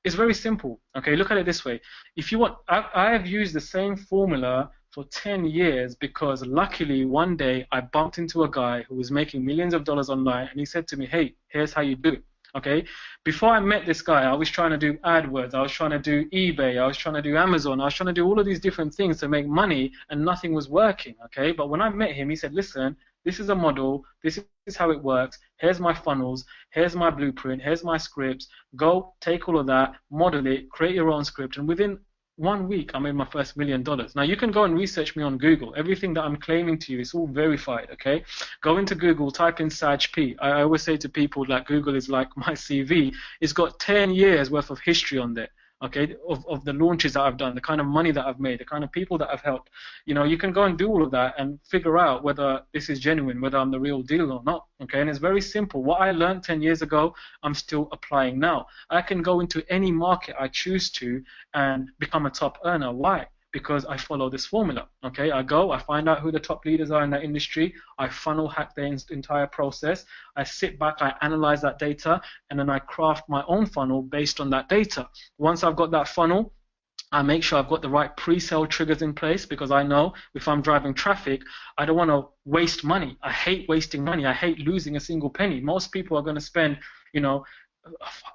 It's very simple. Okay, look at it this way. If you want, I have used the same formula for 10 years because luckily one day I bumped into a guy who was making millions of dollars online, and he said to me, hey, here's how you do it. Okay, before I met this guy, I was trying to do AdWords, I was trying to do eBay, I was trying to do Amazon, I was trying to do all of these different things to make money, and nothing was working. Okay, but when I met him, he said, listen, this is a model, this is how it works, here's my funnels, here's my blueprint, here's my scripts, go take all of that, model it, create your own script, and within 1 week, I made my first $1 million. Now, you can go and research me on Google. Everything that I'm claiming to you is all verified, okay? Go into Google, type in Saj P. I always say to people that Google is like my CV. It's got 10 years worth of history on there, okay, of the launches that I've done, the kind of money that I've made, the kind of people that I've helped. You know, you can go and do all of that and figure out whether this is genuine, whether I'm the real deal or not, okay? And it's very simple. What I learned 10 years ago, I'm still applying now. I can go into any market I choose to and become a top earner. Why? Because I follow this formula, okay? I go, I find out who the top leaders are in that industry, I funnel hack their entire process, I sit back, I analyze that data, and then I craft my own funnel based on that data. Once I've got that funnel, I make sure I've got the right pre-sale triggers in place, because I know if I'm driving traffic, I don't want to waste money. I hate wasting money. I hate losing a single penny. Most people are going to spend, you know,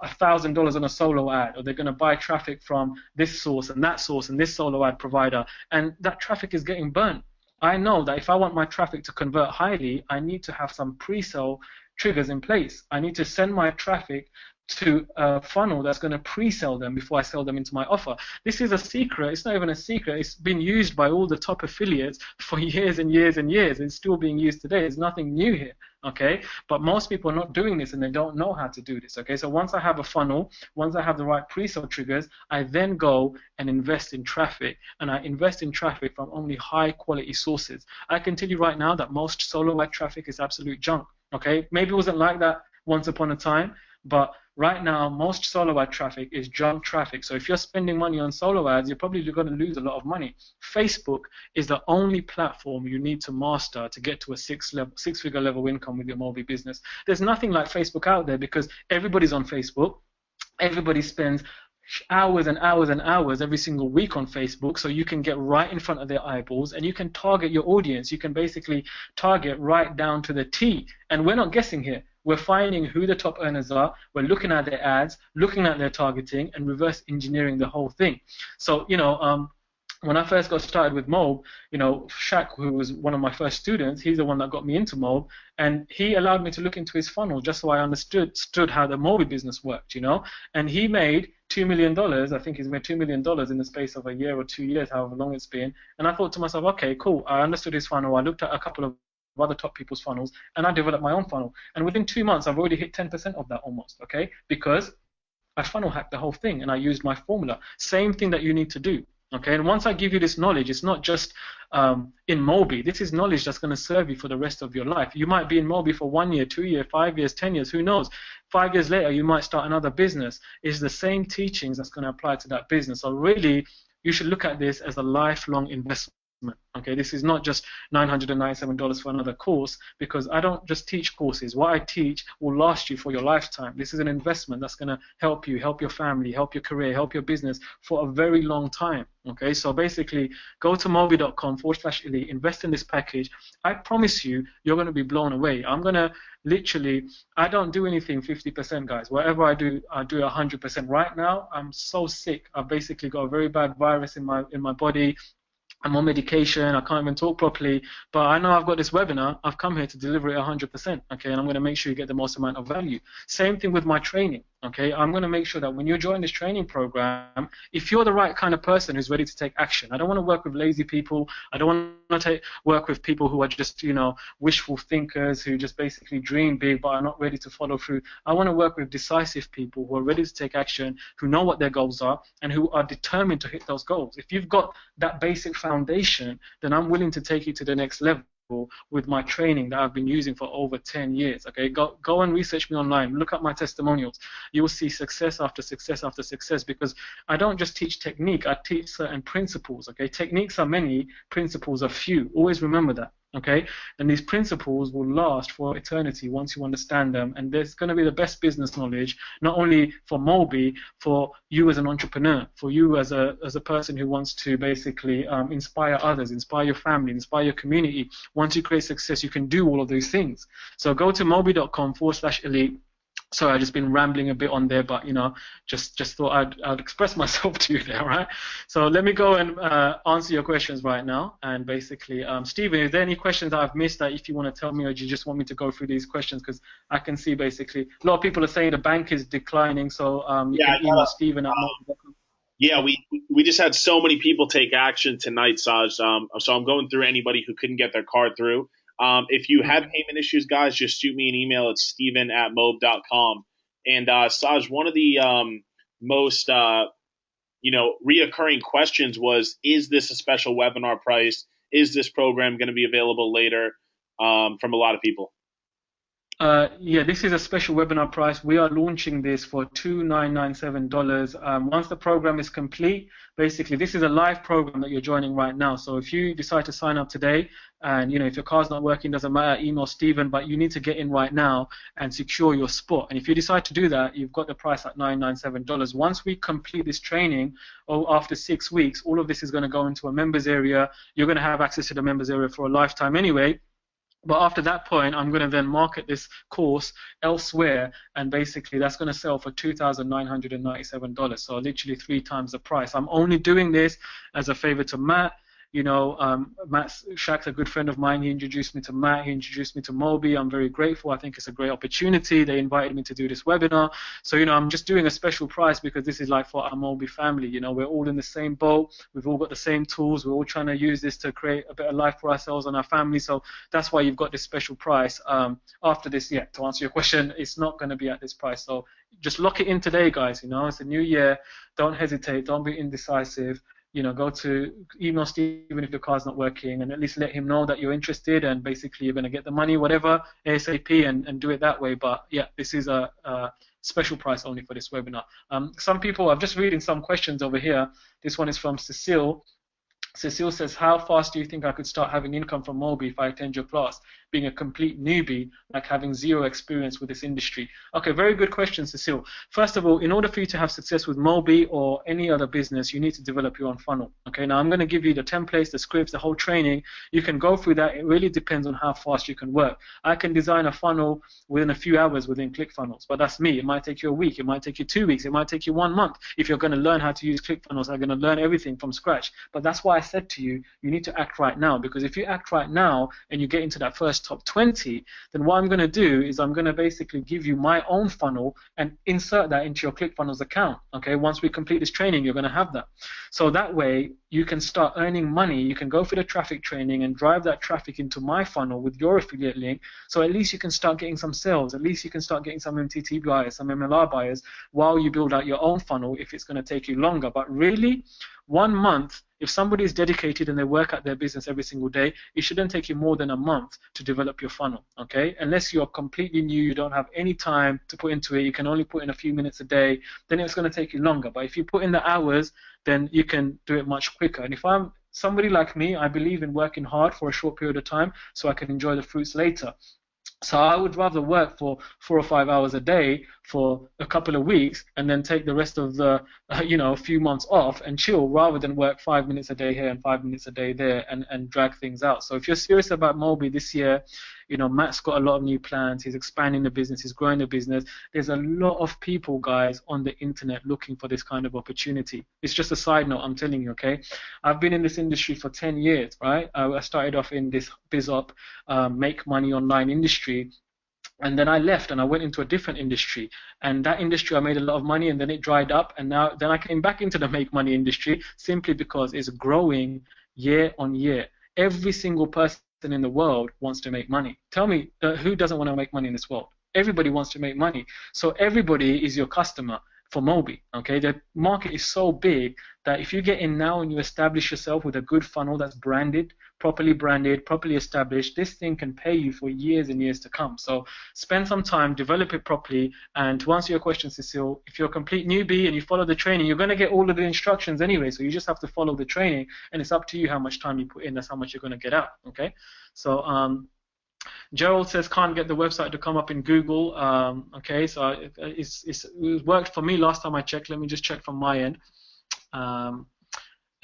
$1,000 on a solo ad, or they're going to buy traffic from this source and that source and this solo ad provider, and that traffic is getting burnt. I know that if I want my traffic to convert highly, I need to have some pre-sale triggers in place. I need to send my traffic to a funnel that's going to pre-sell them before I sell them into my offer. This is a secret. It's not even a secret. It's been used by all the top affiliates for years and years and years. It's still being used today. There's nothing new here, okay? But most people are not doing this, and they don't know how to do this, okay? So once I have a funnel, once I have the right pre-sale triggers, I then go and invest in traffic, and I invest in traffic from only high-quality sources. I can tell you right now that most solo ad traffic is absolute junk, okay? Maybe it wasn't like that once upon a time, but right now, most solo ad traffic is junk traffic. So if you're spending money on solo ads, you're probably going to lose a lot of money. Facebook is the only platform you need to master to get to a six-figure level income with your Mobi business. There's nothing like Facebook out there, because everybody's on Facebook. Everybody spends hours and hours and hours every single week on Facebook, so you can get right in front of their eyeballs, and you can target your audience. You can basically target right down to the T. And we're not guessing here. We're finding who the top earners are, we're looking at their ads, looking at their targeting, and reverse engineering the whole thing. So, you know, when I first got started with Mob, you know, Shaq, who was one of my first students, he's the one that got me into Mob, and he allowed me to look into his funnel just so I understood how the Mobi business worked, you know, and he made $2 million. I think he's made $2 million in the space of a year or 2 years, however long it's been, and I thought to myself, okay, cool, I understood his funnel, I looked at a couple of other top people's funnels, and I developed my own funnel, and within 2 months I've already hit 10% of that almost, okay, because I funnel hacked the whole thing and I used my formula. Same thing that you need to do, okay? And once I give you this knowledge, it's not just in Mobi. This is knowledge that's going to serve you for the rest of your life. You might be in Mobi for 1 year, 2 years, 5 years, 10 years, who knows? 5 years later you might start another business. It's the same teachings that's going to apply to that business. So really, you should look at this as a lifelong investment. Okay, this is not just $997 for another course, because I don't just teach courses. What I teach will last you for your lifetime. This is an investment that's going to help you, help your family, help your career, help your business for a very long time. Okay, so basically, go to mobi.com/elite, invest in this package. I promise you, you're going to be blown away. I'm going to literally, I don't do anything 50%, guys. Whatever I do 100%. Right now, I'm so sick. I've basically got a very bad virus in my body. I'm on medication, I can't even talk properly, but I know I've got this webinar, I've come here to deliver it 100%, okay, and I'm going to make sure you get the most amount of value. Same thing with my training, okay, I'm going to make sure that when you join this training program, if you're the right kind of person who's ready to take action, I don't want to work with lazy people, I don't want to work with people who are just, you know, wishful thinkers, who just basically dream big but are not ready to follow through. I want to work with decisive people who are ready to take action, who know what their goals are, and who are determined to hit those goals. If you've got that basic foundation, then I'm willing to take you to the next level with my training that I've been using for over 10 years. Okay, go and research me online, look at my testimonials. You will see success after success after success, because I don't just teach technique, I teach certain principles. Okay, techniques are many, principles are few. Always remember that. Okay, and these principles will last for eternity once you understand them, and there's going to be the best business knowledge, not only for Moby, for you as an entrepreneur, for you as a person who wants to basically inspire others, inspire your family, inspire your community. Once you create success, you can do all of those things. So go to moby.com/elite. Sorry, I've just been rambling a bit on there, but just thought I'd express myself to you there, right? So let me go and answer your questions right now. And basically, Stephen, is there any questions that I've missed that if you want to tell me, or do you just want me to go through these questions? Because I can see basically a lot of people are saying the bank is declining, so you can email Stephen at moby.com. Yeah, we just had so many people take action tonight, Saj. So I'm going through anybody who couldn't get their card through. If you have payment issues, guys, just shoot me an email at steven@mobe.com. And Saj, one of the most reoccurring questions was, is this a special webinar price? Is this program going to be available later? From a lot of people. Yeah, this is a special webinar price. We are launching this for $2,997. Once the program is complete, basically this is a live program that you're joining right now. So if you decide to sign up today, and if your card's not working, doesn't matter, email Stephen, but you need to get in right now and secure your spot. And if you decide to do that, you've got the price at $997. Once we complete this training, after 6 weeks, all of this is going to go into a members area. You're going to have access to the members area for a lifetime anyway. But after that point, I'm going to then market this course elsewhere, and basically that's going to sell for $2,997. So literally 3 times the price. I'm only doing this as a favor to Matt. Shaq's a good friend of mine. He introduced me to Matt. He introduced me to Moby. I'm very grateful. I think it's a great opportunity. They invited me to do this webinar. So, I'm just doing a special price because this is like for our Moby family. We're all in the same boat. We've all got the same tools. We're all trying to use this to create a better life for ourselves and our family. So that's why you've got this special price. After this, to answer your question, it's not going to be at this price. So just lock it in today, guys. It's a new year. Don't hesitate. Don't be indecisive. Go to email Stephen if your card's not working, and at least let him know that you're interested, and basically you're going to get the money, whatever, ASAP, and do it that way. But yeah, this is a special price only for this webinar. Some people, I'm just reading some questions over here. This one is from Cecile. Cecile says, how fast do you think I could start having income from Moby if I attend your class, being a complete newbie, like having zero experience with this industry? Okay, very good question, Cecile. First of all, in order for you to have success with Moby or any other business, you need to develop your own funnel. Okay, now I'm going to give you the templates, the scripts, the whole training. You can go through that. It really depends on how fast you can work. I can design a funnel within a few hours within ClickFunnels, but that's me. It might take you a week. It might take you 2 weeks. It might take you 1 month. If you're going to learn how to use ClickFunnels, I'm going to learn everything from scratch. But that's why I said to you, you need to act right now, because if you act right now and you get into that first top 20, then what I'm going to do is I'm going to basically give you my own funnel and insert that into your ClickFunnels account. Okay, once we complete this training, you're going to have that. So that way you can start earning money. You can go for the traffic training and drive that traffic into my funnel with your affiliate link. So at least you can start getting some sales. At least you can start getting some MTT buyers, some MLR buyers, while you build out your own funnel, if it's going to take you longer. But really, 1 month, if somebody is dedicated and they work at their business every single day, it shouldn't take you more than a month to develop your funnel, okay? Unless you're completely new, you don't have any time to put into it, you can only put in a few minutes a day, then it's going to take you longer. But if you put in the hours, then you can do it much quicker. And if I'm somebody like me, I believe in working hard for a short period of time so I can enjoy the fruits later. So I would rather work for 4 or 5 hours a day for a couple of weeks and then take the rest of the, a few months off and chill, rather than work 5 minutes a day here and 5 minutes a day there and drag things out. So if you're serious about Moby this year, Matt's got a lot of new plans. He's expanding the business. He's growing the business. There's a lot of people, guys, on the internet looking for this kind of opportunity. It's just a side note, I'm telling you, okay? I've been in this industry for 10 years, right? I started off in this BizOp, make money online industry. And then I left and I went into a different industry. And that industry, I made a lot of money, and then it dried up. And then I came back into the make money industry simply because it's growing year on year. Every single person in the world wants to make money. Tell me, who doesn't want to make money in this world? Everybody wants to make money. So everybody is your customer. for Mobi. Okay, the market is so big that if you get in now and you establish yourself with a good funnel that's branded, properly established, this thing can pay you for years and years to come. So spend some time, develop it properly. And to answer your question, Cecile, if you're a complete newbie and you follow the training, you're going to get all of the instructions anyway. So you just have to follow the training, and it's up to you how much time you put in. That's how much you're going to get out. Okay, so Gerald says can't get the website to come up in Google. Okay, so it worked for me last time I checked. Let me just check from my end.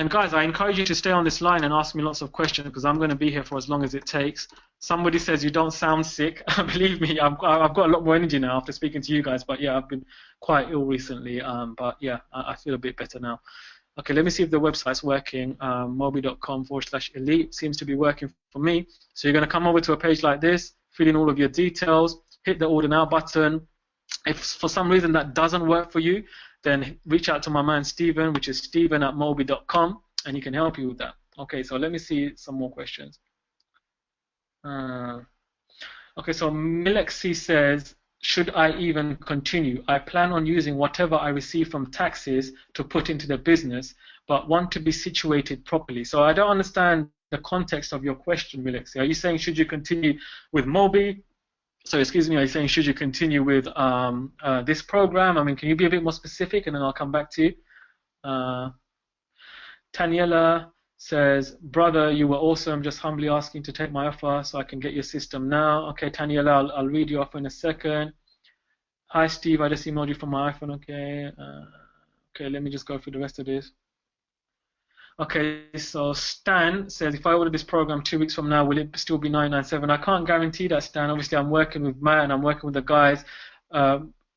And guys, I encourage you to stay on this line and ask me lots of questions, because I'm going to be here for as long as it takes. Somebody says you don't sound sick. Believe me, I've got a lot more energy now after speaking to you guys. But yeah, I've been quite ill recently. But yeah, I feel a bit better now. Okay, let me see if the website's working. Mobi.com/elite seems to be working for me. So you're going to come over to a page like this, fill in all of your details, hit the order now button. If for some reason that doesn't work for you, then reach out to my man Stephen, which is Stephen@mobi.com, and he can help you with that. Okay, so let me see some more questions. Okay, so Milexi says, should I even continue? I plan on using whatever I receive from taxes to put into the business, but want to be situated properly. So I don't understand the context of your question, Milexi. Are you saying should you continue with Mobi? So excuse me, are you saying should you continue with this program? I mean, can you be a bit more specific, and then I'll come back to you. Taniela says, brother, you were awesome. Just humbly asking to take my offer so I can get your system now. Okay, Taniela, I'll read your offer in a second. Hi, Steve. I just emailed you from my iPhone. Okay. Okay, let me just go through the rest of this. Okay, so Stan says, if I order this program 2 weeks from now, will it still be $997? I can't guarantee that, Stan. Obviously, I'm working with Matt and I'm working with the guys.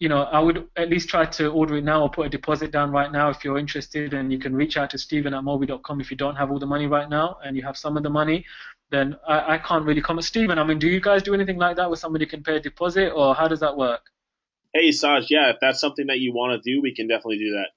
You know, I would at least try to order it now or put a deposit down right now if you're interested, and you can reach out to Stephen@mobi.com if you don't have all the money right now and you have some of the money. Then I can't really comment. Stephen, I mean, do you guys do anything like that where somebody can pay a deposit, or how does that work? Hey, Saj, yeah, if that's something that you want to do, we can definitely do that.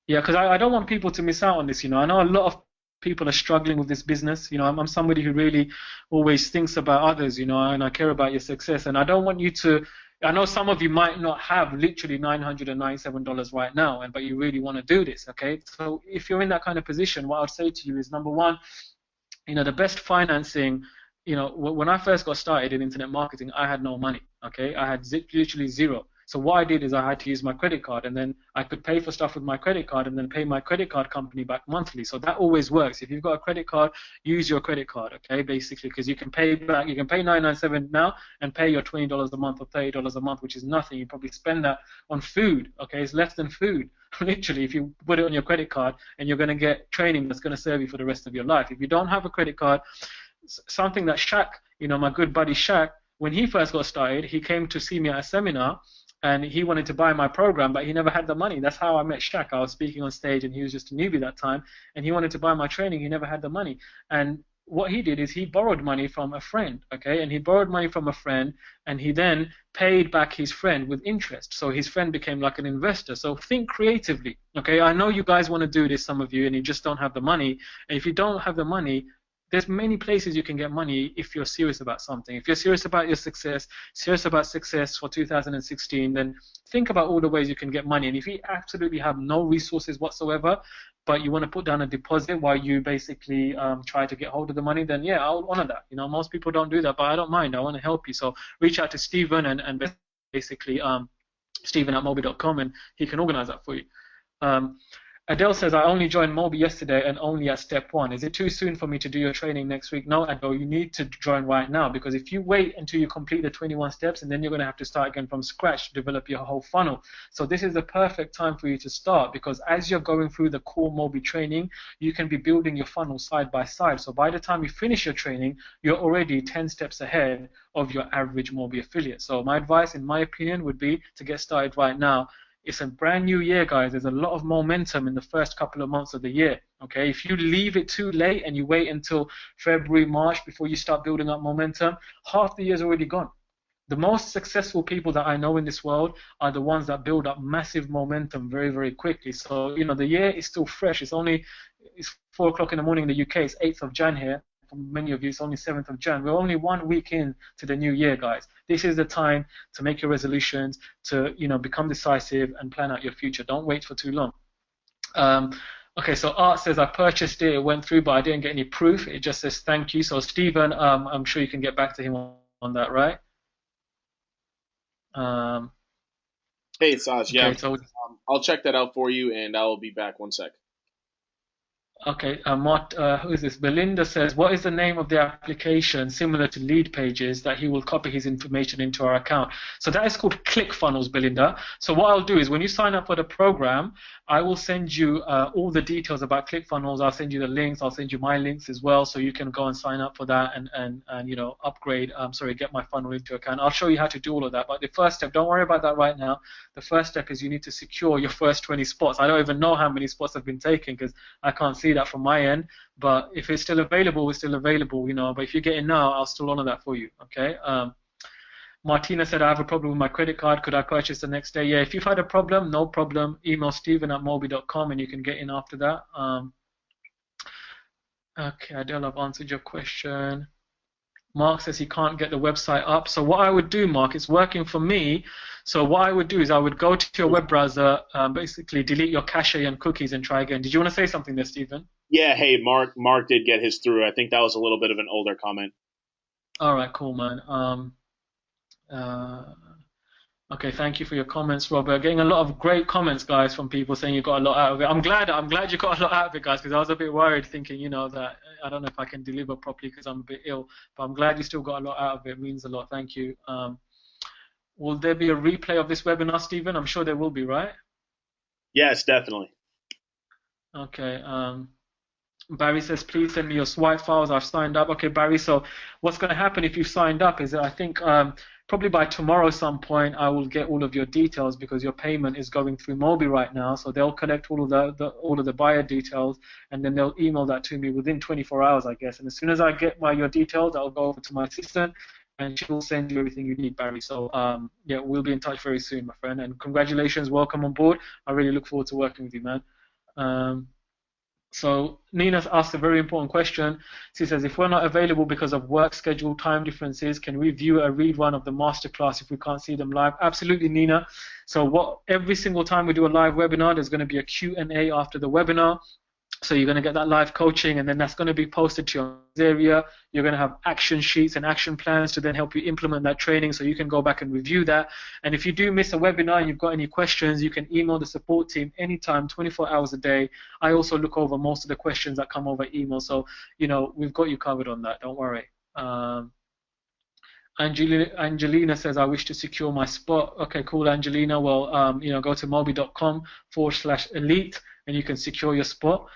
Yeah, because I don't want people to miss out on this. You know, I know a lot of people are struggling with this business. You know, I'm somebody who really always thinks about others, you know, and I care about your success. And I don't want you to, I know some of you might not have literally $997 right now, but you really want to do this, okay? So if you're in that kind of position, what I'd say to you is, number one, you know, the best financing, you know, when I first got started in internet marketing, I had no money, okay? I had literally zero. So what I did is I had to use my credit card, and then I could pay for stuff with my credit card and then pay my credit card company back monthly. So that always works. If you've got a credit card, use your credit card, okay, basically, because you can pay back, you can pay $997 now and pay your $20 a month or $30 a month, which is nothing. You probably spend that on food, okay? It's less than food, literally, if you put it on your credit card, and you're going to get training that's going to serve you for the rest of your life. If you don't have a credit card, something that Shaq, you know, my good buddy Shaq, when he first got started, he came to see me at a seminar, and he wanted to buy my program, but he never had the money. That's how I met Shaq. I was speaking on stage, and he was just a newbie that time, and he wanted to buy my training. He never had the money. And what he did is he borrowed money from a friend, okay? And he borrowed money from a friend, and he then paid back his friend with interest. So his friend became like an investor. So think creatively, okay? I know you guys want to do this, some of you, and you just don't have the money. And if you don't have the money, there's many places you can get money if you're serious about something. If you're serious about your success, serious about success for 2016, then think about all the ways you can get money. And if you absolutely have no resources whatsoever, but you want to put down a deposit while you basically try to get hold of the money, then yeah, I'll honor that. You know, most people don't do that, but I don't mind. I want to help you. So reach out to Stephen and basically Stephen@mobi.com, and he can organize that for you. Adele says, I only joined Mobi yesterday and only at step 1. Is it too soon for me to do your training next week? No, Adele, you need to join right now, because if you wait until you complete the 21 steps, and then you're going to have to start again from scratch to develop your whole funnel. So this is the perfect time for you to start, because as you're going through the core Mobi training, you can be building your funnel side by side. So by the time you finish your training, you're already 10 steps ahead of your average Mobi affiliate. So my advice, in my opinion, would be to get started right now. It's a brand new year, guys. There's a lot of momentum in the first couple of months of the year, okay? If you leave it too late and you wait until February, March before you start building up momentum, half the year's already gone. The most successful people that I know in this world are the ones that build up massive momentum very, very quickly. So, you know, the year is still fresh. It's 4 o'clock in the morning in the UK. It's 8th of Jan here. for many of you, it's only 7th of Jan. We're only 1 week in to the new year, guys. This is the time to make your resolutions, to become decisive and plan out your future. Don't wait for too long. Okay, so Art says, I purchased it, it went through, but I didn't get any proof. It just says thank you. So Stephen, I'm sure you can get back to him on that, right? Hey, Saj, yeah. Okay, so I'll check that out for you, and I'll be back 1 sec. Okay, who is this? Belinda says, what is the name of the application similar to Lead Pages that he will copy his information into our account? So that is called ClickFunnels, Belinda. So what I'll do is when you sign up for the program, I will send you all the details about ClickFunnels. I'll send you the links. I'll send you my links as well, so you can go and sign up for that and upgrade. Get my funnel into account. I'll show you how to do all of that. But the first step, don't worry about that right now. The first step is you need to secure your first 20 spots. I don't even know how many spots have been taken because I can't see that from my end, but if it's still available, it's still available, but if you get in now, I'll still honor that for you, okay? Martina said, I have a problem with my credit card, could I purchase the next day? Yeah, if you've had a problem, no problem, email steven@mobi.com and you can get in after that. Okay, Adele, I've answered your question. Mark says he can't get the website up. So what I would do, Mark, it's working for me. So what I would do is I would go to your web browser, basically delete your cache and cookies and try again. Did you want to say something there, Stephen? Yeah, hey, Mark did get his through. I think that was a little bit of an older comment. All right, cool, man. Okay, thank you for your comments, Robert. Getting a lot of great comments, guys, from people saying you got a lot out of it. I'm glad you got a lot out of it, guys, because I was a bit worried, thinking, that I don't know if I can deliver properly because I'm a bit ill. But I'm glad you still got a lot out of it. It means a lot. Thank you. Will there be a replay of this webinar, Stephen? I'm sure there will be, right? Yes, definitely. Okay. Barry says, please send me your swipe files. I've signed up. Okay, Barry, so what's going to happen if you've signed up is that I think probably by tomorrow some point I will get all of your details because your payment is going through Mobi right now. So they'll collect all of the buyer details and then they'll email that to me within 24 hours, I guess. And as soon as I get your details, I'll go over to my assistant and she'll send you everything you need, Barry. So yeah, we'll be in touch very soon, my friend. And congratulations, welcome on board. I really look forward to working with you, man. So Nina's asked a very important question. She says, if we're not available because of work schedule time differences, can we view a rerun of the masterclass if we can't see them live? Absolutely, Nina. So every single time we do a live webinar, there's going to be a Q&A after the webinar. So you're going to get that live coaching, and then that's going to be posted to your area. You're going to have action sheets and action plans to then help you implement that training so you can go back and review that. And if you do miss a webinar and you've got any questions, you can email the support team anytime, 24 hours a day. I also look over most of the questions that come over email. So, we've got you covered on that. Don't worry. Angelina says, I wish to secure my spot. Okay, cool, Angelina. Well, go to mobi.com/elite and you can secure your spot.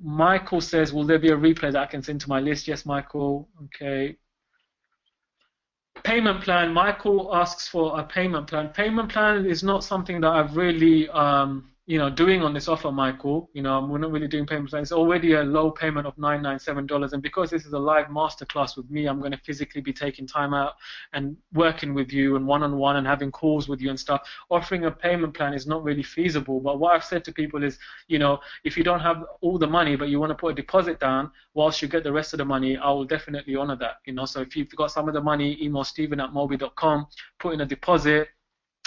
Michael says, will there be a replay that I can send to my list? Yes, Michael. Okay. Payment plan. Michael asks for a payment plan. Payment plan is not something that I've really doing on this offer, Michael. We're not really doing payment plans. It's already a low payment of $997, and because this is a live masterclass with me, I'm going to physically be taking time out and working with you and one-on-one and having calls with you and stuff. Offering a payment plan is not really feasible, but what I've said to people is, if you don't have all the money but you want to put a deposit down whilst you get the rest of the money, I will definitely honor that. So if you've got some of the money, email steven@mobi.com, put in a deposit,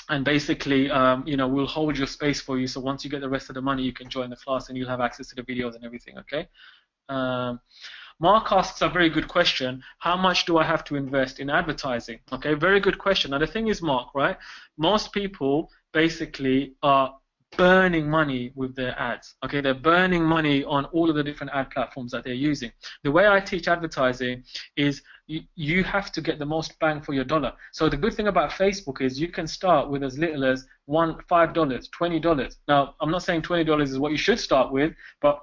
and basically, we'll hold your space for you. So once you get the rest of the money, you can join the class and you'll have access to the videos and everything, okay? Mark asks a very good question. How much do I have to invest in advertising? Okay, very good question. Now, the thing is, Mark, right? Most people basically are burning money with their ads. Okay, they're burning money on all of the different ad platforms that they're using. The way I teach advertising is you have to get the most bang for your dollar. So the good thing about Facebook is you can start with as little as $5, $20. Now, I'm not saying $20 is what you should start with, but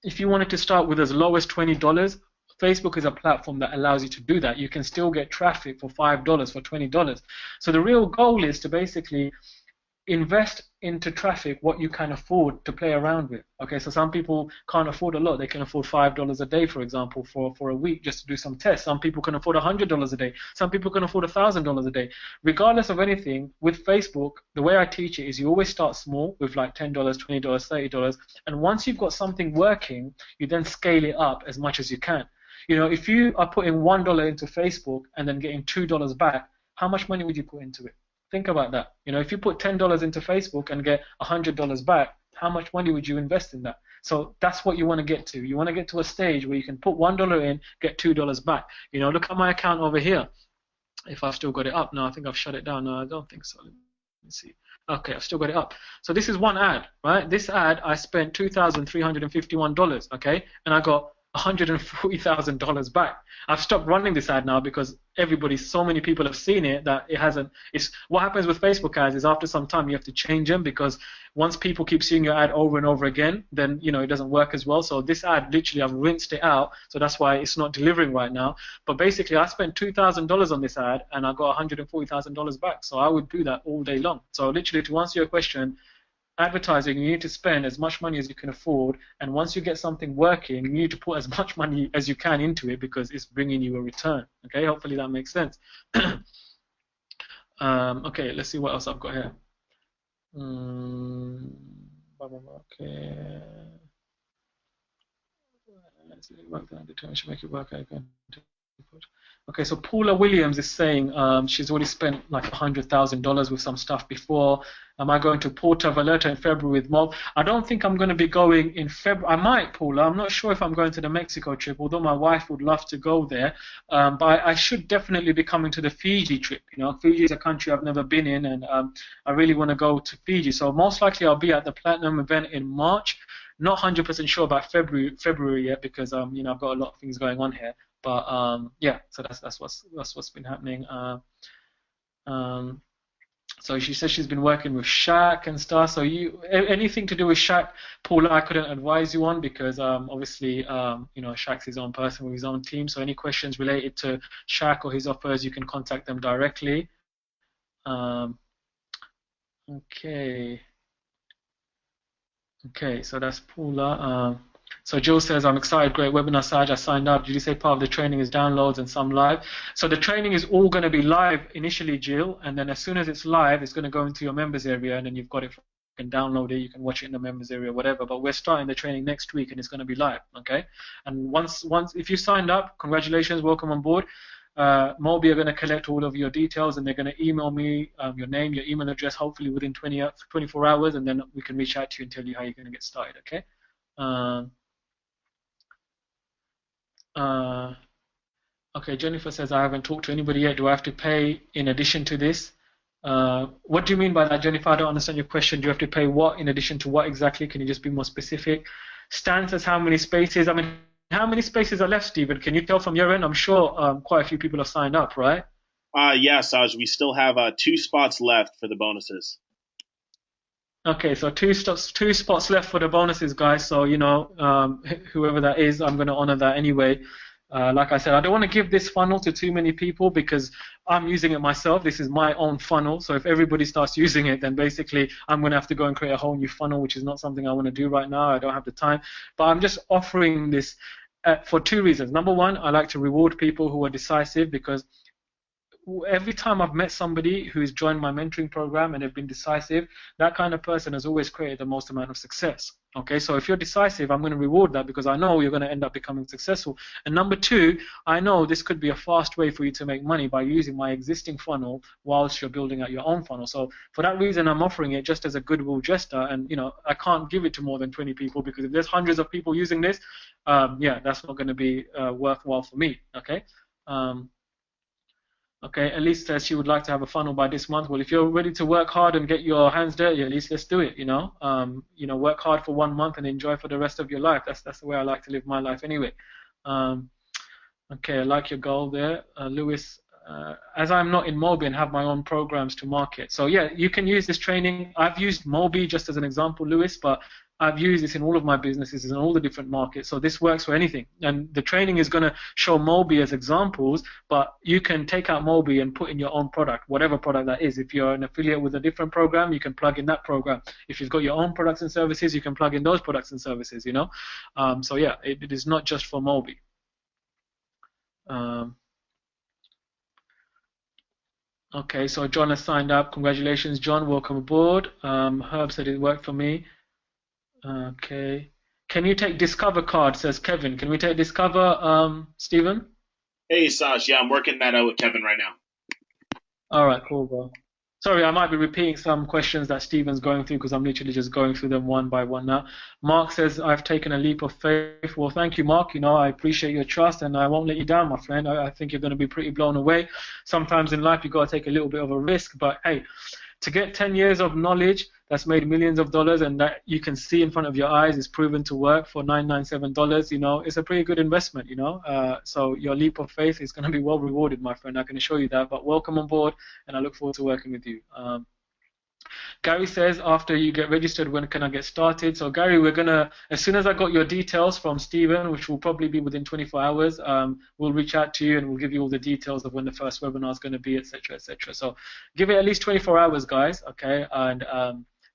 if you wanted to start with as low as $20, Facebook is a platform that allows you to do that. You can still get traffic for $5, for $20. So the real goal is to basically invest into traffic what you can afford to play around with. Okay, so some people can't afford a lot. They can afford $5 a day, for example, for a week just to do some tests. Some people can afford $100 a day. Some people can afford $1,000 a day. Regardless of anything, with Facebook, the way I teach it is you always start small with like $10, $20, $30, and once you've got something working, you then scale it up as much as you can. You know, if you are putting $1 into Facebook and then getting $2 back, how much money would you put into it? Think about that. You know, if you put $10 into Facebook and get $100 back, how much money would you invest in that? So that's what you want to get to. You want to get to a stage where you can put $1 in, get $2 back. You know, look at my account over here. If I've still got it up. No, I think I've shut it down. No, I don't think so. Let me see. Okay, I've still got it up. So this is one ad, right? This ad, I spent $2,351, okay? And I got $140,000 back. I've stopped running this ad now because so many people have seen it that it hasn't. It's what happens with Facebook ads is after some time you have to change them, because once people keep seeing your ad over and over again, then you know it doesn't work as well. So this ad, literally, I've rinsed it out, so that's why it's not delivering right now. But basically, I spent $2,000 on this ad and I got $140,000 back. So I would do that all day long. So literally, to answer your question, advertising, you need to spend as much money as you can afford, and once you get something working, you need to put as much money as you can into it because it's bringing you a return. Okay, hopefully that makes sense. Okay, let's see what else I've got here. Okay. Let's work down determination, make it work. Okay, so Paula Williams is saying she's already spent like $100,000 with some stuff before. Am I going to Puerto Vallarta in February with Mob? I don't think I'm going to be going in February. I might, Paula. I'm not sure if I'm going to the Mexico trip, although my wife would love to go there. But I should definitely be coming to the Fiji trip. You know, Fiji is a country I've never been in, and I really want to go to Fiji. So most likely I'll be at the Platinum event in March. Not 100% sure about February yet because you know, I've got a lot of things going on here. But yeah, so that's what's been happening. So she says she's been working with Shaq and stuff. So anything to do with Shaq, Paula, I couldn't advise you on because obviously you know, Shaq's his own person with his own team. So any questions related to Shaq or his offers, you can contact them directly. Okay. Okay, so that's Paula. So Jill says, I'm excited, great webinar, Saj, I signed up. Did you say part of the training is downloads and some live? So the training is all going to be live initially, Jill, and then as soon as it's live, it's going to go into your members area, and then you've got it, you can download it, you can watch it in the members area, whatever. But we're starting the training next week, and it's going to be live, okay? And once if you signed up, congratulations, welcome on board. Mobi are going to collect all of your details, and they're going to email me your name, your email address, hopefully within 24 hours, and then we can reach out to you and tell you how you're going to get started, okay? Okay, Jennifer says, I haven't talked to anybody yet. Do I have to pay in addition to this? What do you mean by that, Jennifer? I don't understand your question. Do you have to pay what in addition to what exactly? Can you just be more specific? Stan says, how many spaces? I mean, how many spaces are left, Stephen? Can you tell from your end? I'm sure quite a few people have signed up, right? Yeah, Saj, we still have 2 spots left for the bonuses. Okay, so two spots left for the bonuses, guys. So, you know, whoever that is, I'm going to honor that anyway. Like I said, I don't want to give this funnel to too many people because I'm using it myself. This is my own funnel. So if everybody starts using it, then basically I'm going to have to go and create a whole new funnel, which is not something I want to do right now. I don't have the time. But I'm just offering this for 2 reasons. Number one, I like to reward people who are decisive, because every time I've met somebody who's joined my mentoring program and they've been decisive, that kind of person has always created the most amount of success. Okay, so if you're decisive, I'm going to reward that because I know you're going to end up becoming successful. And number 2, I know this could be a fast way for you to make money by using my existing funnel whilst you're building out your own funnel. So for that reason, I'm offering it just as a goodwill gesture. And you know, I can't give it to more than 20 people because if there's hundreds of people using this, yeah, that's not going to be worthwhile for me. Okay. Okay, Elise says she would like to have a funnel by this month. Well, if you're ready to work hard and get your hands dirty, at least let's do it. You know, work hard for 1 month and enjoy for the rest of your life. That's the way I like to live my life anyway. Okay, I like your goal there, Lewis. As I'm not in Mobi and have my own programs to market, so yeah, you can use this training. I've used Mobi just as an example, Lewis, but I've used this in all of my businesses in all the different markets, so this works for anything. And the training is going to show Mobi as examples, but you can take out Mobi and put in your own product, whatever product that is. If you're an affiliate with a different program, you can plug in that program. If you've got your own products and services, you can plug in those products and services, you know. So yeah, it is not just for Mobi. Okay, so John has signed up. Congratulations, John. Welcome aboard. Herb said it worked for me. Okay. Can you take Discover card, says Kevin. Can we take Discover, Stephen? Hey, Saj. Yeah, I'm working that out with Kevin right now. All right, cool, bro. Sorry, I might be repeating some questions that Stephen's going through because I'm literally just going through them one by one now. Mark says, I've taken a leap of faith. Well, thank you, Mark. You know, I appreciate your trust and I won't let you down, my friend. I think you're going to be pretty blown away. Sometimes in life, you've got to take a little bit of a risk, but hey, to get 10 years of knowledge that's made millions of dollars and that you can see in front of your eyes is proven to work for $997, you know, it's a pretty good investment, you know. So your leap of faith is going to be well rewarded, my friend. I can assure you that. But welcome on board, and I look forward to working with you. Gary says, after you get registered, when can I get started? So Gary, we're gonna, as soon as I got your details from Stephen, which will probably be within 24 hours, we'll reach out to you and we'll give you all the details of when the first webinar is going to be, etc., etc. So give it at least 24 hours, guys, okay? And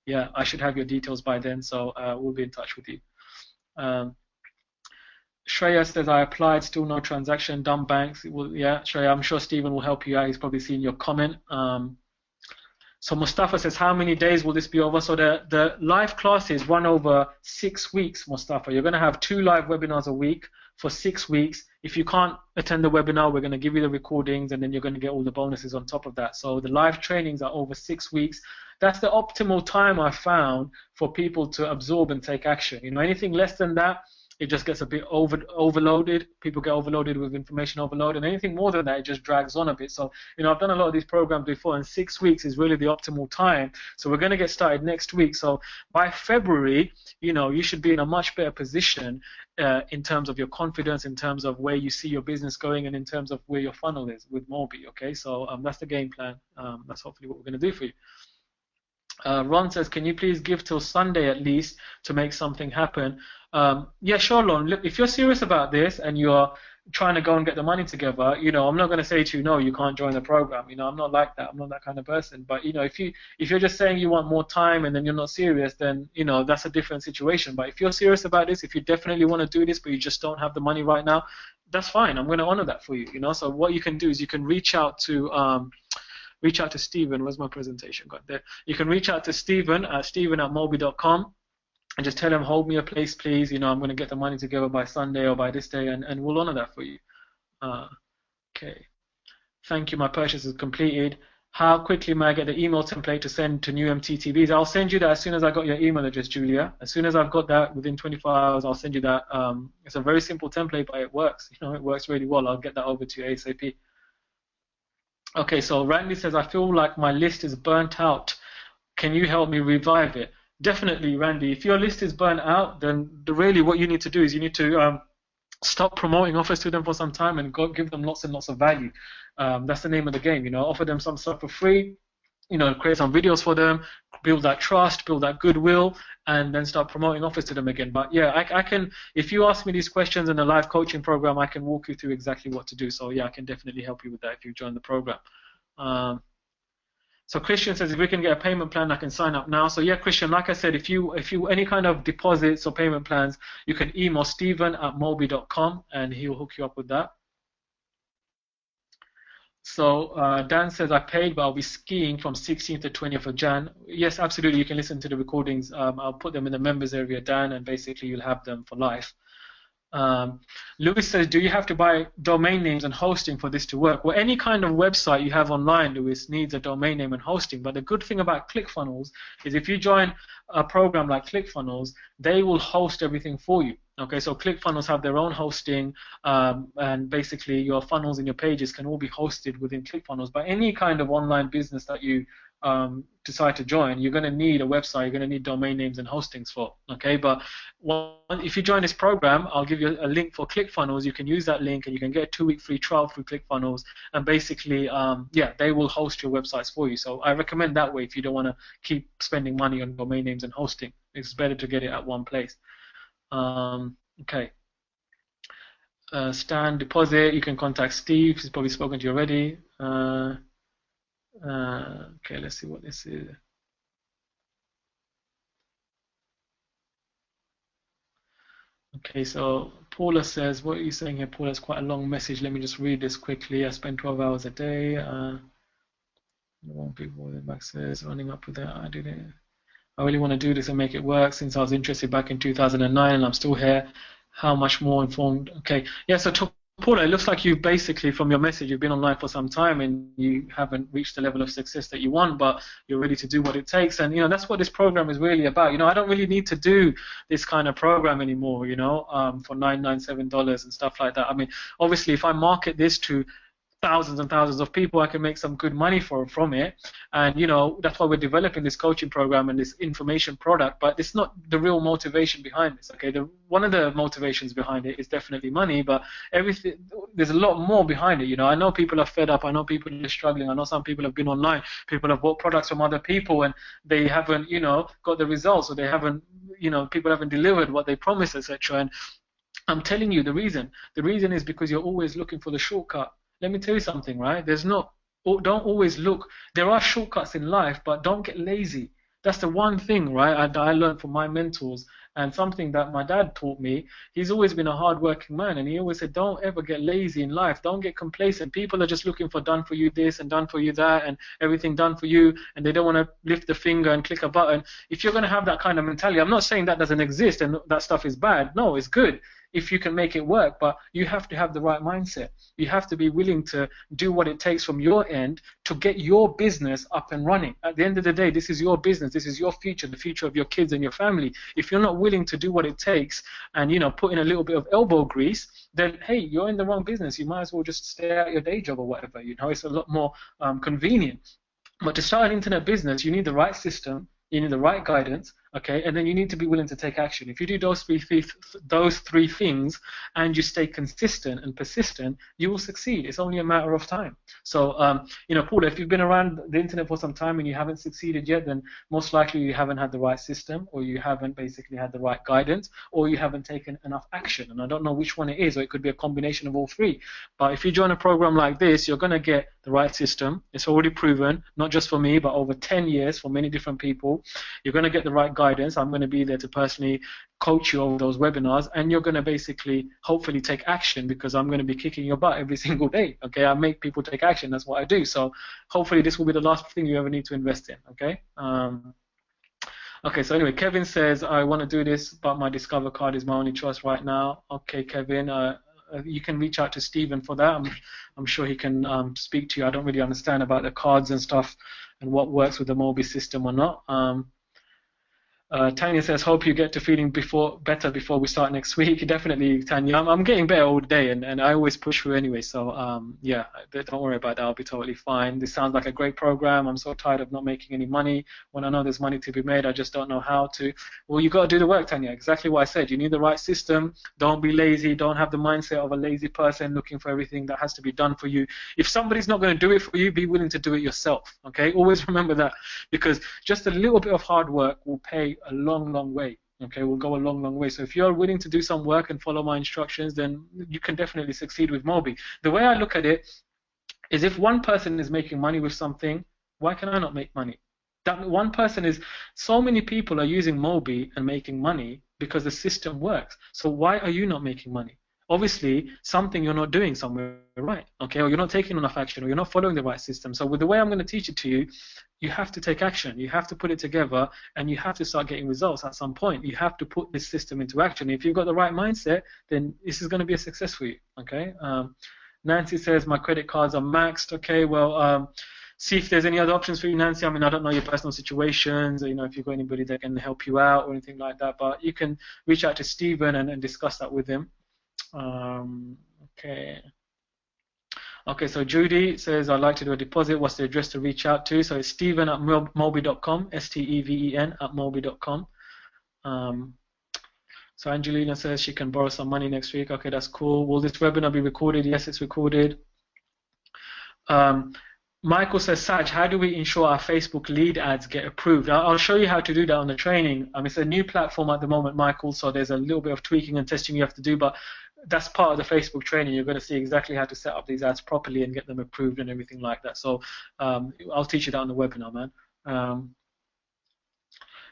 yeah, I should have your details by then, so we'll be in touch with you. Shreya says, I applied, still no transaction, dumb banks. Well, yeah, Shreya, I'm sure Stephen will help you out. He's probably seen your comment. So Mustafa says, how many days will this be over? So the live classes run over 6 weeks, Mustafa. You're going to have 2 live webinars a week for 6 weeks. If you can't attend the webinar, we're going to give you the recordings, and then you're going to get all the bonuses on top of that. So the live trainings are over 6 weeks. That's the optimal time I found for people to absorb and take action. You know, anything less than that, it just gets a bit overloaded. People get overloaded with information overload, and anything more than that, it just drags on a bit. So, you know, I've done a lot of these programs before, and 6 weeks is really the optimal time. So we're going to get started next week. So by February, you know, you should be in a much better position in terms of your confidence, in terms of where you see your business going, and in terms of where your funnel is with Mobi. Okay, so that's the game plan. That's hopefully what we're going to do for you. Ron says, can you please give till Sunday at least to make something happen? Yeah, sure, Ron. Look, if you're serious about this and you're trying to go and get the money together, you know, I'm not going to say to you, no, you can't join the program. You know, I'm not like that. I'm not that kind of person. But, you know, if you're just saying you want more time and then you're not serious, then, you know, that's a different situation. But if you're serious about this, if you definitely want to do this, but you just don't have the money right now, that's fine. I'm going to honor that for you. You know, so what you can do is you can reach out to Stephen. Where's my presentation? Got there. You can reach out to Stephen at stephen@mobi.com and just tell him, hold me a place, please. You know, I'm going to get the money together by Sunday or by this day, and we'll honor that for you. Okay. Thank you. My purchase is completed. How quickly may I get the email template to send to new MTTBs? I'll send you that as soon as I got your email address, Julia. As soon as I've got that, within 24 hours, I'll send you that. It's a very simple template, but it works. You know, it works really well. I'll get that over to you ASAP. Okay, so Randy says, I feel like my list is burnt out. Can you help me revive it? Definitely, Randy. If your list is burnt out, then really what you need to do is you need to stop promoting offers to them for some time and give them lots and lots of value. That's the name of the game, you know. Offer them some stuff for free, you know, create some videos for them, build that trust, build that goodwill, and then start promoting offers to them again. But yeah, I can, if you ask me these questions in a live coaching program, I can walk you through exactly what to do. So yeah, I can definitely help you with that if you join the program. So Christian says, if we can get a payment plan, I can sign up now. So yeah, Christian, like I said, if you any kind of deposits or payment plans, you can email Stephen@mobi.com and he'll hook you up with that. So Dan says, I paid, but I'll be skiing from 16th to 20th of Jan. Yes, absolutely. You can listen to the recordings. I'll put them in the members area, Dan, and basically you'll have them for life. Lewis says, do you have to buy domain names and hosting for this to work? Well, any kind of website you have online, Lewis, needs a domain name and hosting. But the good thing about ClickFunnels is if you join a program like ClickFunnels, they will host everything for you. Okay, so ClickFunnels have their own hosting, and basically your funnels and your pages can all be hosted within ClickFunnels. But any kind of online business that you decide to join, you're going to need a website, you're going to need domain names and hostings for, okay? But if you join this program, I'll give you a link for ClickFunnels. You can use that link and you can get a 2-week free trial through ClickFunnels, and basically, yeah, they will host your websites for you. So I recommend that way if you don't want to keep spending money on domain names and hosting. It's better to get it at one place. Okay. Stan deposit, you can contact Steve. He's probably spoken to you already. Okay, let's see what this is. Okay, so Paula says, what are you saying here, Paula? It's quite a long message. Let me just read this quickly. I spend 12 hours a day. I want people with access, running up with that. I really want to do this and make it work since I was interested back in 2009 and I'm still here. How much more informed? Okay, yeah, so Paula, it looks like you basically, from your message, you've been online for some time and you haven't reached the level of success that you want, but you're ready to do what it takes. And, you know, that's what this program is really about. You know, I don't really need to do this kind of program anymore, you know, for $997 and stuff like that. I mean, obviously, if I market this to thousands and thousands of people, I can make some good money from it. And, you know, that's why we're developing this coaching program and this information product, but it's not the real motivation behind this, okay? One of the motivations behind it is definitely money, but there's a lot more behind it, you know? I know people are fed up, I know people are struggling, I know some people have been online, people have bought products from other people and they haven't, you know, got the results, or they haven't, you know, people haven't delivered what they promised, etc. And I'm telling you the reason is because you're always looking for the shortcut. Let me tell you something, right? Don't always look. There are shortcuts in life, but don't get lazy. That's the one thing, right? I learned from my mentors, and something that my dad taught me. He's always been a hard-working man, and he always said, don't ever get lazy in life. Don't get complacent. People are just looking for done for you this and done for you that and everything done for you, and they don't want to lift the finger and click a button. If you're going to have that kind of mentality, I'm not saying that doesn't exist and that stuff is bad. No, it's good if you can make it work, but you have to have the right mindset. You have to be willing to do what it takes from your end to get your business up and running. At the end of the day, this is your business, this is your future, the future of your kids and your family. If you're not willing to do what it takes and, you know, put in a little bit of elbow grease, then hey, you're in the wrong business. You might as well just stay at your day job or whatever. You know, it's a lot more convenient. But to start an internet business, you need the right system, you need the right guidance, okay, and then you need to be willing to take action. If you do those three things and you stay consistent and persistent, you will succeed. It's only a matter of time. So, you know, Paula, if you've been around the internet for some time and you haven't succeeded yet, then most likely you haven't had the right system, or you haven't basically had the right guidance, or you haven't taken enough action. And I don't know which one it is, or it could be a combination of all three. But if you join a program like this, you're going to get the right system. It's already proven, not just for me, but over 10 years for many different people. You're going to get the right guidance. I'm going to be there to personally coach you over those webinars, and you're going to basically hopefully take action, because I'm going to be kicking your butt every single day. Okay, I make people take action. That's what I do. So hopefully this will be the last thing you ever need to invest in. Okay. Okay, so anyway, Kevin says, I want to do this, but my Discover card is my only choice right now. Okay, Kevin, you can reach out to Stephen for that. I'm sure he can speak to you. I don't really understand about the cards and stuff and what works with the Mobi system or not. Tanya says, hope you get to feeling better before we start next week. Definitely, Tanya. I'm getting better all day, and I always push through anyway. So, yeah, don't worry about that. I'll be totally fine. This sounds like a great program. I'm so tired of not making any money. When I know there's money to be made, I just don't know how to. Well, you got to do the work, Tanya. Exactly what I said. You need the right system. Don't be lazy. Don't have the mindset of a lazy person looking for everything that has to be done for you. If somebody's not going to do it for you, be willing to do it yourself. Okay? Always remember that, because just a little bit of hard work will pay a long, long way. Okay, will go a long, long way. So if you're willing to do some work and follow my instructions, then you can definitely succeed with Mobi. The way I look at it is, if one person is making money with something, why can I not make money? That one person is, so many people are using Mobi and making money because the system works. So why are you not making money? Obviously, something you're not doing somewhere right, okay, or you're not taking enough action, or you're not following the right system. So with the way I'm going to teach it to you, you have to take action. You have to put it together, and you have to start getting results at some point. You have to put this system into action. If you've got the right mindset, then this is going to be a success for you, okay? Nancy says, my credit cards are maxed. Okay, well, see if there's any other options for you, Nancy. I mean, I don't know your personal situations, or, you know, if you've got anybody that can help you out or anything like that, but you can reach out to Stephen and discuss that with him. Okay. Okay, so Judy says, I'd like to do a deposit. What's the address to reach out to? So it's Steven@mobi.com, STEVEN@mobi.com. So Angelina says she can borrow some money next week. Okay, that's cool. Will this webinar be recorded? Yes, it's recorded. Michael says, Saj, how do we ensure our Facebook lead ads get approved? I'll show you how to do that on the training. It's a new platform at the moment, Michael, so there's a little bit of tweaking and testing you have to do, but that's part of the Facebook training. You're going to see exactly how to set up these ads properly and get them approved and everything like that. So I'll teach you that on the webinar, man.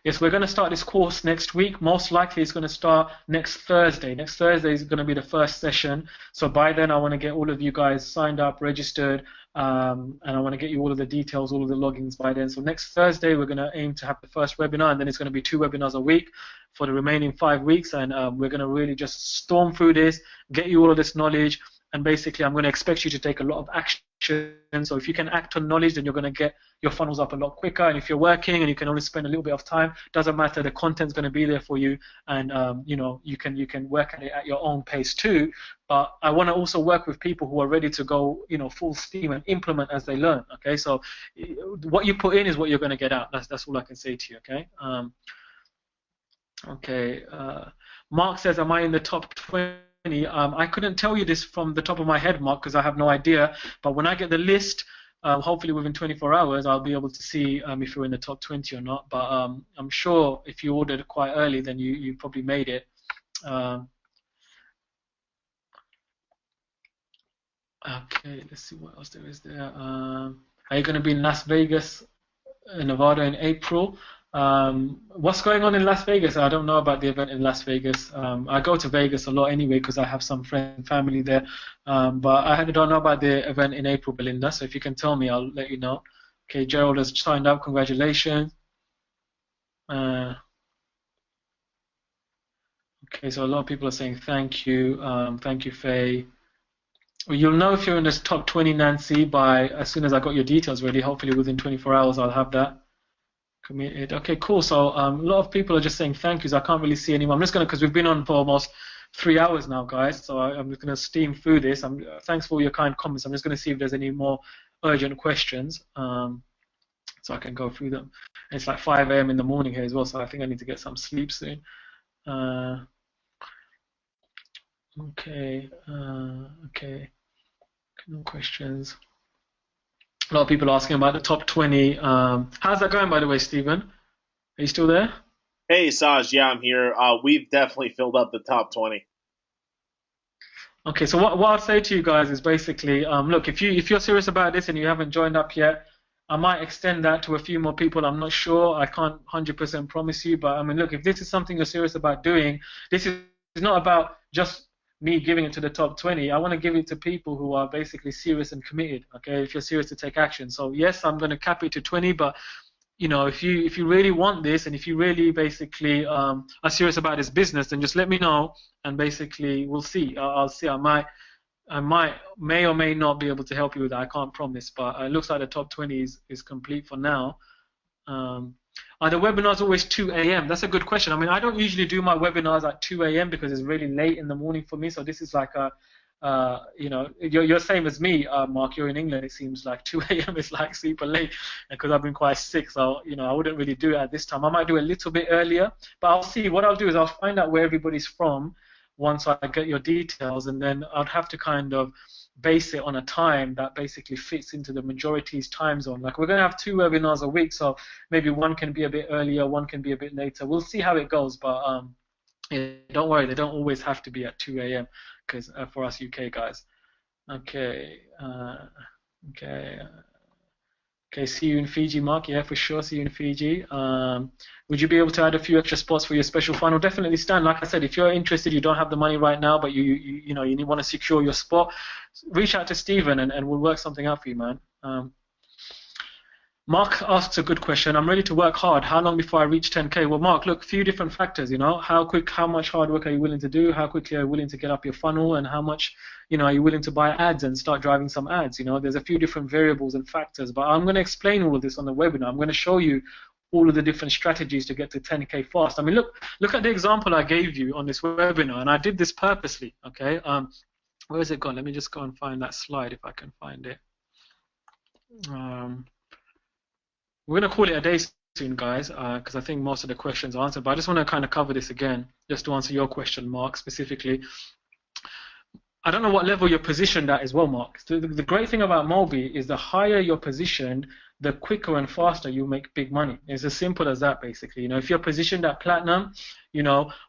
Yes, we're going to start this course next week. Most likely it's going to start next Thursday. Next Thursday is going to be the first session. So by then I want to get all of you guys signed up, registered, and I want to get you all of the details, all of the logins by then. So next Thursday we're going to aim to have the first webinar, and then it's going to be 2 webinars a week for the remaining 5 weeks. And we're going to really just storm through this, get you all of this knowledge, and basically I'm going to expect you to take a lot of action. So if you can act on knowledge, then you're going to get your funnels up a lot quicker. And if you're working and you can only spend a little bit of time, doesn't matter, the content's going to be there for you, and you can work at it at your own pace too. But I want to also work with people who are ready to go full steam and implement as they learn. Okay, so what you put in is what you're going to get out. That's all I can say to you. Okay. Mark says, am I in the top 20? I couldn't tell you this from the top of my head, Mark, because I have no idea. But when I get the list, hopefully within 24 hours, I'll be able to see if you're in the top 20 or not. But I'm sure if you ordered quite early, then you probably made it. Okay, let's see what else there is there. Are you going to be in Las Vegas, Nevada in April? What's going on in Las Vegas? I don't know about the event in Las Vegas. I go to Vegas a lot anyway because I have some friends and family there. But I don't know about the event in April, Belinda. So if you can tell me, I'll let you know. Okay, Gerald has signed up. Congratulations. Okay, so a lot of people are saying thank you. Thank you, Faye. Well, you'll know if you're in this top 20, Nancy, by as soon as I got your details ready. Hopefully within 24 hours I'll have that. Committed. Okay, cool. So a lot of people are just saying thank yous. I can't really see anyone. I'm just going to, because we've been on for almost 3 hours now, guys. So I'm just going to steam through this. Thanks for all your kind comments. I'm just going to see if there's any more urgent questions, so I can go through them. And it's like 5 a.m. in the morning here as well, so I think I need to get some sleep soon. Okay. No questions. A lot of people asking about the top 20. How's that going, by the way, Stephen? Are you still there? Hey, Saj. Yeah, I'm here. We've definitely filled up the top 20. Okay, so what I'll say to you guys is basically, look, if you're serious about this and you haven't joined up yet, I might extend that to a few more people. I'm not sure. I can't 100% promise you, but look, if this is something you're serious about doing, this is not about just me giving it to the top 20. I want to give it to people who are basically serious and committed. Okay, if you're serious to take action. So yes, I'm going to cap it to 20, but if you really want this and if you really basically are serious about this business, then just let me know and basically we'll see. I'll see. I may or may not be able to help you with that. I can't promise, but it looks like the top 20 is complete for now. Are the webinars always 2 a.m.? That's a good question. I don't usually do my webinars at 2 a.m. because it's really late in the morning for me. So this is like you're same as me, Mark. You're in England. It seems like 2 a.m. is like super late because I've been quite sick. So I wouldn't really do it at this time. I might do a little bit earlier, but I'll see. What I'll do is I'll find out where everybody's from once I get your details, and then I'd have to kind of base it on a time that basically fits into the majority's time zone. Like we're going to have 2 webinars a week, so maybe one can be a bit earlier, one can be a bit later. We'll see how it goes, but yeah, don't worry, they don't always have to be at 2 a.m. because for us UK guys. Okay, see you in Fiji, Mark. Yeah, for sure, see you in Fiji. Would you be able to add a few extra spots for your special funnel? Definitely, Stan. Like I said, if you're interested, you don't have the money right now, but you want to secure your spot, reach out to Stephen and we'll work something out for you, man. Mark asks a good question. I'm ready to work hard. How long before I reach 10K? Well, Mark, look, a few different factors, how much hard work are you willing to do? How quickly are you willing to get up your funnel? And how much, are you willing to buy ads and start driving some ads? There's a few different variables and factors, but I'm going to explain all of this on the webinar. I'm going to show you all of the different strategies to get to 10K fast. Look at the example I gave you on this webinar, and I did this purposely, okay? Where is it gone? Let me just go and find that slide if I can find it. We're going to call it a day soon, guys, because I think most of the questions are answered. But I just want to kind of cover this again, just to answer your question, Mark, specifically. I don't know what level you're positioned at as well, Mark. So the great thing about Mobi is the higher you're positioned, the quicker and faster you make big money. It's as simple as that, basically. If you're positioned at platinum,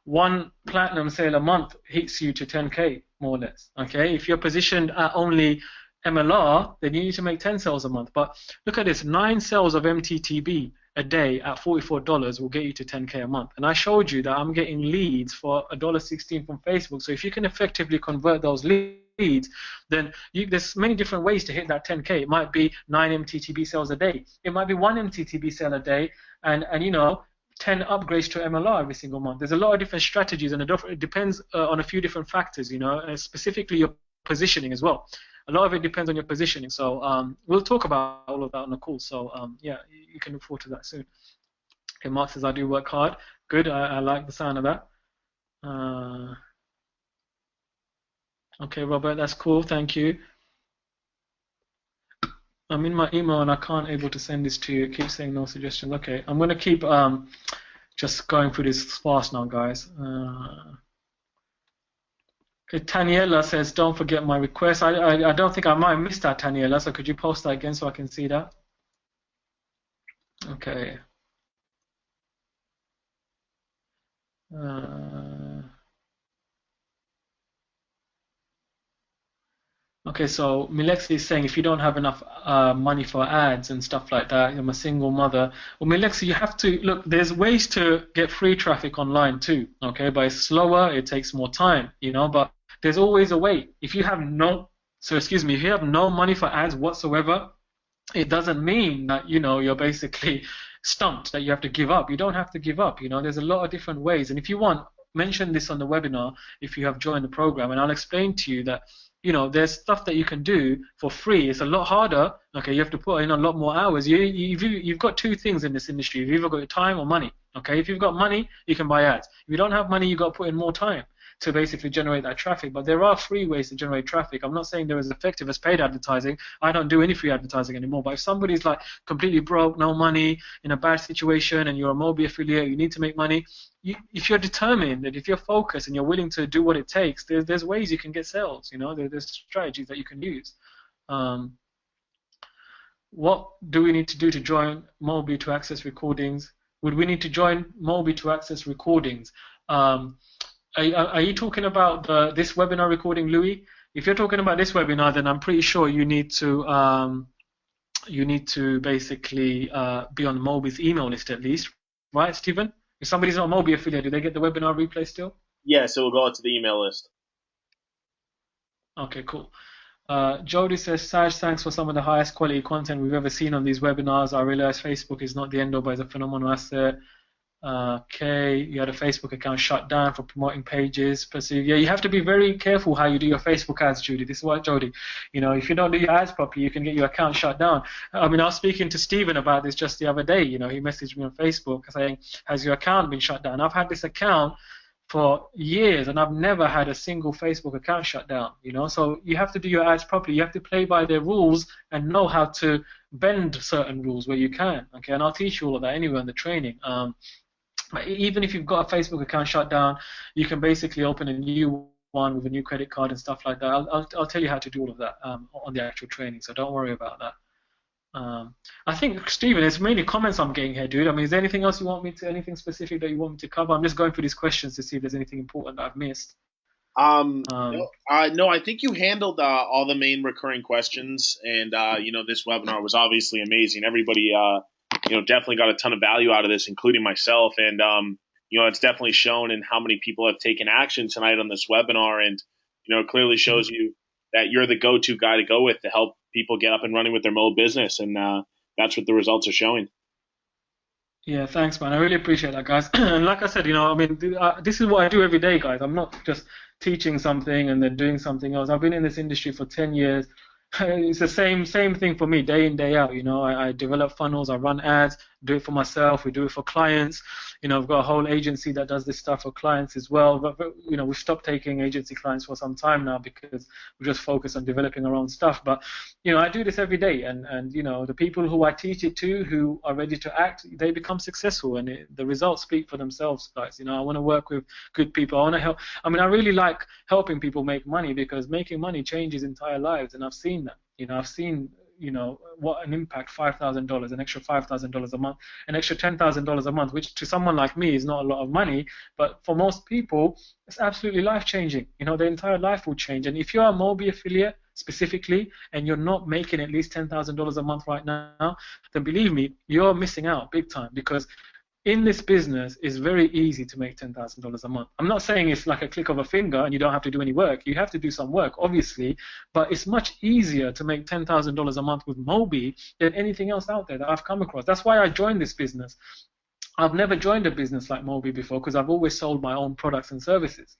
one platinum sale a month hits you to 10K, more or less. Okay, if you're positioned at only MLR, then you need to make 10 sales a month. But look at this, 9 sales of MTTB a day at $44 will get you to 10K a month. And I showed you that I'm getting leads for $1.16 from Facebook. So if you can effectively convert those leads, then there's many different ways to hit that 10K. It might be 9 MTTB sales a day. It might be 1 MTTB sale a day, and 10 upgrades to MLR every single month. There's a lot of different strategies, and it depends on a few different factors, and specifically your positioning as well. A lot of it depends on your positioning. So we'll talk about all of that on the call. So yeah, you can look forward to that soon. Okay, Mark says I do work hard. Good. I like the sound of that. Okay, Robert, that's cool. Thank you. I'm in my email and I can't able to send this to you. It keeps saying no suggestions. Okay, I'm going to keep just going through this fast now, guys. Okay, Taniela says, don't forget my request. I don't think I might have missed that, Taniela, so could you post that again so I can see that? Okay. Okay, so Milexi is saying if you don't have enough money for ads and stuff like that, I'm a single mother. Well, Milexi, you have to look. There's ways to get free traffic online too. Okay, but it's slower. It takes more time. But there's always a way. If you have if you have no money for ads whatsoever, it doesn't mean that you're basically stumped, that you have to give up. You don't have to give up. There's a lot of different ways, and if you want, mention this on the webinar if you have joined the program, and I'll explain to you that. There's stuff that you can do for free. It's a lot harder. Okay, you have to put in a lot more hours. You've got two things in this industry. You've either got your time or money. Okay, if you've got money, you can buy ads. If you don't have money, you've got to put in more time to basically generate that traffic. But there are free ways to generate traffic. I'm not saying they're as effective as paid advertising. I don't do any free advertising anymore. But if somebody's like completely broke, no money, in a bad situation, and you're a Mobi affiliate, you need to make money, if you're determined and if you're focused and you're willing to do what it takes, there's ways you can get sales. There's strategies that you can use. What do we need to do to join Mobi to access recordings? Would we need to join Mobi to access recordings? Are you talking about this webinar recording, Louis? If you're talking about this webinar, then I'm pretty sure you need to basically be on Mobi's email list at least, right, Stephen? If somebody's not a Mobi affiliate, do they get the webinar replay still? Yeah, so we'll go out to the email list. Okay, cool. Jody says, Saj, thanks for some of the highest quality content we've ever seen on these webinars. I realize Facebook is not the end all, but it's a phenomenal asset. Okay, you had a Facebook account shut down for promoting pages. Yeah, you have to be very careful how you do your Facebook ads, Judy. This is what, Jody. If you don't do your ads properly, you can get your account shut down. I was speaking to Stephen about this just the other day. He messaged me on Facebook saying, has your account been shut down? I've had this account for years and I've never had a single Facebook account shut down. So you have to do your ads properly. You have to play by their rules and know how to bend certain rules where you can. Okay, and I'll teach you all of that anyway in the training. Even if you've got a Facebook account shut down, you can basically open a new one with a new credit card and stuff like that. I'll tell you how to do all of that on the actual training, so don't worry about that. I think, Stephen, it's mainly comments I'm getting here, dude. Is there anything else you want me to, anything specific that you want me to cover? I'm just going through these questions to see if there's anything important that I've missed. No, I think you handled all the main recurring questions, and this webinar was obviously amazing. Everybody definitely got a ton of value out of this, including myself. And, it's definitely shown in how many people have taken action tonight on this webinar. And, it clearly shows you that you're the go-to guy to go with to help people get up and running with their Mobi business. And that's what the results are showing. Yeah, thanks, man. I really appreciate that, guys. And like I said, this is what I do every day, guys. I'm not just teaching something and then doing something else. I've been in this industry for 10 years. It's the same thing for me, day in, day out. I develop funnels, I run ads, do it for myself, we do it for clients. I've got a whole agency that does this stuff for clients as well. But we've stopped taking agency clients for some time now because we just focus on developing our own stuff. But I do this every day, and the people who I teach it to, who are ready to act, they become successful, and the results speak for themselves, guys. I want to work with good people. I want to help. I really like helping people make money, because making money changes entire lives, and I've seen that. I've seen what an impact $5,000, an extra $5,000 a month, an extra $10,000 a month, which to someone like me is not a lot of money, but for most people it's absolutely life-changing. Their entire life will change. And if you're a Mobi affiliate specifically, and you're not making at least $10,000 a month right now, then believe me, you're missing out big time, because in this business, it's very easy to make $10,000 a month. I'm not saying it's like a click of a finger and you don't have to do any work. You have to do some work, obviously, but it's much easier to make $10,000 a month with Mobi than anything else out there that I've come across. That's why I joined this business. I've never joined a business like Mobi before, because I've always sold my own products and services,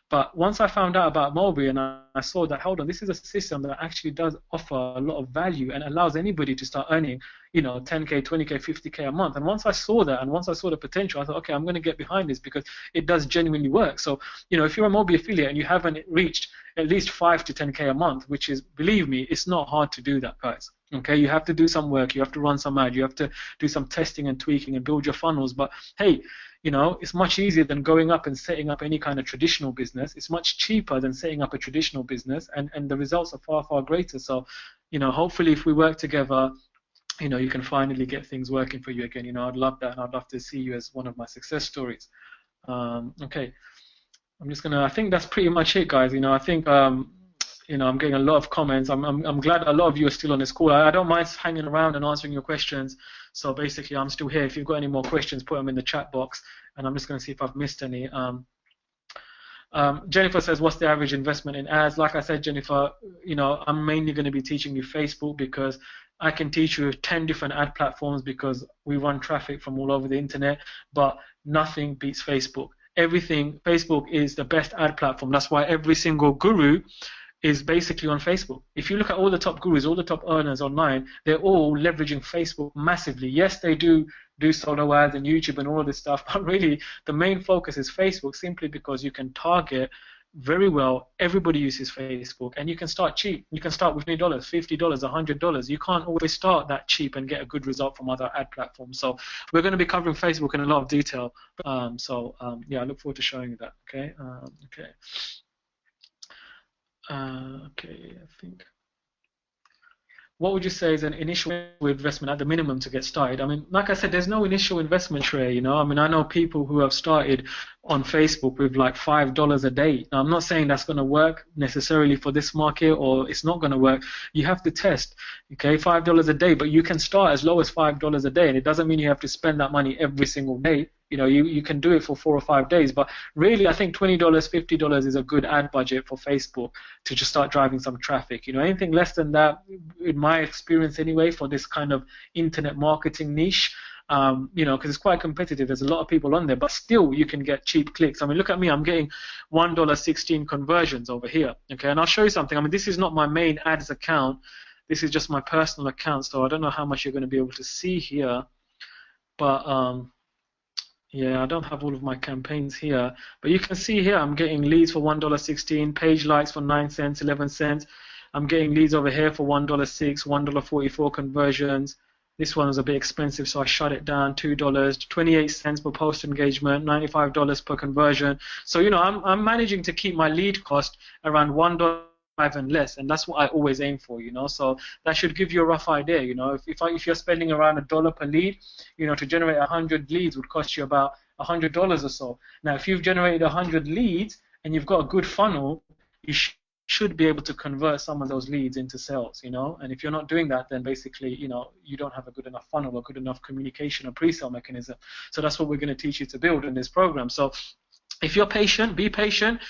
But once I found out about Mobi, and I saw that, hold on, this is a system that actually does offer a lot of value and allows anybody to start earning, 10K, 20K, 50K a month. And once I saw that, and once I saw the potential, I thought, okay, I'm going to get behind this, because it does genuinely work. So, if you're a Mobi affiliate and you haven't reached at least 5 to 10K a month, which is, believe me, it's not hard to do that, guys. Okay, you have to do some work, you have to run some ads, you have to do some testing and tweaking and build your funnels. But hey, it's much easier than going up and setting up any kind of traditional business. It's much cheaper than setting up a traditional business, and the results are far, far greater. So, hopefully if we work together, you can finally get things working for you again. I'd love that, and I'd love to see you as one of my success stories. Okay, I think that's pretty much it, guys. I think I'm getting a lot of comments. I'm glad a lot of you are still on this call. I don't mind hanging around and answering your questions. So basically, I'm still here. If you've got any more questions, put them in the chat box, and I'm just going to see if I've missed any. Jennifer says, what's the average investment in ads? Like I said, Jennifer, I'm mainly going to be teaching you Facebook, because I can teach you 10 different ad platforms, because we run traffic from all over the internet, but nothing beats Facebook. Facebook is the best ad platform. That's why every single guru is basically on Facebook. If you look at all the top gurus, all the top earners online, they're all leveraging Facebook massively. Yes, they do solo ads and YouTube and all of this stuff, but really the main focus is Facebook, simply because you can target very well. Everybody uses Facebook, and you can start cheap. You can start with $20, $50, $100. You can't always start that cheap and get a good result from other ad platforms. So we're going to be covering Facebook in a lot of detail. Yeah, I look forward to showing you that. Okay. Okay, I think. What would you say is an initial investment at the minimum to get started? Like I said, there's no initial investment, Shrey, I know people who have started on Facebook with like $5 a day. Now, I'm not saying that's going to work necessarily for this market, or it's not going to work. You have to test, okay, $5 a day, but you can start as low as $5 a day, and it doesn't mean you have to spend that money every single day. You can do it for 4 or 5 days, but really I think $20, $50 is a good ad budget for Facebook to just start driving some traffic. Anything less than that, in my experience anyway, for this kind of internet marketing niche, because it's quite competitive. There's a lot of people on there, but still you can get cheap clicks. Look at me, I'm getting $1.16 conversions over here. Okay, and I'll show you something. This is not my main ads account. This is just my personal account, so I don't know how much you're going to be able to see here, but yeah, I don't have all of my campaigns here, but you can see here I'm getting leads for $1.16, page likes for 9 cents, 11 cents. I'm getting leads over here for $1.06, $1.44 conversions. This one was a bit expensive, so I shut it down. $2, 28 cents per post engagement, $95 per conversion. So I'm managing to keep my lead cost around $1 and less, and that's what I always aim for. So that should give you a rough idea. If you're spending around $1 per lead, to generate 100 leads would cost you about $100 or so. Now, if you've generated 100 leads and you've got a good funnel, you should be able to convert some of those leads into sales. And if you're not doing that, then basically, you don't have a good enough funnel or good enough communication or pre-sale mechanism. So that's what we're going to teach you to build in this program. So if you're patient, be patient,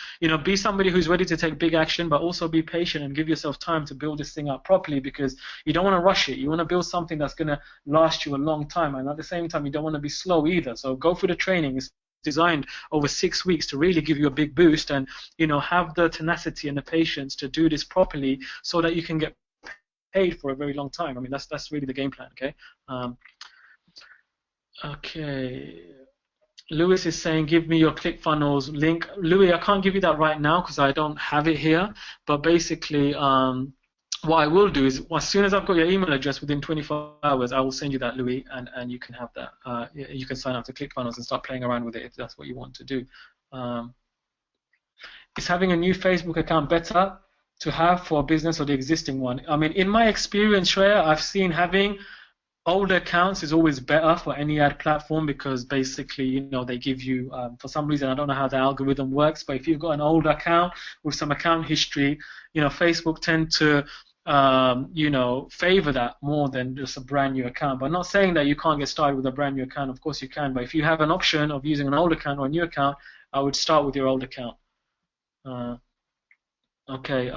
be somebody who's ready to take big action, but also be patient and give yourself time to build this thing up properly, because you don't want to rush it. You want to build something that's going to last you a long time, and at the same time, you don't want to be slow either. So go through the training. It's designed over 6 weeks to really give you a big boost, and, have the tenacity and the patience to do this properly so that you can get paid for a very long time. That's really the game plan, okay? Okay. Lewis is saying, give me your ClickFunnels link. Louis, I can't give you that right now because I don't have it here. But basically, what I will do is, as soon as I've got your email address within 24 hours, I will send you that, Louis, and you can have that. You can sign up to ClickFunnels and start playing around with it if that's what you want to do. Is having a new Facebook account better to have for a business or the existing one? I mean, in my experience, Shreya, I've seen having older accounts is always better for any ad platform because basically, they give you, for some reason, I don't know how the algorithm works, but if you've got an old account with some account history, Facebook tend to, favor that more than just a brand new account. But not saying that you can't get started with a brand new account. Of course you can. But if you have an option of using an old account or a new account, I would start with your old account. Okay.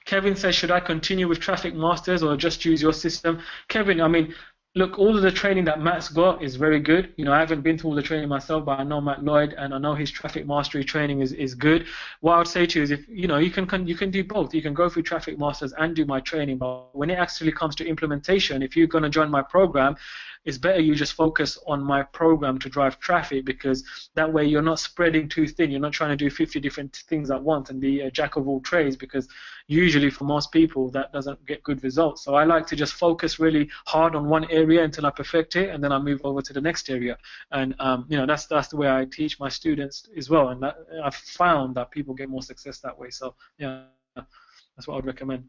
Kevin says, should I continue with Traffic Masters or just use your system? Kevin, I mean, look, all of the training that Matt's got is very good. I haven't been through all the training myself, but I know Matt Lloyd and I know his traffic mastery training is good. What I would say to you is, if you can do both. You can go through Traffic Masters and do my training, but when it actually comes to implementation, if you're going to join my program, it's better you just focus on my program to drive traffic, because that way you're not spreading too thin. You're not trying to do 50 different things at once and be a jack of all trades, because usually for most people that doesn't get good results. So I like to just focus really hard on one area until I perfect it, and then I move over to the next area. And that's the way I teach my students as well, and I've found that people get more success that way. So yeah, that's what I would recommend.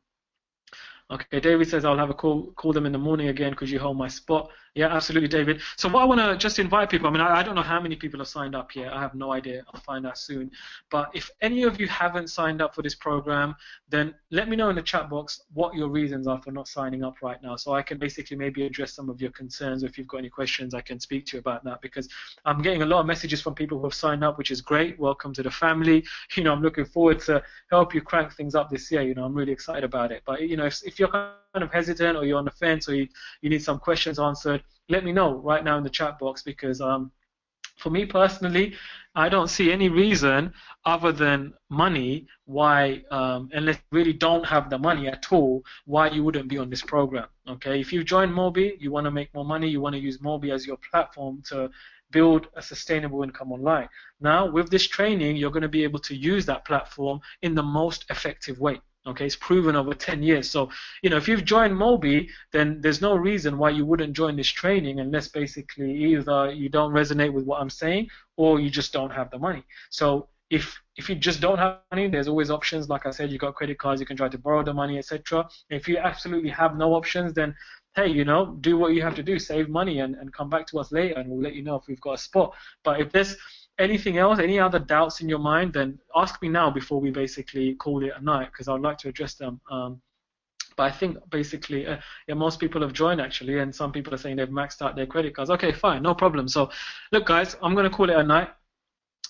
Okay, David says, I'll have a call them in the morning again. Could you hold my spot? Yeah, absolutely, David. So what I want to just invite people, I mean, I don't know how many people have signed up yet. I have no idea. I'll find out soon. But if any of you haven't signed up for this program, then let me know in the chat box what your reasons are for not signing up right now, so I can basically maybe address some of your concerns. Or if you've got any questions, I can speak to you about that, because I'm getting a lot of messages from people who have signed up, which is great. Welcome to the family. I'm looking forward to help you crank things up this year. I'm really excited about it. But if you're kind of hesitant, or you're on the fence, or you need some questions answered, let me know right now in the chat box, because for me personally, I don't see any reason other than money why, unless you really don't have the money at all, why you wouldn't be on this program. Okay, if you join Mobi, you want to make more money, you want to use Mobi as your platform to build a sustainable income online. Now, with this training, you're going to be able to use that platform in the most effective way. Okay, it's proven over 10 years. So, if you've joined Mobi, then there's no reason why you wouldn't join this training, unless basically either you don't resonate with what I'm saying, or you just don't have the money. So if you just don't have money, there's always options. Like I said, you've got credit cards, you can try to borrow the money, etc. If you absolutely have no options, then hey, do what you have to do, save money, and come back to us later, and we'll let you know if we've got a spot. But if there's anything else, any other doubts in your mind, then ask me now before we basically call it a night, because I'd like to address them. But I think basically, most people have joined actually, and some people are saying they've maxed out their credit cards. Okay, fine, no problem. So, look, guys, I'm going to call it a night.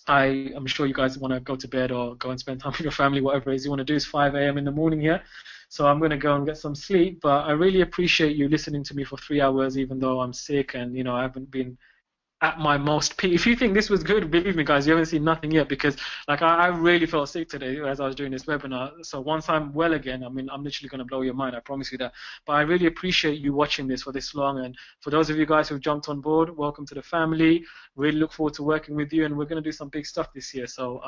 I'm sure you guys want to go to bed or go and spend time with your family, whatever it is you want to do. It's 5 a.m. in the morning here. So I'm going to go and get some sleep. But I really appreciate you listening to me for 3 hours, even though I'm sick and, I haven't been at my most peak. If you think this was good, believe me, guys, you haven't seen nothing yet, because I really felt sick today as I was doing this webinar. So once I'm well again, I mean, I'm literally going to blow your mind. I promise you that. But I really appreciate you watching this for this long. And for those of you guys who've jumped on board, welcome to the family. Really look forward to working with you, and we're going to do some big stuff this year. So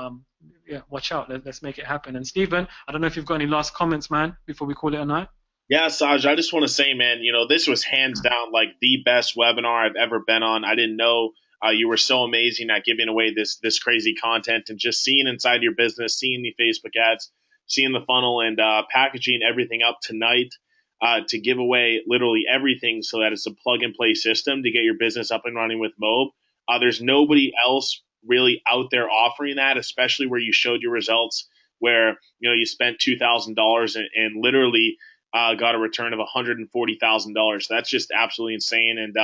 yeah, watch out. Let's make it happen. And Stephen, I don't know if you've got any last comments, man, before we call it a night. Yeah, Saj, I just want to say, man, this was hands down like the best webinar I've ever been on. I didn't know you were so amazing at giving away this crazy content, and just seeing inside your business, seeing the Facebook ads, seeing the funnel, and packaging everything up tonight to give away literally everything, so that it's a plug-and-play system to get your business up and running with Mob. There's nobody else really out there offering that, especially where you showed your results, where you spent $2,000 and literally got a return of $140,000. That's just absolutely insane. And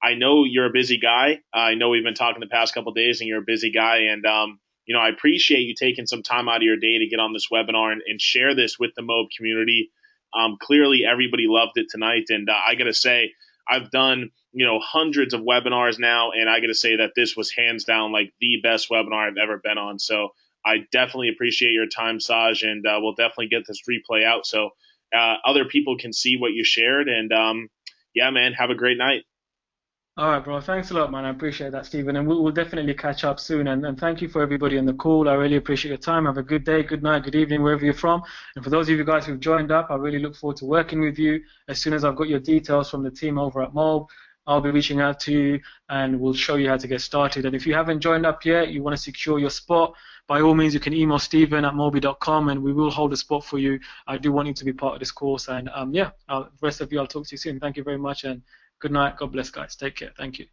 I know you're a busy guy. I know we've been talking the past couple of days, and you're a busy guy. And I appreciate you taking some time out of your day to get on this webinar and share this with the Mob community. Clearly, everybody loved it tonight, and I got to say, I've done hundreds of webinars now, and I got to say that this was hands down like the best webinar I've ever been on. So I definitely appreciate your time, Saj, and we'll definitely get this replay out so other people can see what you shared. And yeah, man, have a great night. All right, bro. Thanks a lot, man. I appreciate that, Stephen. And we'll definitely catch up soon. And thank you for everybody on the call. I really appreciate your time. Have a good day, good night, good evening, wherever you're from. And for those of you guys who've joined up, I really look forward to working with you. As soon as I've got your details from the team over at Mob, I'll be reaching out to you and we'll show you how to get started. And if you haven't joined up yet, you want to secure your spot, by all means, you can email Stephen@mobi.com and we will hold a spot for you. I do want you to be part of this course. And the rest of you, I'll talk to you soon. Thank you very much and good night. God bless, guys. Take care. Thank you.